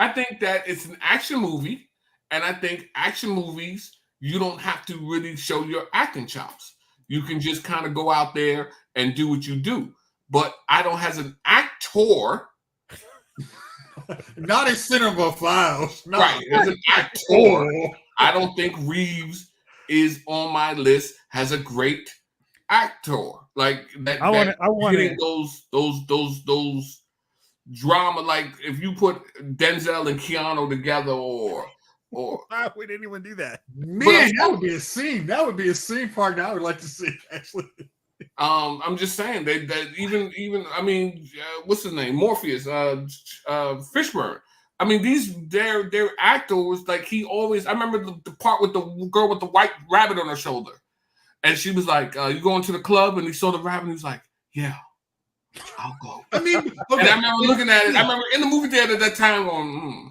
I think that it's an action movie, and I think action movies, you don't have to really show your acting chops. You can just kind of go out there and do what you do. But I don't, as an actor, not a cinephile, no. Right? As an actor, I don't think Reeves is on my list as a great actor. Like that. I want those drama. Like if you put Denzel and Keanu together, or we didn't even do that. Man, that would be a scene. That would be a scene partner I would like to see, actually. I'm just saying that even I mean, what's his name? Morpheus, Fishburne. I mean, their actors, like he always. I remember the part with the girl with the white rabbit on her shoulder, and she was like, "You going to the club?" And he saw the rabbit, and he was like, "Yeah, I'll go." I mean, okay. And I remember looking at it. I remember in the movie theater at that time going,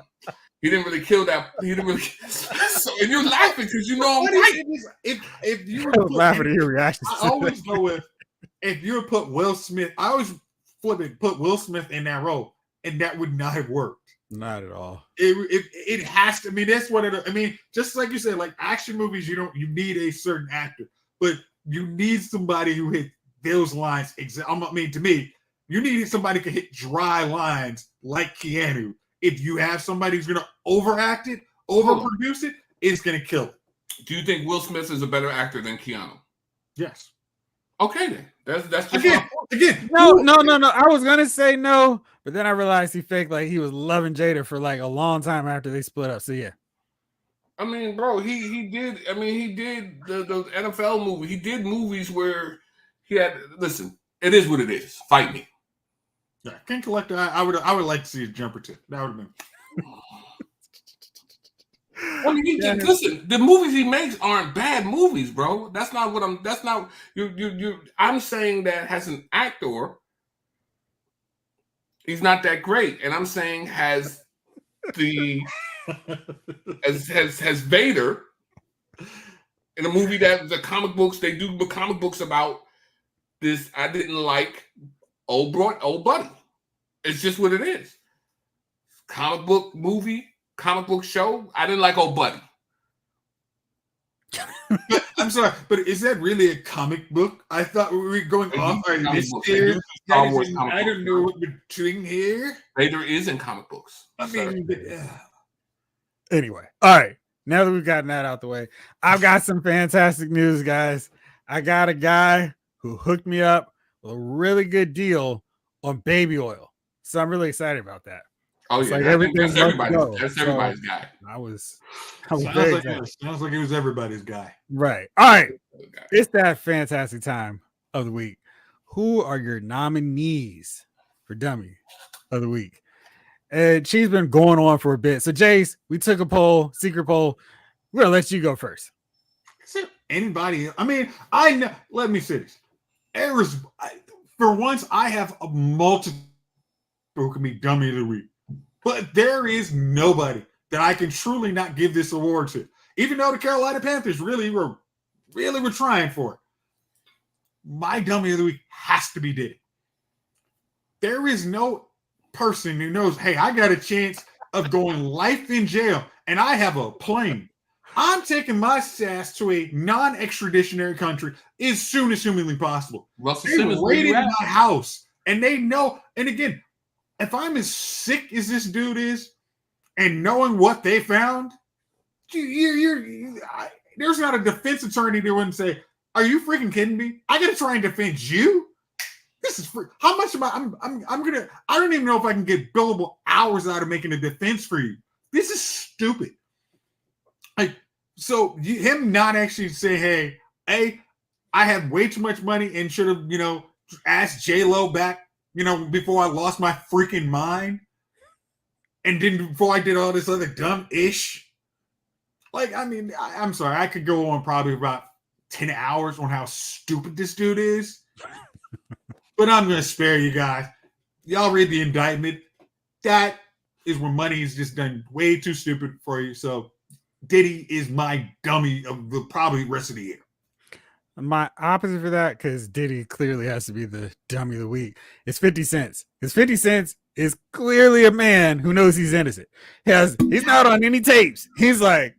he didn't really kill that. He didn't really. So, and you're laughing because you know I'm right. If you were laughing at your reactions, I always go with if you would put Will Smith. I always put Will Smith in that role, and that would not have worked. Not at all. It has to. I mean, that's what it. I mean, just like you said, like action movies, you need a certain actor, but you need somebody who hit those lines. I mean, to me, you need somebody who can hit dry lines like Keanu. If you have somebody who's going to overact it, overproduce it, it's going to kill it. Do you think Will Smith is a better actor than Keanu? Yes. Okay, then. That's just again. No. I was going to say no, but then I realized he faked like he was loving Jada for like a long time after they split up. So yeah. I mean, bro, he did. I mean, he did the NFL movie. He did movies where he had. Listen, it is what it is. Fight me. Yeah, King Collector. I would like to see a jumper tip. That would have been. I mean, listen. The movies he makes aren't bad movies, bro. That's not what I'm. That's not you. I'm saying that as an actor, he's not that great, and I'm saying has Vader in a movie that the comic books they do the comic books about this. I didn't like old buddy. It's just what it is. Comic book movie, comic book show. I didn't like old buddy. I'm sorry, but is that really a comic book? I thought we were going off. This year, I don't know what we're doing here. Vader is in comic books. I mean, anyway, all right. Now that we've gotten that out the way, I've got some fantastic news, guys. I got a guy who hooked me up with a really good deal on baby oil, so I'm really excited about that. Oh yeah, like that's everybody's guy. I was sounds like it was everybody's guy. Right. All right. It's that fantastic time of the week. Who are your nominees for Dummy of the Week? And she's been going on for a bit. So Jace, we took a poll, secret poll. We're gonna let you go first. Is there anybody? I mean, I know. Let me say this. For once, I have a multiple who can be Dummy of the Week. But there is nobody that I can truly not give this award to. Even though the Carolina Panthers really were trying for it. My Dummy of the Week has to be Diddy. There is no person who knows, hey, I got a chance of going life in jail and I have a plane. I'm taking my ass to a non-extraditionary country as soon as humanly possible. They raided my house and they know, and again, if I'm as sick as this dude is, and knowing what they found, there's not a defense attorney that wouldn't say, "Are you freaking kidding me? I got to try and defend you? This is free. How much am I? I don't even know if I can get billable hours out of making a defense for you. This is stupid." Him not actually say, "Hey, I have way too much money and should have, asked J-Lo back." Before I lost my freaking mind and before I did all this other dumb ish. I'm sorry. I could go on probably about 10 hours on how stupid this dude is. But I'm going to spare you guys. Y'all read the indictment. That is where money is just done way too stupid for you. So Diddy is my dummy of the probably rest of the year. My opposite for that, because Diddy clearly has to be the dummy of the week, is 50 Cent. Because 50 Cent is clearly a man who knows he's innocent. He's not on any tapes. He's like,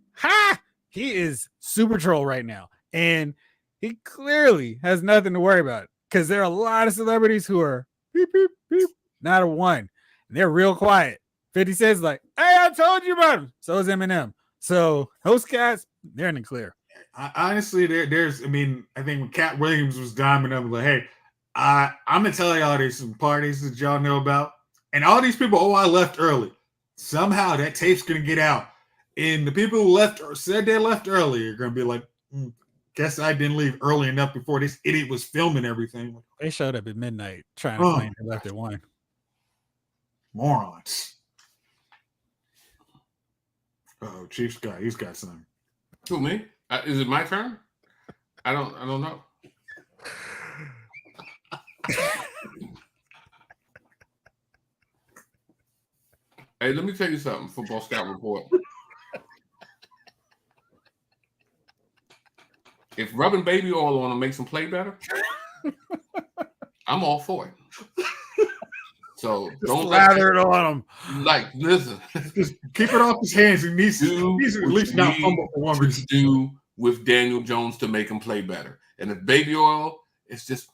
he is super troll right now. And he clearly has nothing to worry about. Because there are a lot of celebrities who are beep, beep, beep, not a one. And they're real quiet. 50 Cent's like, hey, I told you about him. So is Eminem. So those cats, they're in the clear. Honestly, I think when Cat Williams was diming up, like, hey, I'm going to tell y'all there's some parties that y'all know about. And all these people, I left early. Somehow that tape's going to get out. And the people who left or said they left early are going to be like, guess I didn't leave early enough before this idiot was filming everything. They showed up at midnight trying to claim they left at 1. Morons. Oh, Chief's guy, he's got something. Who, me? Is it my turn? I don't know. Hey, let me tell you something. Football Scout Report. If rubbing baby oil on them makes them play better, I'm all for it. So just don't lather it on him. Like, listen, just keep it off his hands. He needs to at least not fumble for one reason. Do with Daniel Jones to make him play better. And if baby oil is just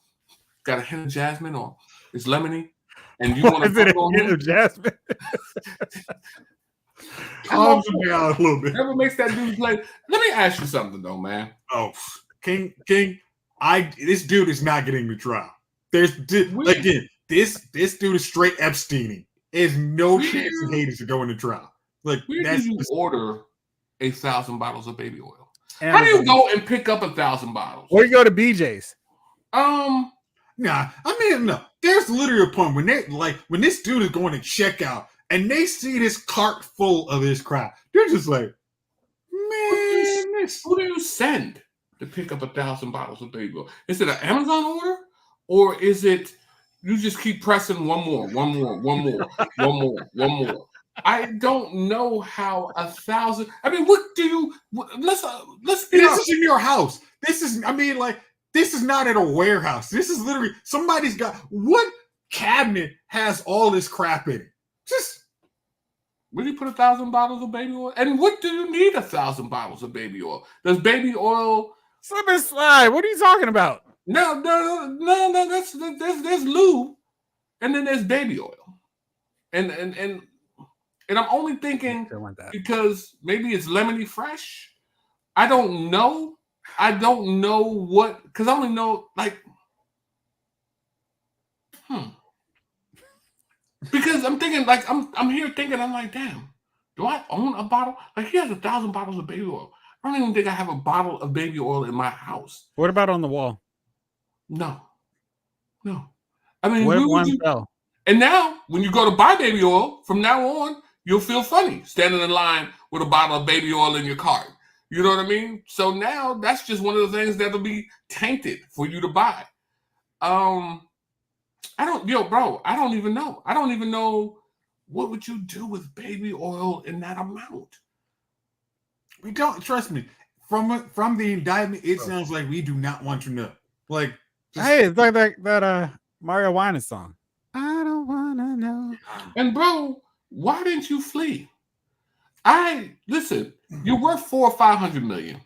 got a hint of jasmine or it's lemony, and you want to put it a hint of jasmine, calms him down a little bit. Never makes that dude play. Let me ask you something though, man. Oh, King, this dude is not getting the trial. There's again. This dude is straight Epsteining. There's no chance in Hades to go into trial. Like, where did you order 1,000 bottles of baby oil? Amazon. How do you go and pick up 1,000 bottles? Or you go to BJ's? Nah. I mean, no. There's literally a point when this dude is going to check out and they see this cart full of this crap. They're just like, man, who do you send to pick up 1,000 bottles of baby oil? Is it an Amazon order, or is it? You just keep pressing one more. I don't know how 1,000. I mean, what do you? Let's be this honest. is in your house. This is. I mean, like, this is not at a warehouse. This is literally somebody's got. What cabinet has all this crap in it? Just. Where do you put 1,000 bottles of baby oil? And what do you need 1,000 bottles of baby oil? Does baby oil slip and slide? What are you talking about? No. There's lube, and then there's baby oil, and I'm only thinking because maybe it's lemony fresh. I don't know. What, because I only know like, because I'm thinking like I'm here thinking I'm like, damn, do I own a bottle? Like, he has 1,000 bottles of baby oil. I don't even think I have a bottle of baby oil in my house. What about on the wall? No. I mean, what if one fell? And now, when you go to buy baby oil, from now on, you'll feel funny standing in line with a bottle of baby oil in your cart. You know what I mean? So now, that's just one of the things that'll be tainted for you to buy. I don't even know. I don't even know what would you do with baby oil in that amount. We don't, trust me. From the indictment, it sounds like we do not want to know. Like, hey, it's like that Mario Winans song. I don't wanna know. And bro, why didn't you flee? Listen, you're worth $400 or $500 million.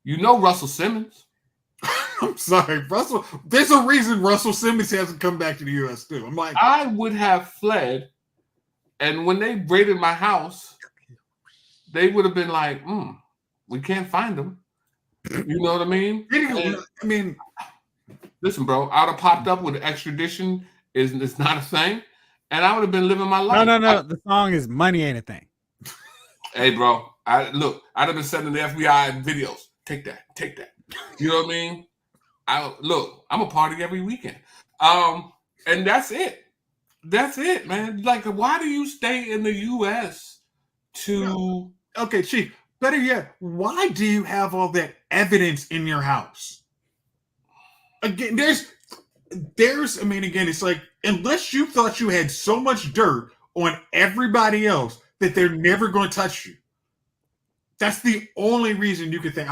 You know Russell Simmons. I'm sorry, Russell. There's a reason Russell Simmons hasn't come back to the U.S. too. I'm like, I would have fled, and when they raided my house, they would have been like, we can't find him. You know what I mean? I mean, listen, bro, I would have popped up with extradition is not a thing, and I would have been living my life. No. The song is Money Ain't a Thing. Hey, bro, I'd have been sending the FBI videos. Take that. You know what I mean? I'm a party every weekend. And that's it. That's it, man. Like, why do you stay in the U.S. to... Okay, Chief, better yet, why do you have all that evidence in your house? Again, I mean, again, it's like, unless you thought you had so much dirt on everybody else that they're never going to touch you. That's the only reason you could think,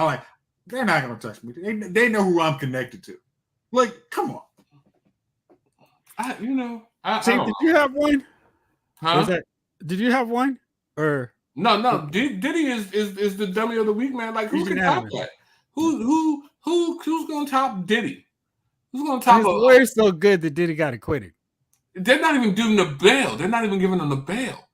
they're not going to touch me. They know who I'm connected to. Like, come on. Chief, did you have one? Huh? Did you have one? Or no? Diddy is the dummy of the week, man. Like, who can top that? Who's going to top Diddy? Who's going to top? His lawyer's so good that Diddy got acquitted. They're not even doing the bail. They're not even giving him the bail.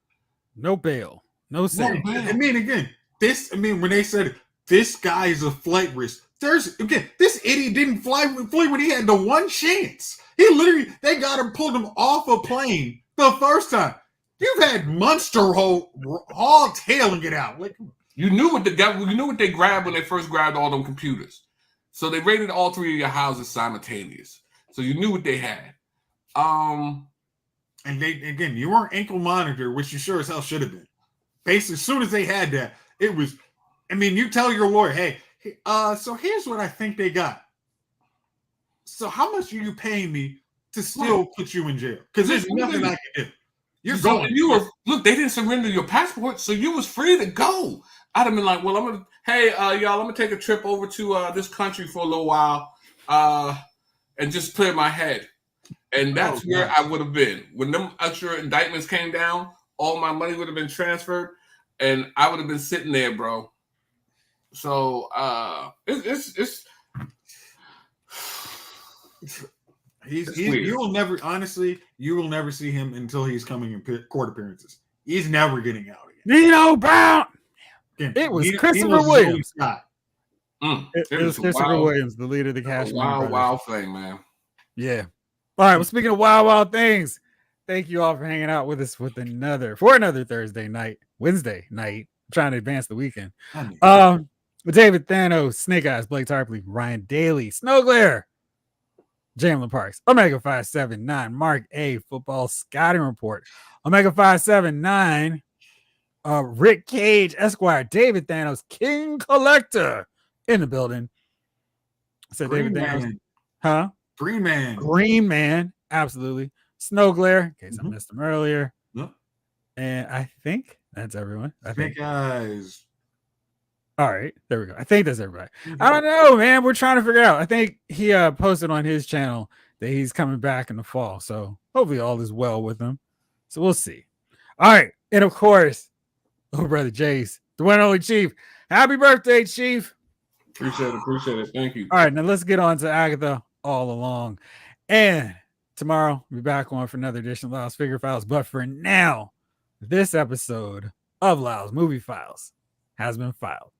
No bail. No say. I mean, again, when they said this guy is a flight risk, this idiot didn't flee when he had the one chance. They got him, pulled him off a plane the first time. You've had monster haul tail and get out. Like, you knew what they grabbed when they first grabbed all them computers. So they raided all three of your houses simultaneous. So you knew what they had. And you weren't ankle monitor, which you sure as hell should have been. Basically, as soon as they had that, it was. I mean, you tell your lawyer, hey, so here's what I think they got. So how much are you paying me to still put you in jail? Because there's nothing I can do. You're going. Look, they didn't surrender your passport, so you was free to go. I'd have been like, well, y'all, I'm gonna take a trip over to this country for a little while, and just clear my head. And that's where I would have been. When them extra indictments came down, all my money would have been transferred, and I would have been sitting there, bro. So it's you will never see him until he's coming in court appearances. He's never getting out again. Nino Brown. It was Christopher Williams. It was Christopher Williams, the leader of the Cashman Brothers. Wild thing, man. Yeah. All right. Well, speaking of wild things, thank you all for hanging out with us for another Thursday night, Wednesday night. I'm trying to advance the weekend. With David Thanos, Snake Eyes, Blake Tarpley, Ryan Daly, Snowglare, Jamlin Parks, Omega 579, Mark A, Football Scouting Report, Omega 579, Rick Cage, Esquire, David Thanos, King Collector in the building. I said Green David Thanos. Huh? Green Man, absolutely. Snowglare, in case I missed him earlier. Yep. And I think that's everyone. Snake Eyes. All right, there we go. I think that's everybody. I don't know, man. We're trying to figure out. I think he posted on his channel that he's coming back in the fall. So hopefully all is well with him. So we'll see. All right. And of course, brother Jace, the one and only Chief. Happy birthday, Chief. Appreciate it. Thank you. All right, now let's get on to Agatha All Along. And tomorrow we'll be back on for another edition of Lyle's Figure Files. But for now, this episode of Lyle's Movie Files has been filed.